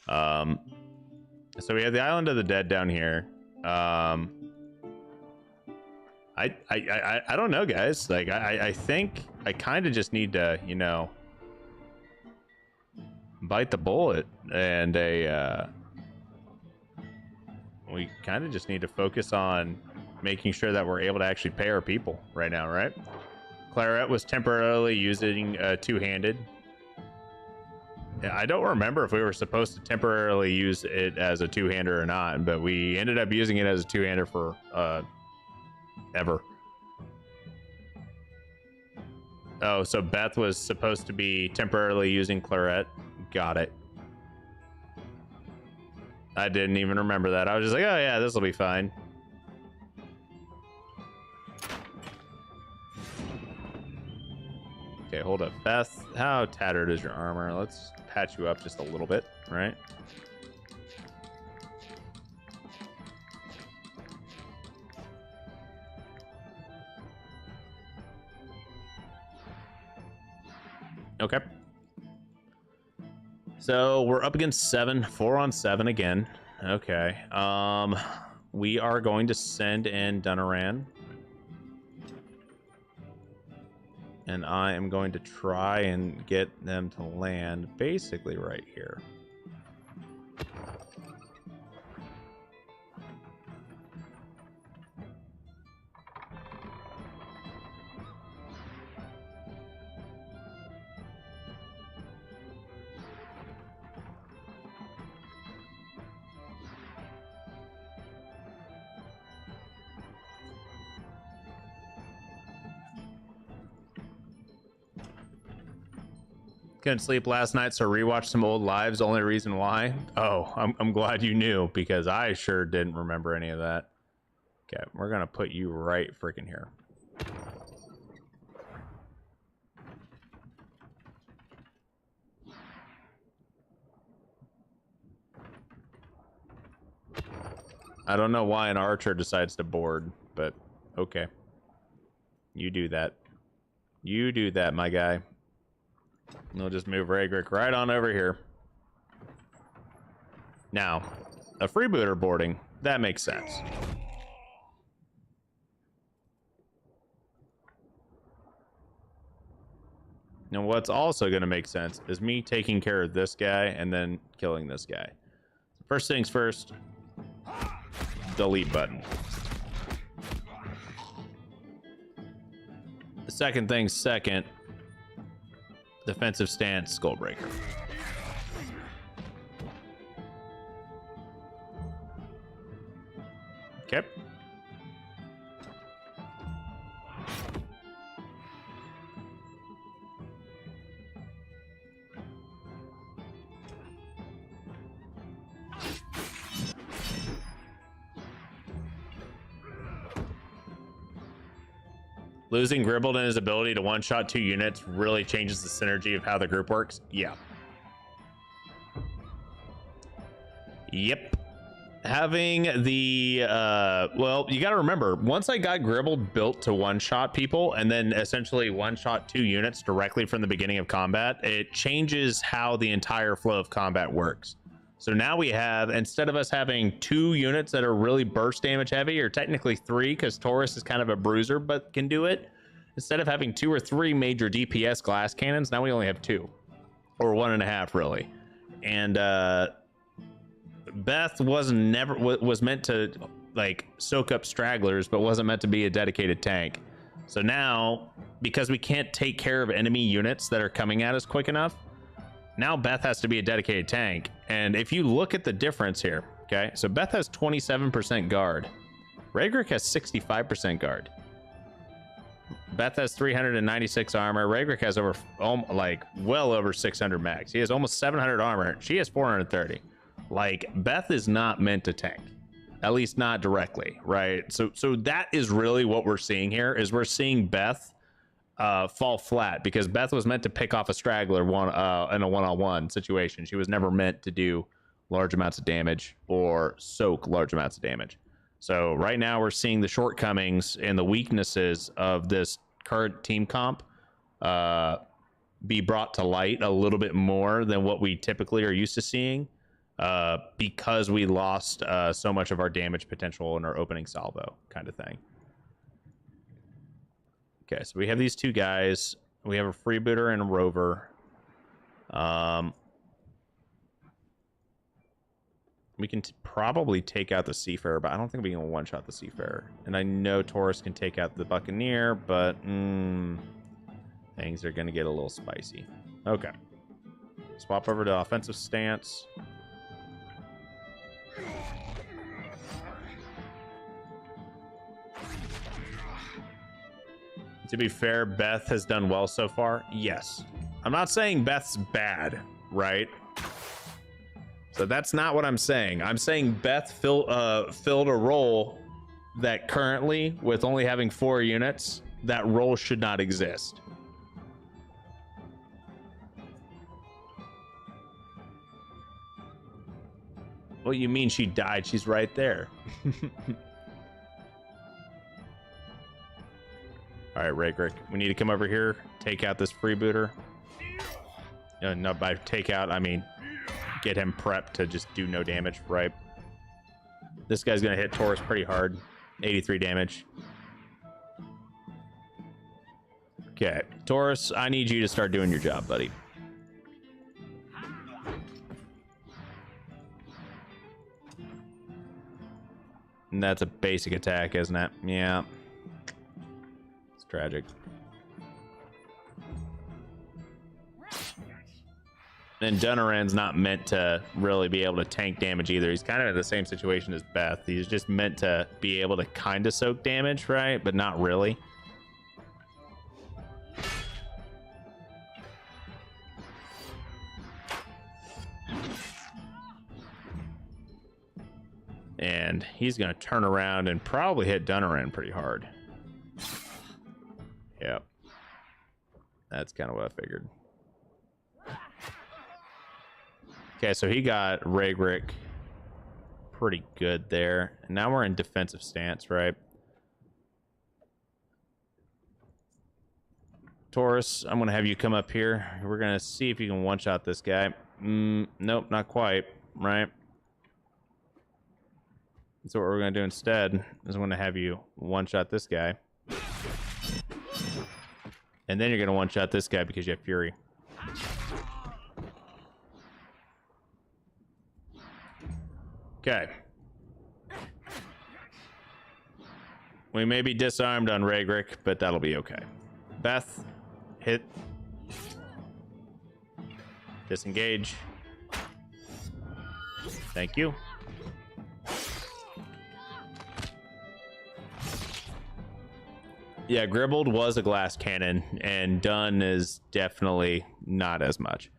So we have the Island of the Dead down here. I don't know, guys. Like, I think I kind of just need to, you know, bite the bullet and we kind of just need to focus on making sure that we're able to actually pay our people right now, right? Clarette was temporarily using two-handed. Yeah, I don't remember if we were supposed to temporarily use it as a two-hander or not, but we ended up using it as a two-hander for ever. Oh, so Beth was supposed to be temporarily using Clarette. Got it. I didn't even remember that. I was just like, oh yeah, this will be fine. Okay, hold up. Beth, how tattered is your armor? Let's patch you up just a little bit, right? Okay. So we're up against 4 on 7 again. Okay. We are going to send in Dunaran. And I am going to try and get them to land basically right here. Couldn't sleep last night, so rewatched some old lives. Only reason why? Oh, I'm glad you knew, because I sure didn't remember any of that. Okay, we're gonna put you right freaking here. I don't know why an archer decides to board, but okay. You do that. You do that, my guy. We'll just move Ragrick right on over here. Now, a freebooter boarding, that makes sense. Now, what's also going to make sense is me taking care of this guy and then killing this guy. First things first, delete button. The second thing second, defensive stance, Skullbreaker. Okay. Losing Gribbled and his ability to one-shot 2 units really changes the synergy of how the group works. Yeah. Yep. Having the well, you got to remember, once I got Gribbled built to one-shot people and then essentially one-shot 2 units directly from the beginning of combat, it changes how the entire flow of combat works. So now we have, instead of us having 2 units that are really burst damage heavy, or technically 3 because Taurus is kind of a bruiser but can do it, instead of having 2 or 3 major DPS glass cannons, now we only have 2 or 1.5 really. And Beth was meant to like soak up stragglers, but wasn't meant to be a dedicated tank. So now, because we can't take care of enemy units that are coming at us quick enough, now Beth has to be a dedicated tank. And if you look at the difference here, okay, so Beth has 27% guard. Ragrick has 65% guard. Beth has 396 armor. Ragrick has over, like, well over 600 max. He has almost 700 armor. She has 430. Like, Beth is not meant to tank. At least not directly, right? So that is really what we're seeing here, is we're seeing Beth fall flat, because Beth was meant to pick off a straggler in a one-on-one situation. She was never meant to do large amounts of damage or soak large amounts of damage. So right now we're seeing the shortcomings and the weaknesses of this current team comp be brought to light a little bit more than what we typically are used to seeing, because we lost so much of our damage potential in our opening salvo kind of thing. Okay, so we have these 2 guys. We have a freebooter and a rover. We can probably take out the Seafarer, but I don't think we can one-shot the Seafarer. And I know Taurus can take out the Buccaneer, but things are going to get a little spicy. Okay. Swap over to offensive stance. To be fair, Beth has done well so far. Yes. I'm not saying Beth's bad, right? So that's not what I'm saying. I'm saying Beth filled a role that currently, with only having 4 units, that role should not exist. What do you mean she died? She's right there. All right, Ragrick, we need to come over here, take out this freebooter. No, by take out, I mean get him prepped to just do no damage, right? This guy's gonna hit Taurus pretty hard. 83 damage. Okay, Taurus, I need you to start doing your job, buddy. And that's a basic attack, isn't it? Yeah. It's tragic. And Dunaran's not meant to really be able to tank damage either. He's kind of in the same situation as Beth. He's just meant to be able to kind of soak damage, right? But not really. And he's going to turn around and probably hit Dunaran pretty hard. Yep. That's kind of what I figured. Okay, so he got Ragrick pretty good there. And now we're in defensive stance, right? Taurus, I'm going to have you come up here. We're going to see if you can one-shot this guy. Nope, not quite, right? So what we're going to do instead is I'm going to have you one-shot this guy. And then you're going to one-shot this guy because you have Fury. Okay. We may be disarmed on Ragrick, but that'll be okay. Beth, hit. Disengage. Thank you. Yeah, Gribbled was a glass cannon, and Dun is definitely not as much.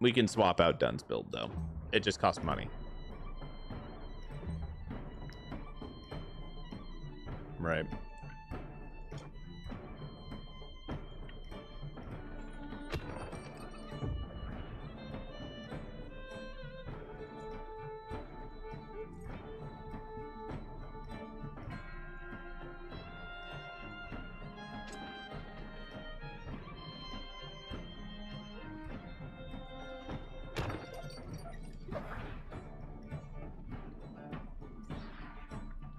We can swap out Dun's build, though. It just costs money. Right.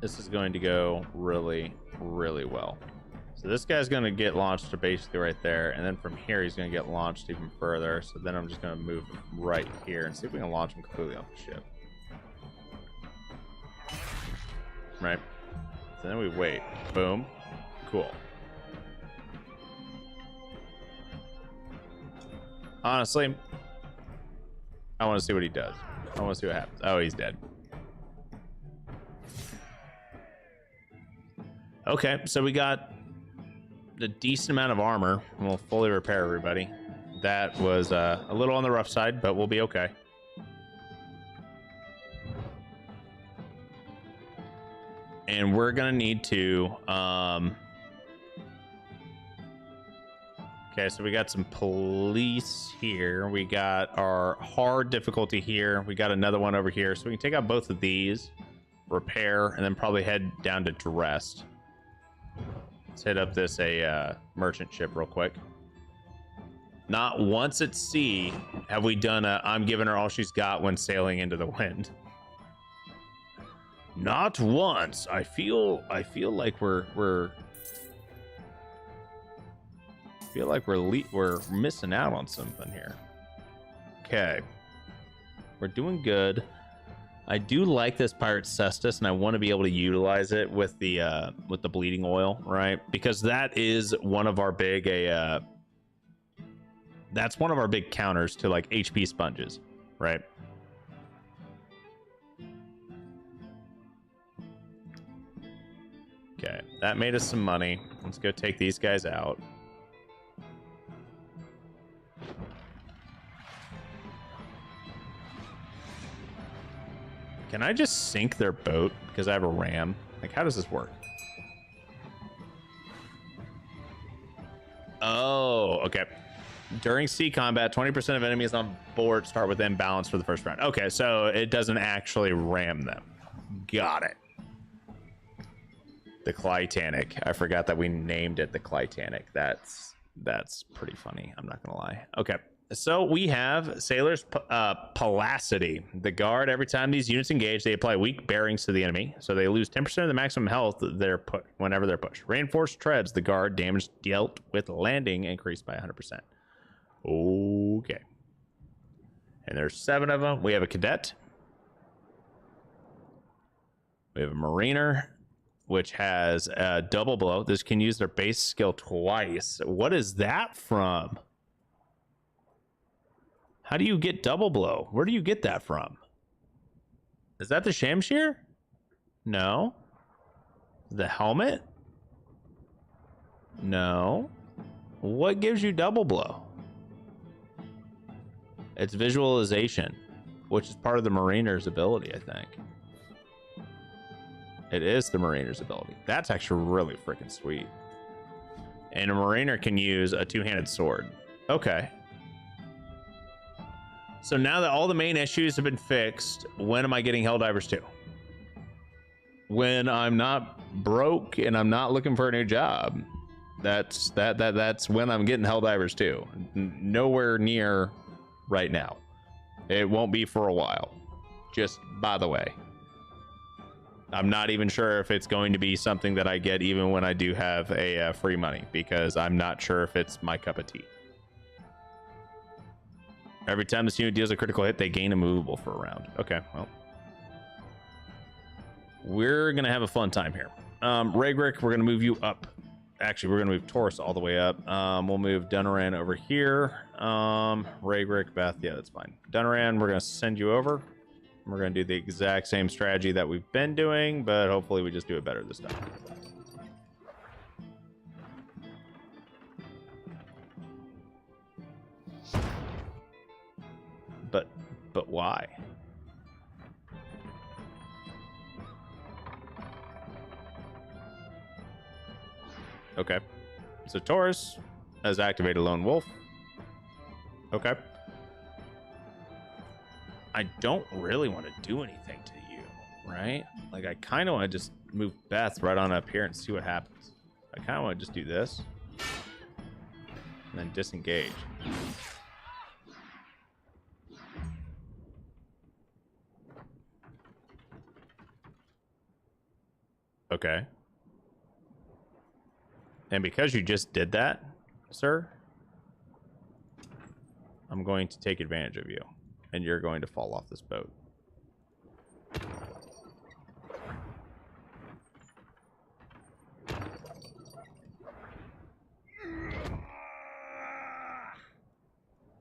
This is going to go really, really well. So this guy's going to get launched to basically right there, and then from here he's going to get launched even further. So then I'm just going to move him right here and see if we can launch him completely off the ship. Right. So then we wait. Boom. Cool. Honestly, I want to see what he does. I want to see what happens. Oh, he's dead. Okay, so we got a decent amount of armor. We'll fully repair everybody. That was a little on the rough side, but we'll be okay. And we're gonna need to okay, so we got some police here. We got our hard difficulty here. We got another one over here. So we can take out both of these, repair, and then probably head down to Drest. Let's hit up this merchant ship real quick. Not once at sea have we done a I'm giving her all she's got when sailing into the wind. Not once. I feel like we're missing out on something here. Okay. We're doing good. I do like this Pirate Cestus, and I want to be able to utilize it with the bleeding oil, right? Because that is one of our big that's one of our big counters to like HP sponges, right? Okay, that made us some money. Let's go take these guys out. Can I just sink their boat because I have a ram? Like, how does this work? Oh, okay. During sea combat, 20% of enemies on board start with imbalance for the first round. Okay, so it doesn't actually ram them. Got it. The Clytanic. I forgot that we named it the Clytanic. That's pretty funny. I'm not gonna lie. Okay. So we have Sailor's Palacity. The guard, every time these units engage, they apply weak bearings to the enemy. So they lose 10% of the maximum health whenever they're pushed. Reinforced treads, the guard, damage dealt with landing increased by 100%. Okay. And there's 7 of them. We have a cadet. We have a mariner, which has a double blow. This can use their base skill twice. What is that from? How do you get double blow? Where do you get that from? Is that the Shamshir? No. The helmet? No. What gives you double blow? It's visualization. which is part of the Mariner's ability, I think. It is the Mariner's ability. That's actually really freaking sweet. And a Mariner can use a two-handed sword. Okay. So now that all the main issues have been fixed, when am I getting Helldivers 2? When I'm not broke and I'm not looking for a new job. That's when I'm getting Helldivers 2. Nowhere near right now. It won't be for a while. Just by the way. I'm not even sure if it's going to be something that I get even when I do have a free money, because I'm not sure if it's my cup of tea. Every time this unit deals a critical hit, they gain a movable for a round. Okay, well. We're going to have a fun time here. Ragrick, we're going to move you up. Actually, we're going to move Taurus all the way up. We'll move Dunaran over here. Ragrick, Beth, yeah, that's fine. Dunaran, we're going to send you over. We're going to do the exact same strategy that we've been doing, but hopefully we just do it better this time. But why? Okay. So Taurus has activated Lone Wolf. Okay. I don't really want to do anything to you, right? Like, I kind of want to just move Beth right on up here and see what happens. I kind of want to just do this. And then disengage. Okay. And because you just did that, sir, I'm going to take advantage of you. And you're going to fall off this boat.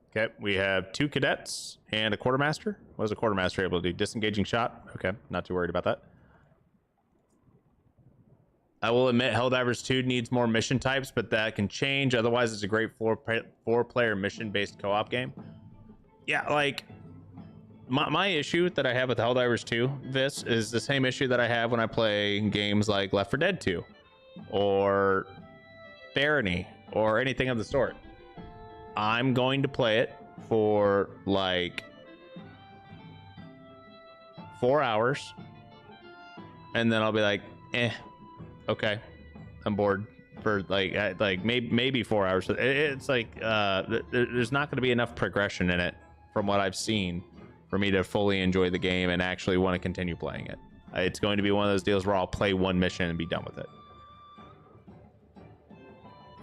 Okay, we have 2 cadets and a quartermaster. What is a quartermaster able to do? Disengaging shot. Okay, not too worried about that. I will admit Helldivers 2 needs more mission types, but that can change. Otherwise, it's a great four-player mission-based co-op game. Yeah, like, my issue that I have with Helldivers 2, this is the same issue that I have when I play games like Left 4 Dead 2 or Barony or anything of the sort. I'm going to play it for like 4 hours and then I'll be like, okay, I'm bored for like maybe 4 hours. It's like there's not going to be enough progression in it from what I've seen for me to fully enjoy the game and actually want to continue playing it. It's going to be one of those deals where I'll play one mission and be done with it.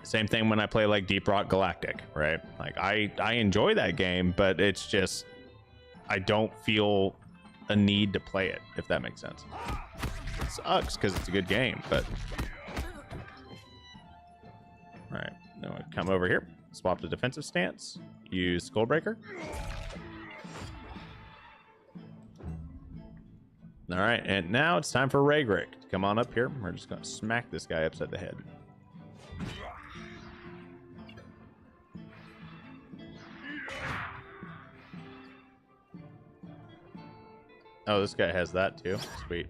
Same thing when I play like Deep Rock Galactic, right? Like I enjoy that game, but it's just I don't feel a need to play it, if that makes sense. It sucks because it's a good game, but all right, now I come over here, swap to defensive stance, use Skullbreaker. All right, and now it's time for Ragrick to come on up here. We're just gonna smack this guy upside the head. Oh, this guy has that too. Sweet.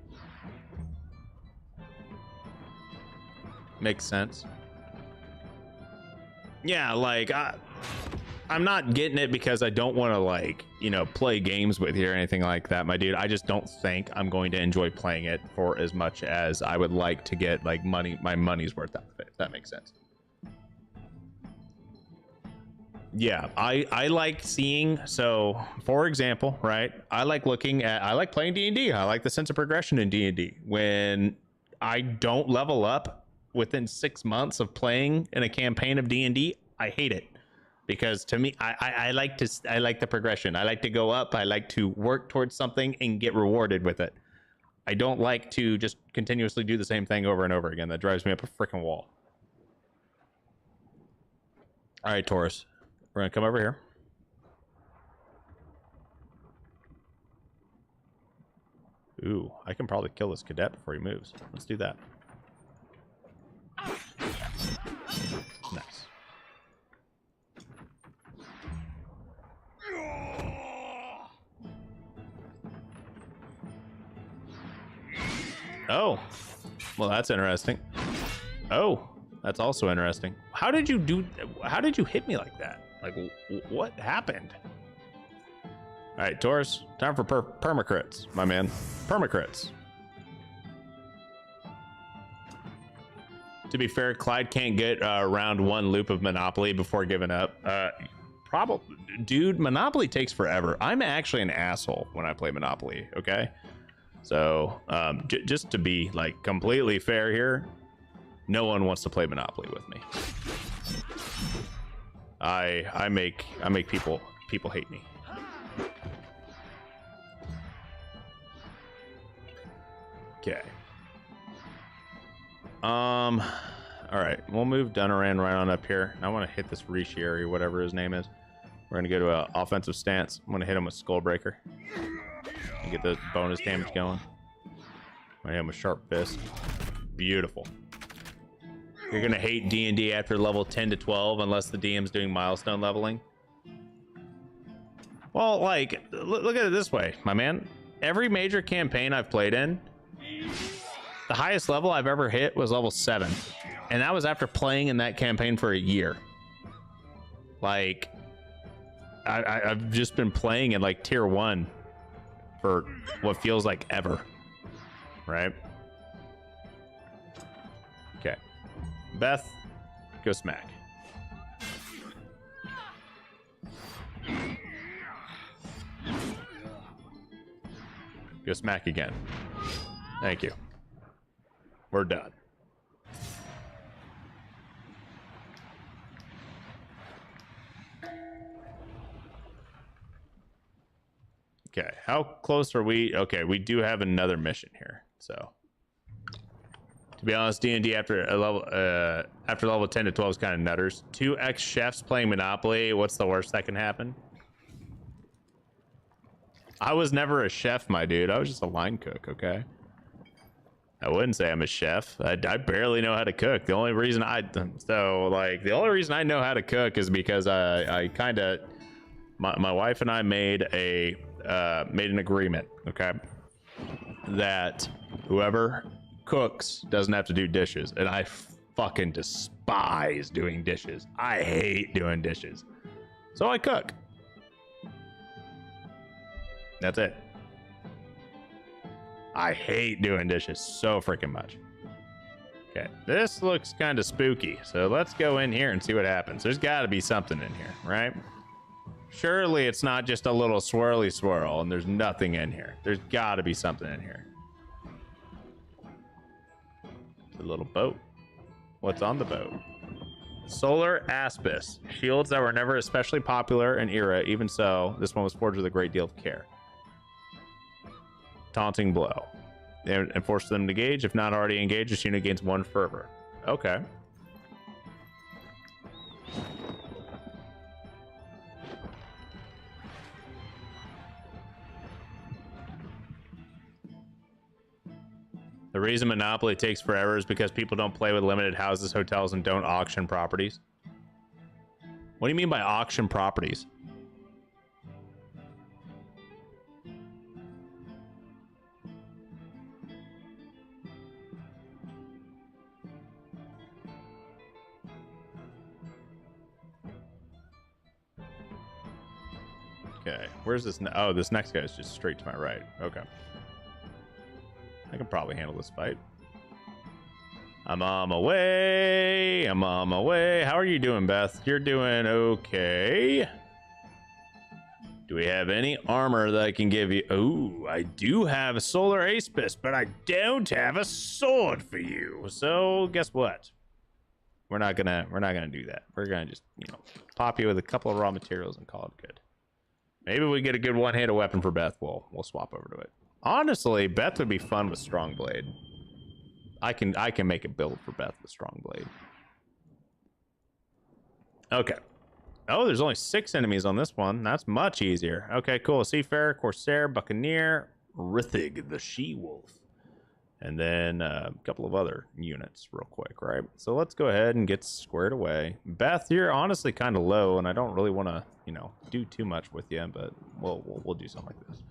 Makes sense. Yeah, like I'm not getting it because I don't want to, like, you know, play games with you or anything like that, my dude. I just don't think I'm going to enjoy playing it for as much as I would like to get like my money's worth out of it, if that makes sense. Yeah, I like seeing, so for example, right, I like playing D&D. I like the sense of progression in D&D. When I don't level up within 6 months of playing in a campaign of D&D, I hate it. Because to me, I like the progression. I like to go up. I like to work towards something and get rewarded with it. I don't like to just continuously do the same thing over and over again. That drives me up a freaking wall. All right, Taurus, we're gonna come over here. Ooh, I can probably kill this cadet before he moves. Let's do that. Nice. Oh, well, that's interesting. Oh, that's also interesting. How did you hit me like that? Like, what happened? All right, Taurus, time for permacrits, my man. Permacrits. To be fair, Clyde can't get around one loop of Monopoly before giving up. Probably, dude, Monopoly takes forever. I'm actually an asshole when I play Monopoly, okay? So, just to be like completely fair here, no one wants to play Monopoly with me. I make people hate me. Okay. All right, we'll move Dunaran right on up here. I want to hit this Rishi or whatever his name is. We're gonna go to an offensive stance. I'm gonna hit him with Skullbreaker and get the bonus damage going. I'm gonna hit him with Sharp Fist. Beautiful. You're gonna hate D&D after level 10 to 12 unless the DM's doing milestone leveling. Well, like, look at it this way, my man. Every major campaign I've played in, the highest level I've ever hit was level 7. And that was after playing in that campaign for a year. Like, I've just been playing in like tier 1 for what feels like ever. Right? Okay. Beth, go smack. Go smack again. Thank you. We're done. Okay, how close are we? Okay, we do have another mission here. So, to be honest, D&D after level 10 to 12 is kind of nutters. 2 ex-chefs playing Monopoly. What's the worst that can happen? I was never a chef, my dude. I was just a line cook, okay? I wouldn't say I'm a chef. I barely know how to cook. The only reason I know how to cook is because I kind of, my wife and I made an agreement, okay, that whoever cooks doesn't have to do dishes, and I fucking despise doing dishes. I hate doing dishes, so I cook. That's it. I hate doing dishes so freaking much. Okay, this looks kind of spooky, so let's go in here and see what happens. There's got to be something in here, right? Surely it's not just a little swirly swirl and there's nothing in here. There's got to be something in here. The little boat. What's on the boat? Solar Aspis. Shields that were never especially popular in Era. Even so, this one was forged with a great deal of care. Taunting Blow. And force them to engage. If not already engaged, this unit gains 1 fervor. Okay. The reason Monopoly takes forever is because people don't play with limited houses, hotels, and don't auction properties. What do you mean by auction properties? Okay, where's this? Oh, this next guy is just straight to my right. Okay. I can probably handle this fight. I'm on my way. I'm on my way. How are you doing, Beth? You're doing okay. Do we have any armor that I can give you? Oh, I do have a solar aspis, but I don't have a sword for you. So guess what? We're not gonna do that. We're gonna just, pop you with a couple of raw materials and call it good. Maybe we get a good one-handed weapon for Beth. We'll swap over to it. Honestly, Beth would be fun with Strong Blade. I can make a build for Beth with Strong Blade. Okay. Oh, there's only 6 enemies on this one. That's much easier. Okay, cool. Seafarer, Corsair, Buccaneer, Rithig, the She-Wolf. And then a couple of other units real quick, right? So let's go ahead and get squared away. Beth, you're honestly kind of low, and I don't really want to, do too much with you, but we'll do something like this.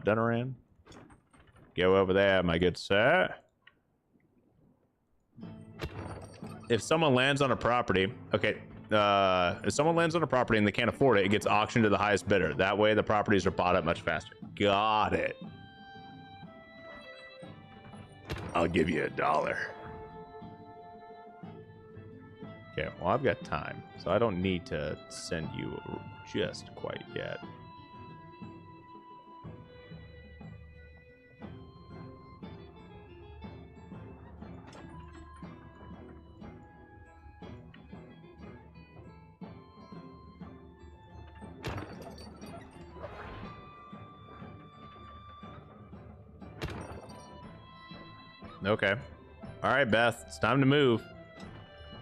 Dunaran. Go over there, my good sir. If someone lands on a property, okay, if someone lands on a property and they can't afford it, it gets auctioned to the highest bidder. That way the properties are bought up much faster. Got it. I'll give you $1. Okay, well, I've got time, so I don't need to send you just quite yet. Okay. All right, Beth, it's time to move.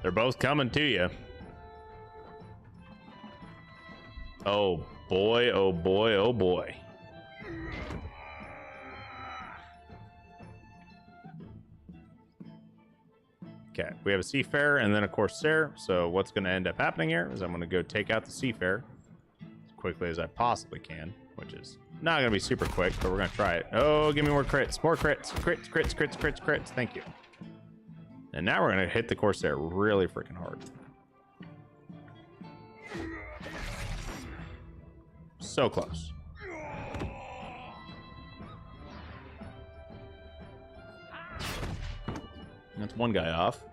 They're both coming to you. Oh boy, oh boy, oh boy. Okay, we have a seafarer and then a corsair. So what's going to end up happening here is I'm going to go take out the seafarer as quickly as I possibly can, which is not going to be super quick, but we're going to try it. Oh, give me more crits. More crits. Crits, crits, crits, crits, crits. Thank you. And now we're going to hit the corsair really freaking hard. So close. That's one guy off.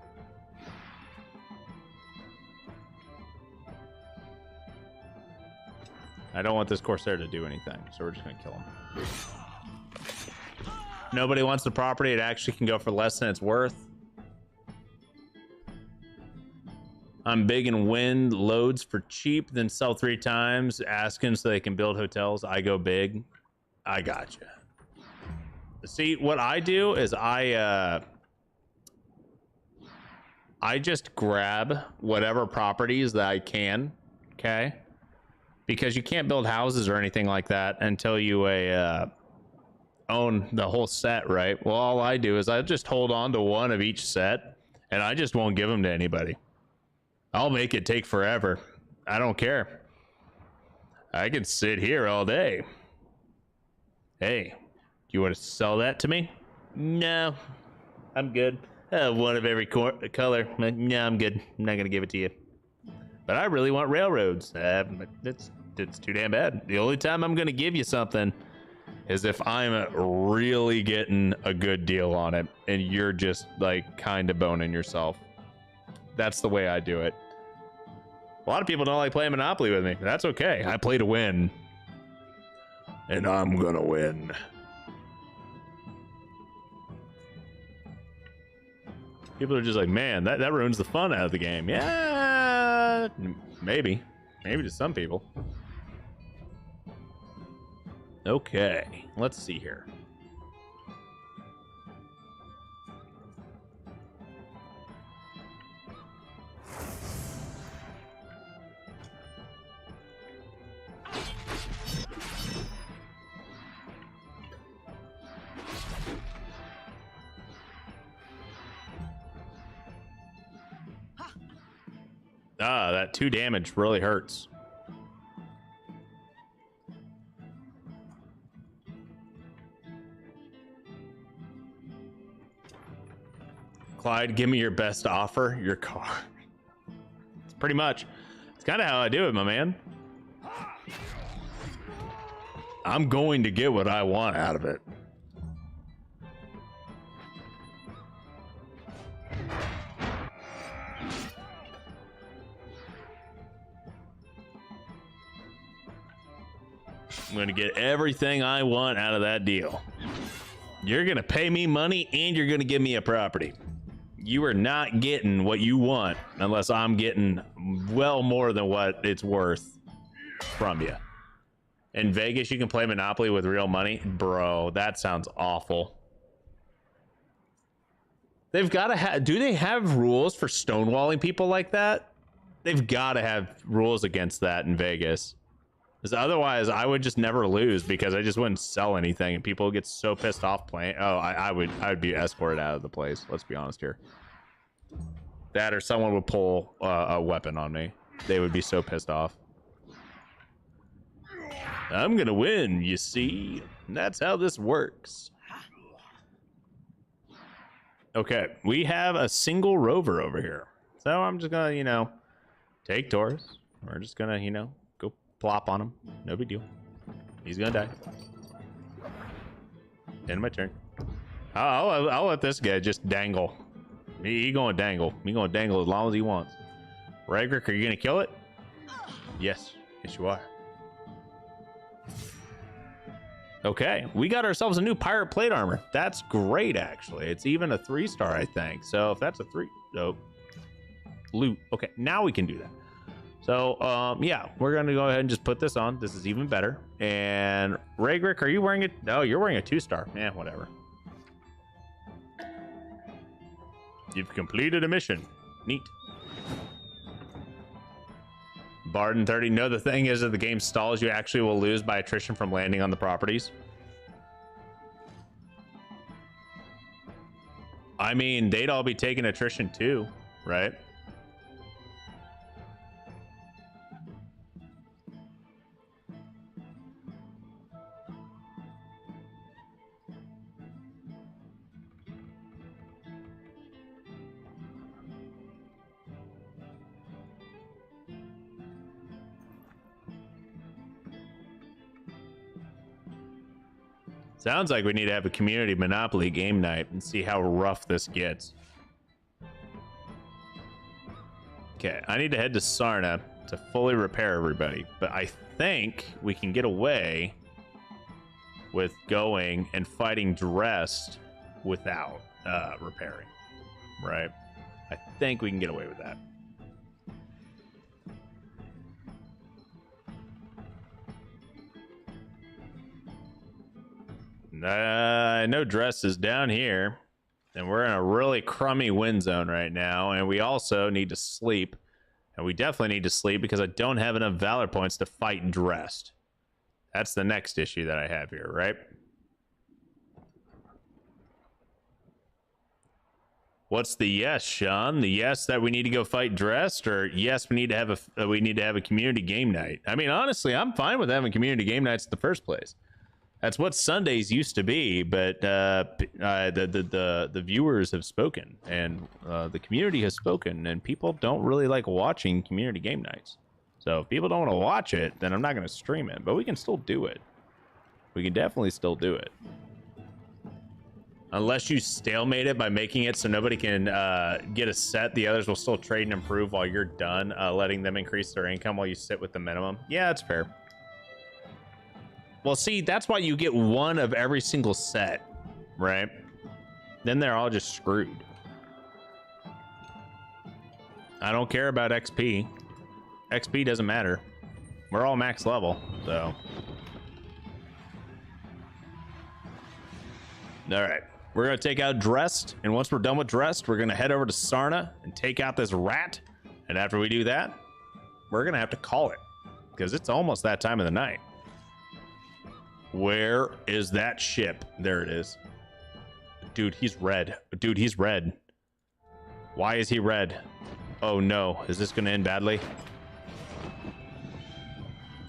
I don't want this corsair to do anything, so we're just gonna kill him. Nobody wants the property. It actually can go for less than it's worth. I'm big and win loads for cheap, then sell 3 times, asking so they can build hotels. I go big. I gotcha. See, what I do is I just grab whatever properties that I can, okay? Because you can't build houses or anything like that until you own the whole set, right? Well, all I do is I just hold on to one of each set, and I just won't give them to anybody. I'll make it take forever. I don't care. I can sit here all day. Hey, do you want to sell that to me? No, I'm good. One of every color. No, I'm good. I'm not going to give it to you. But I really want railroads. It's too damn bad. The only time I'm going to give you something is if I'm really getting a good deal on it and you're just like kind of boning yourself. That's the way I do it. A lot of people don't like playing Monopoly with me. That's okay. I play to win. And I'm going to win. People are just like, man, that ruins the fun out of the game. Yeah, maybe to some people. Okay, let's see here. Ah, that 2 damage really hurts. Clyde, give me your best offer, your car. It's pretty much. It's kind of how I do it, my man. I'm going to get what I want out of it. I'm going to get everything I want out of that deal. You're going to pay me money and you're going to give me a property. You are not getting what you want unless I'm getting well more than what it's worth from you. In Vegas, you can play Monopoly with real money. Bro, that sounds awful. They've got to have... Do they have rules for stonewalling people like that? They've got to have rules against that in Vegas. Because otherwise, I would just never lose because I just wouldn't sell anything, and people get so pissed off playing. Oh, I would be escorted out of the place. Let's be honest here. That or someone would pull a weapon on me. They would be so pissed off. I'm gonna win, you see. And that's how this works. Okay, we have a single rover over here. So I'm just gonna, you know, take Taurus. We're just gonna, you know, go plop on him. No big deal. He's gonna die. End my turn. I'll let this guy just dangle. He gonna dangle. He gonna dangle as long as he wants. Ragrick, are you gonna kill it? Yes. Yes, you are. Okay, we got ourselves a new pirate plate armor. That's great, actually. It's even a 3-star, I think. So if that's a 3, oh, loot. Okay, now we can do that. So, yeah, we're gonna go ahead and just put this on. This is even better. And Ragrick, are you wearing it? No, you're wearing a 2-star. Yeah, whatever. You've completed a mission. Neat. Barden 30. No, the thing is that the game stalls. You actually will lose by attrition from landing on the properties. I mean, they'd all be taking attrition too, right? Sounds like we need to have a community Monopoly game night and see how rough this gets. Okay, I need to head to Sarna to fully repair everybody, but I think we can get away with going and fighting dressed without repairing, right? I think we can get away with that. I know Dress is down here, and we're in a really crummy wind zone right now, and we also need to sleep, and we definitely need to sleep because I don't have enough Valor points to fight Dressed. That's the next issue that I have here, right? What's the yes, Sean? The yes that we need to go fight Dressed, or yes we need to have a community game night? I mean, honestly, I'm fine with having community game nights in the first place. That's what Sundays used to be, but the viewers have spoken, and the community has spoken, and people don't really like watching community game nights. So if people don't want to watch it, then I'm not going to stream it, but we can still do it. We can definitely still do it. Unless you stalemate it by making it so nobody can get a set, the others will still trade and improve while you're done, letting them increase their income while you sit with the minimum. Yeah, that's fair. Well, see, that's why you get one of every single set, right? Then they're all just screwed. I don't care about XP. XP doesn't matter. We're all max level, so. All right, we're gonna take out Dressed, and once we're done with Dressed, we're gonna head over to Sarna and take out this rat. And after we do that, we're gonna have to call it, because it's almost that time of the night. Where is that ship? There it is. Dude, he's red. Dude, he's red. Why is he red? Oh no, is this gonna end badly?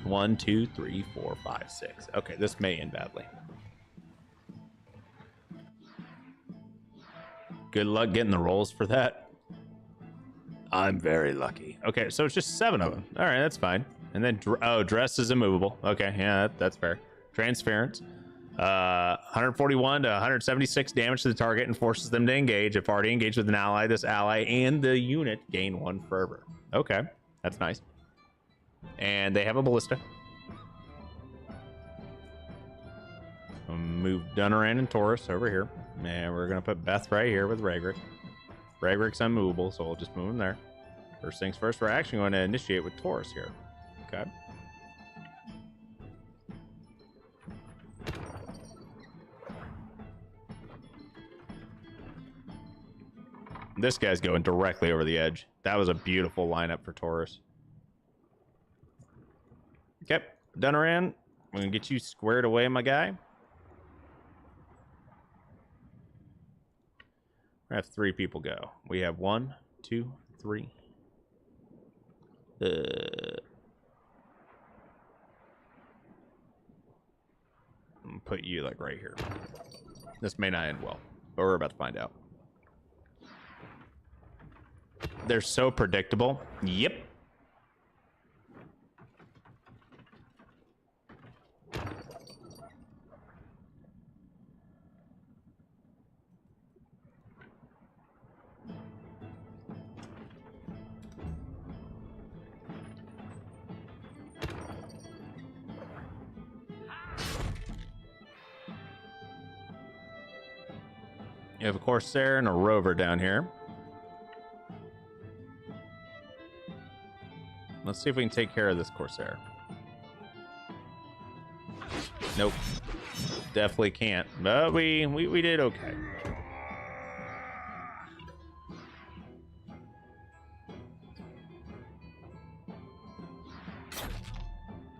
1, 2, 3, 4, 5, 6. Okay, this may end badly. Good luck getting the rolls for that. I'm very lucky. Okay, so it's just 7 of them. All right, that's fine. And then, oh, Dress is immovable. Okay, yeah, that's fair. Transference. 141 to 176 damage to the target and forces them to engage. If already engaged with an ally, this ally and the unit gain 1 fervor. Okay, that's nice. And they have a ballista. Move Dunaran and Taurus over here. And we're going to put Beth right here with Ragrick. Ragrick's unmovable, so we'll just move him there. First things first, we're actually going to initiate with Taurus here. Okay. This guy's going directly over the edge. That was a beautiful lineup for Taurus. Okay, Dunaran, we're going to get you squared away, my guy. I have 3 people go. We have 1, 2, 3. I'm gonna put you like right here. This may not end well, but we're about to find out. They're so predictable. Yep. You have a Corsair and a Rover down here. Let's see if we can take care of this Corsair. Nope. Definitely can't. But we did okay.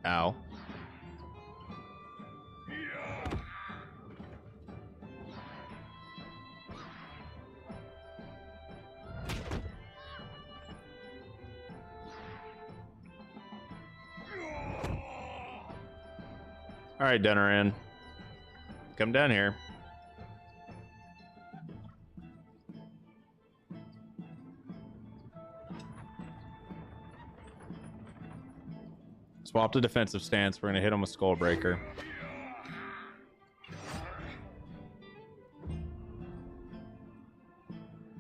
Ow. All right, Dunneran. Come down here. Swap to defensive stance. We're going to hit him with Skullbreaker.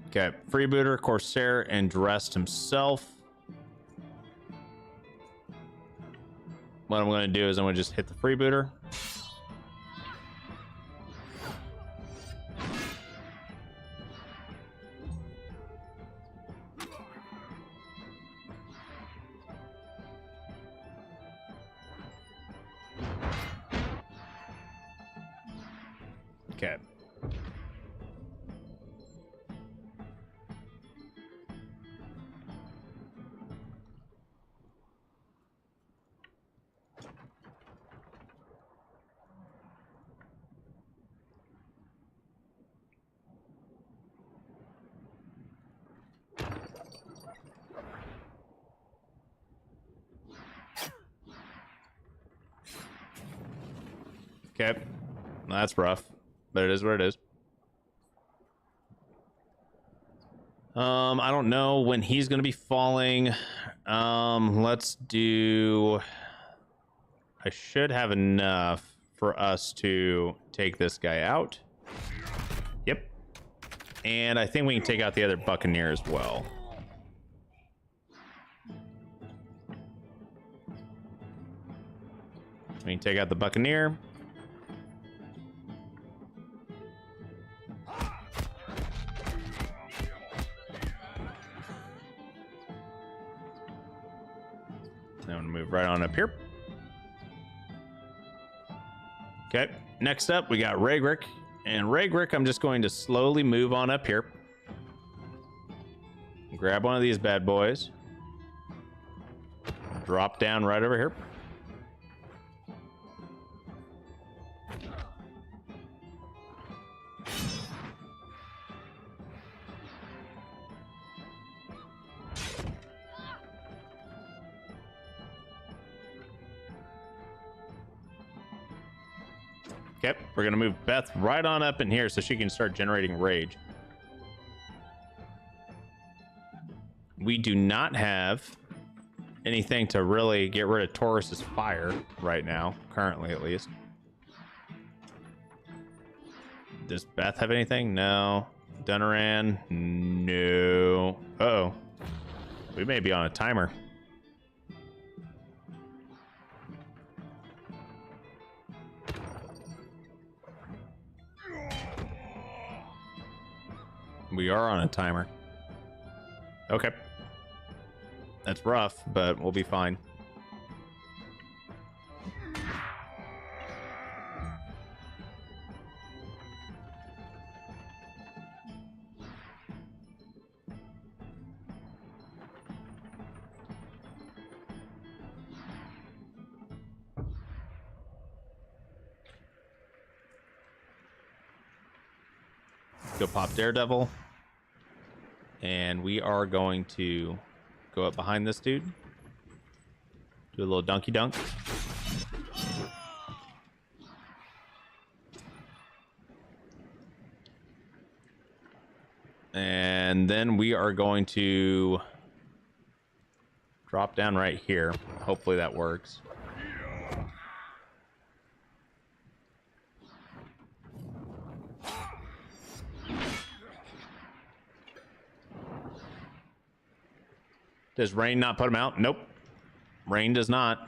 Okay, Freebooter, Corsair, and dressed himself. What I'm going to do is I'm going to just hit the Freebooter. Okay. Okay. That's rough, but it is what it is. I don't know when he's going to be falling. Let's do... I should have enough for us to take this guy out. Yep. And I think we can take out the other Buccaneer as well. We can take out the Buccaneer. Now I'm gonna move right on up here. Okay, next up we got Ragrick. And Ragrick, I'm just going to slowly move on up here. Grab one of these bad boys. Drop down right over here. Okay, we're gonna move Beth right on up in here so she can start generating rage. We do not have anything to really get rid of Taurus's fire right now, currently at least. Does Beth have anything? No. Dunneran? No. Uh-oh. We may be on a timer. We are on a timer. Okay. That's rough, but we'll be fine. Go pop Daredevil. And we are going to go up behind this dude. Do a little donkey dunk. And then we are going to drop down right here. Hopefully that works. Does rain not put him out? Nope. Rain does not.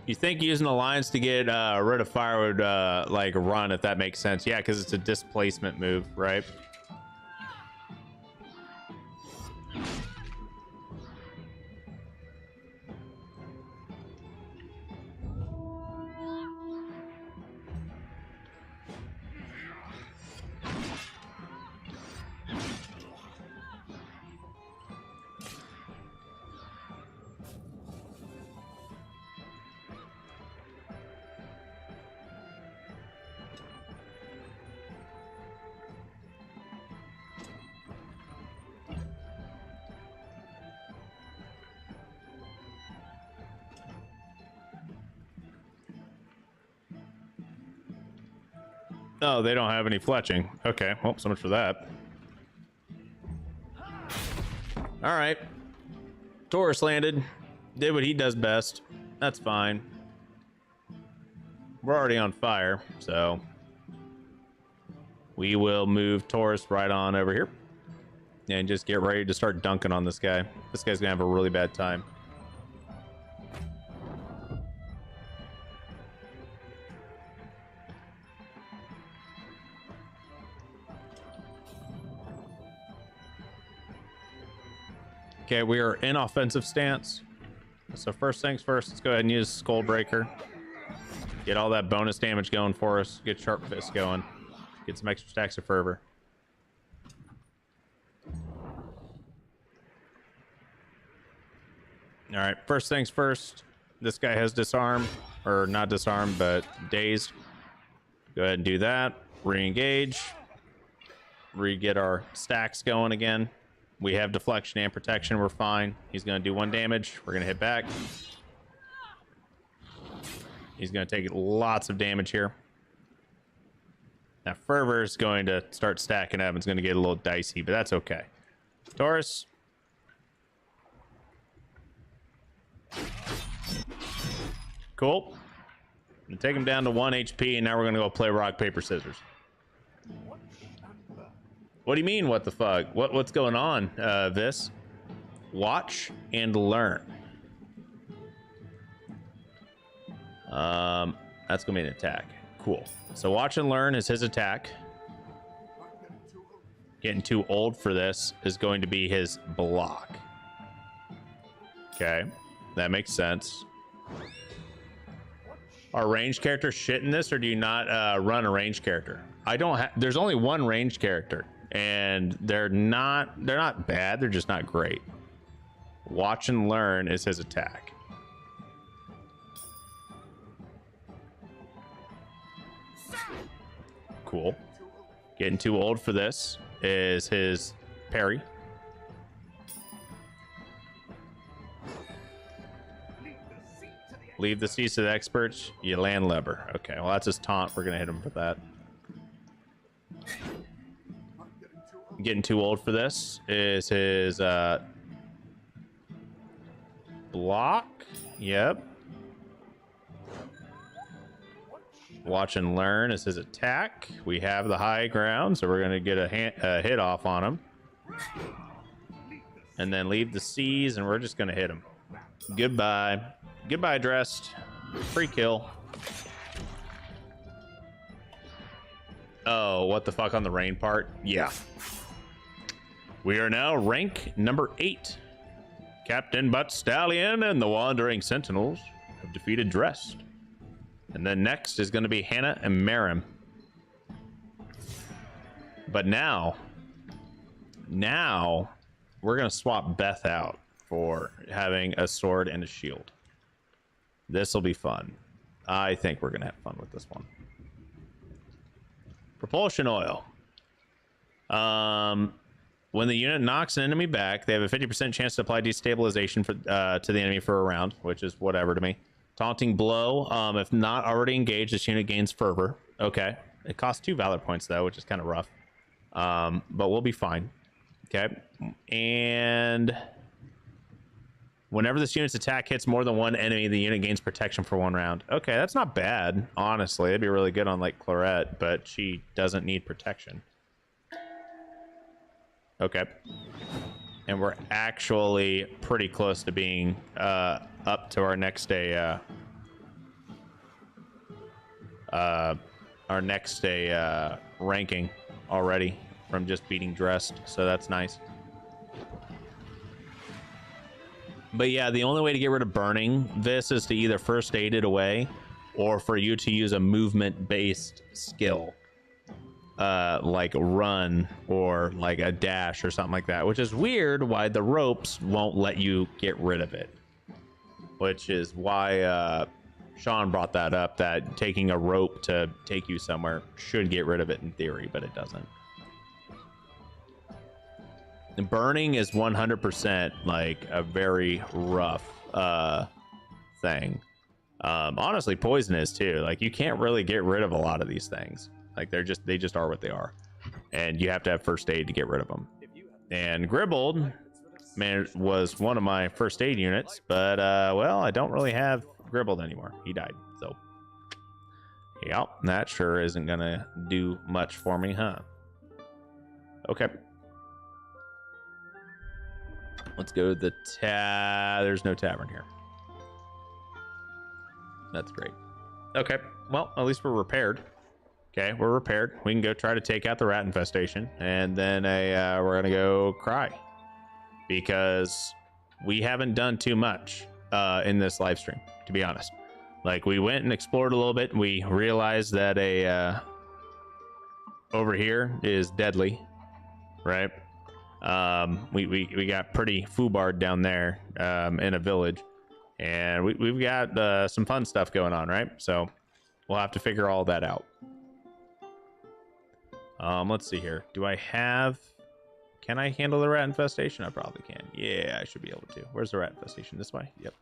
You think using Alliance to get rid of fire would like run, if that makes sense? Yeah, because it's a displacement move, right? Oh, they don't have any fletching. Okay, well, so much for that. All right. Taurus landed. Did what he does best. That's fine. We're already on fire, so we will move Taurus right on over here and just get ready to start dunking on this guy. This guy's gonna have a really bad time. Okay, we are in offensive stance. So first things first, let's go ahead and use Skull Breaker. Get all that bonus damage going for us. Get Sharp Fist going. Get some extra stacks of fervor. All right, first things first. This guy has disarm, or not disarm, but dazed. Go ahead and do that. Re-engage. Re-get our stacks going again. We have deflection and protection. We're fine. He's going to do 1 damage. We're going to hit back. He's going to take lots of damage here. Now, Fervor is going to start stacking up. It's going to get a little dicey, but that's okay. Taurus. Cool. I'm going to take him down to 1 HP, and now we're going to go play rock, paper, scissors. What do you mean, what the fuck? What's going on, Vis? Watch and learn. That's gonna be an attack. Cool. So watch and learn is his attack. Getting too old for this is going to be his block. Okay, that makes sense. Are ranged characters shit in this, or do you not run a ranged character? I don't have. There's only one ranged character. And they're not bad, they're just not great. Watch and learn is his attack. Cool. Getting too old for this is his parry. Leave the seats to the experts. You land lever. Okay, well that's his taunt. We're gonna hit him for that. Getting too old for this is his block. Yep. Watch and learn is his attack. We have the high ground, so we're gonna get a hit off on him, and then leave the seas, and we're just gonna hit him. Goodbye. Goodbye, dressed. Free kill. Oh, what the fuck on the rain part? Yeah. We are now rank number 8. Captain ButtStallion and the Wandering Sentinels have defeated Dressed. And then next is going to be Hannah and Marim. But now we're going to swap Beth out for having a sword and a shield. This will be fun. I think we're going to have fun with this one. Propulsion oil. When the unit knocks an enemy back, they have a 50% chance to apply destabilization to the enemy for a round, which is whatever to me. Taunting blow. If not already engaged, this unit gains fervor. Okay. It costs 2 valor points though, which is kind of rough. But we'll be fine. Okay. And whenever this unit's attack hits more than one enemy, the unit gains protection for 1 round. Okay, that's not bad. Honestly, it'd be really good on like Claret, but she doesn't need protection. Okay. And we're actually pretty close to being up to our next day ranking already from just beating dressed, so that's nice. But yeah, the only way to get rid of burning this is to either first aid it away or for you to use a movement based skill. Like run or like a dash or something like that, which is weird why the ropes won't let you get rid of it, which is why Sean brought that up, that taking a rope to take you somewhere should get rid of it in theory, but it doesn't. And burning is 100% like a very rough thing. Honestly, poison is too. Like you can't really get rid of a lot of these things. Like they just are what they are, and you have to have first aid to get rid of them. And Gribbled, man, was one of my first aid units, but well, I don't really have Gribbled anymore. He died, so yeah, that sure isn't gonna do much for me, huh? Okay, let's go to the there's no tavern here. That's great. Okay, well, at least we're repaired. Okay, we're repaired. We can go try to take out the rat infestation, and then we're gonna go cry because we haven't done too much in this live stream, to be honest. Like we went and explored a little bit, and we realized that over here is deadly, right? We got pretty foobarred down there in a village, and we've got some fun stuff going on, right? So we'll have to figure all that out. Let's see here. Can I handle the rat infestation? I probably can. Yeah, I should be able to. Where's the rat infestation? This way? Yep.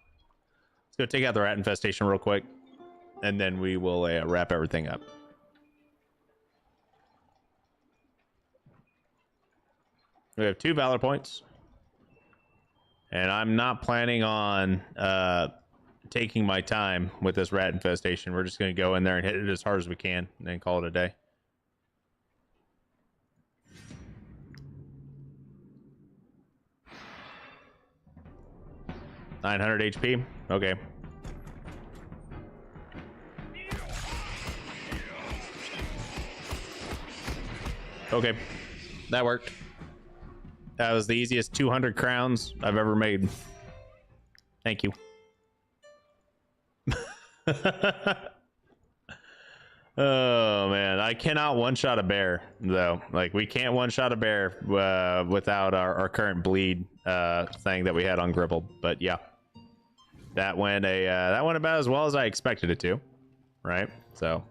Let's go take out the rat infestation real quick, and then we will wrap everything up. We have 2 valor points, and I'm not planning on taking my time with this rat infestation. We're just going to go in there and hit it as hard as we can, and then call it a day. $900 HP. Okay. Okay, that worked. That was the easiest 200 crowns I've ever made. Thank you. Oh man, I cannot one-shot a bear though. Like we can't one-shot a bear without our current bleed thing that we had on Gribble. But yeah, that went about as well as I expected it to, right? So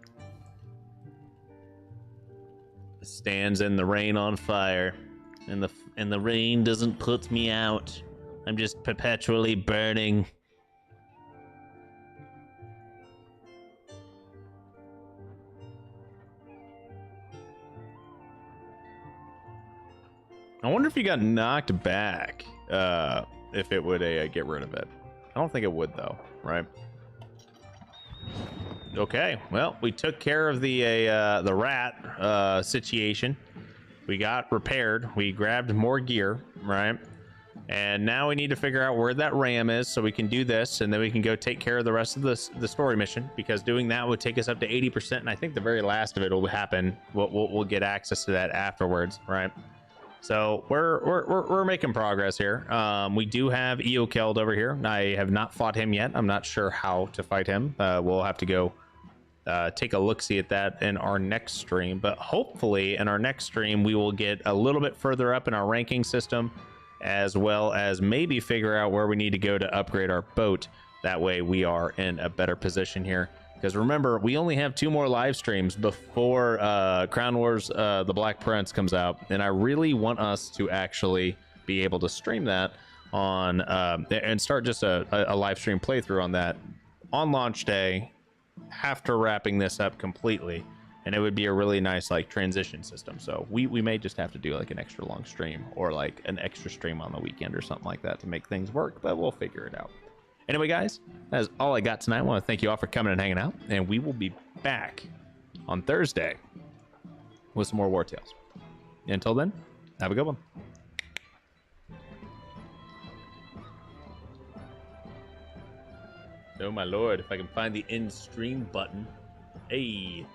stands in the rain on fire, and the rain doesn't put me out. I'm just perpetually burning. I wonder if you got knocked back, if it would get rid of it. I don't think it would though, right? Okay, well, we took care of the rat situation. We got repaired. We grabbed more gear, right? And now we need to figure out where that ram is so we can do this, and then we can go take care of the rest of the story mission, because doing that would take us up to 80%, and I think the very last of it will happen. We'll get access to that afterwards, right? So we're making progress here. We do have Eokeld over here. I have not fought him yet. I'm not sure how to fight him. We'll have to go take a look-see at that in our next stream. But hopefully in our next stream, we will get a little bit further up in our ranking system, as well as maybe figure out where we need to go to upgrade our boat. That way we are in a better position here. Because remember, we only have 2 more live streams before Crown Wars The Black Prince comes out. And I really want us to actually be able to stream that on and start just a live stream playthrough on that on launch day after wrapping this up completely. And it would be a really nice like transition system. So we may just have to do like an extra long stream or like an extra stream on the weekend or something like that to make things work, but we'll figure it out. Anyway, guys, that is all I got tonight. I want to thank you all for coming and hanging out, and we will be back on Thursday with some more Wartales. Until then, have a good one. Oh my lord, if I can find the end stream button. Hey.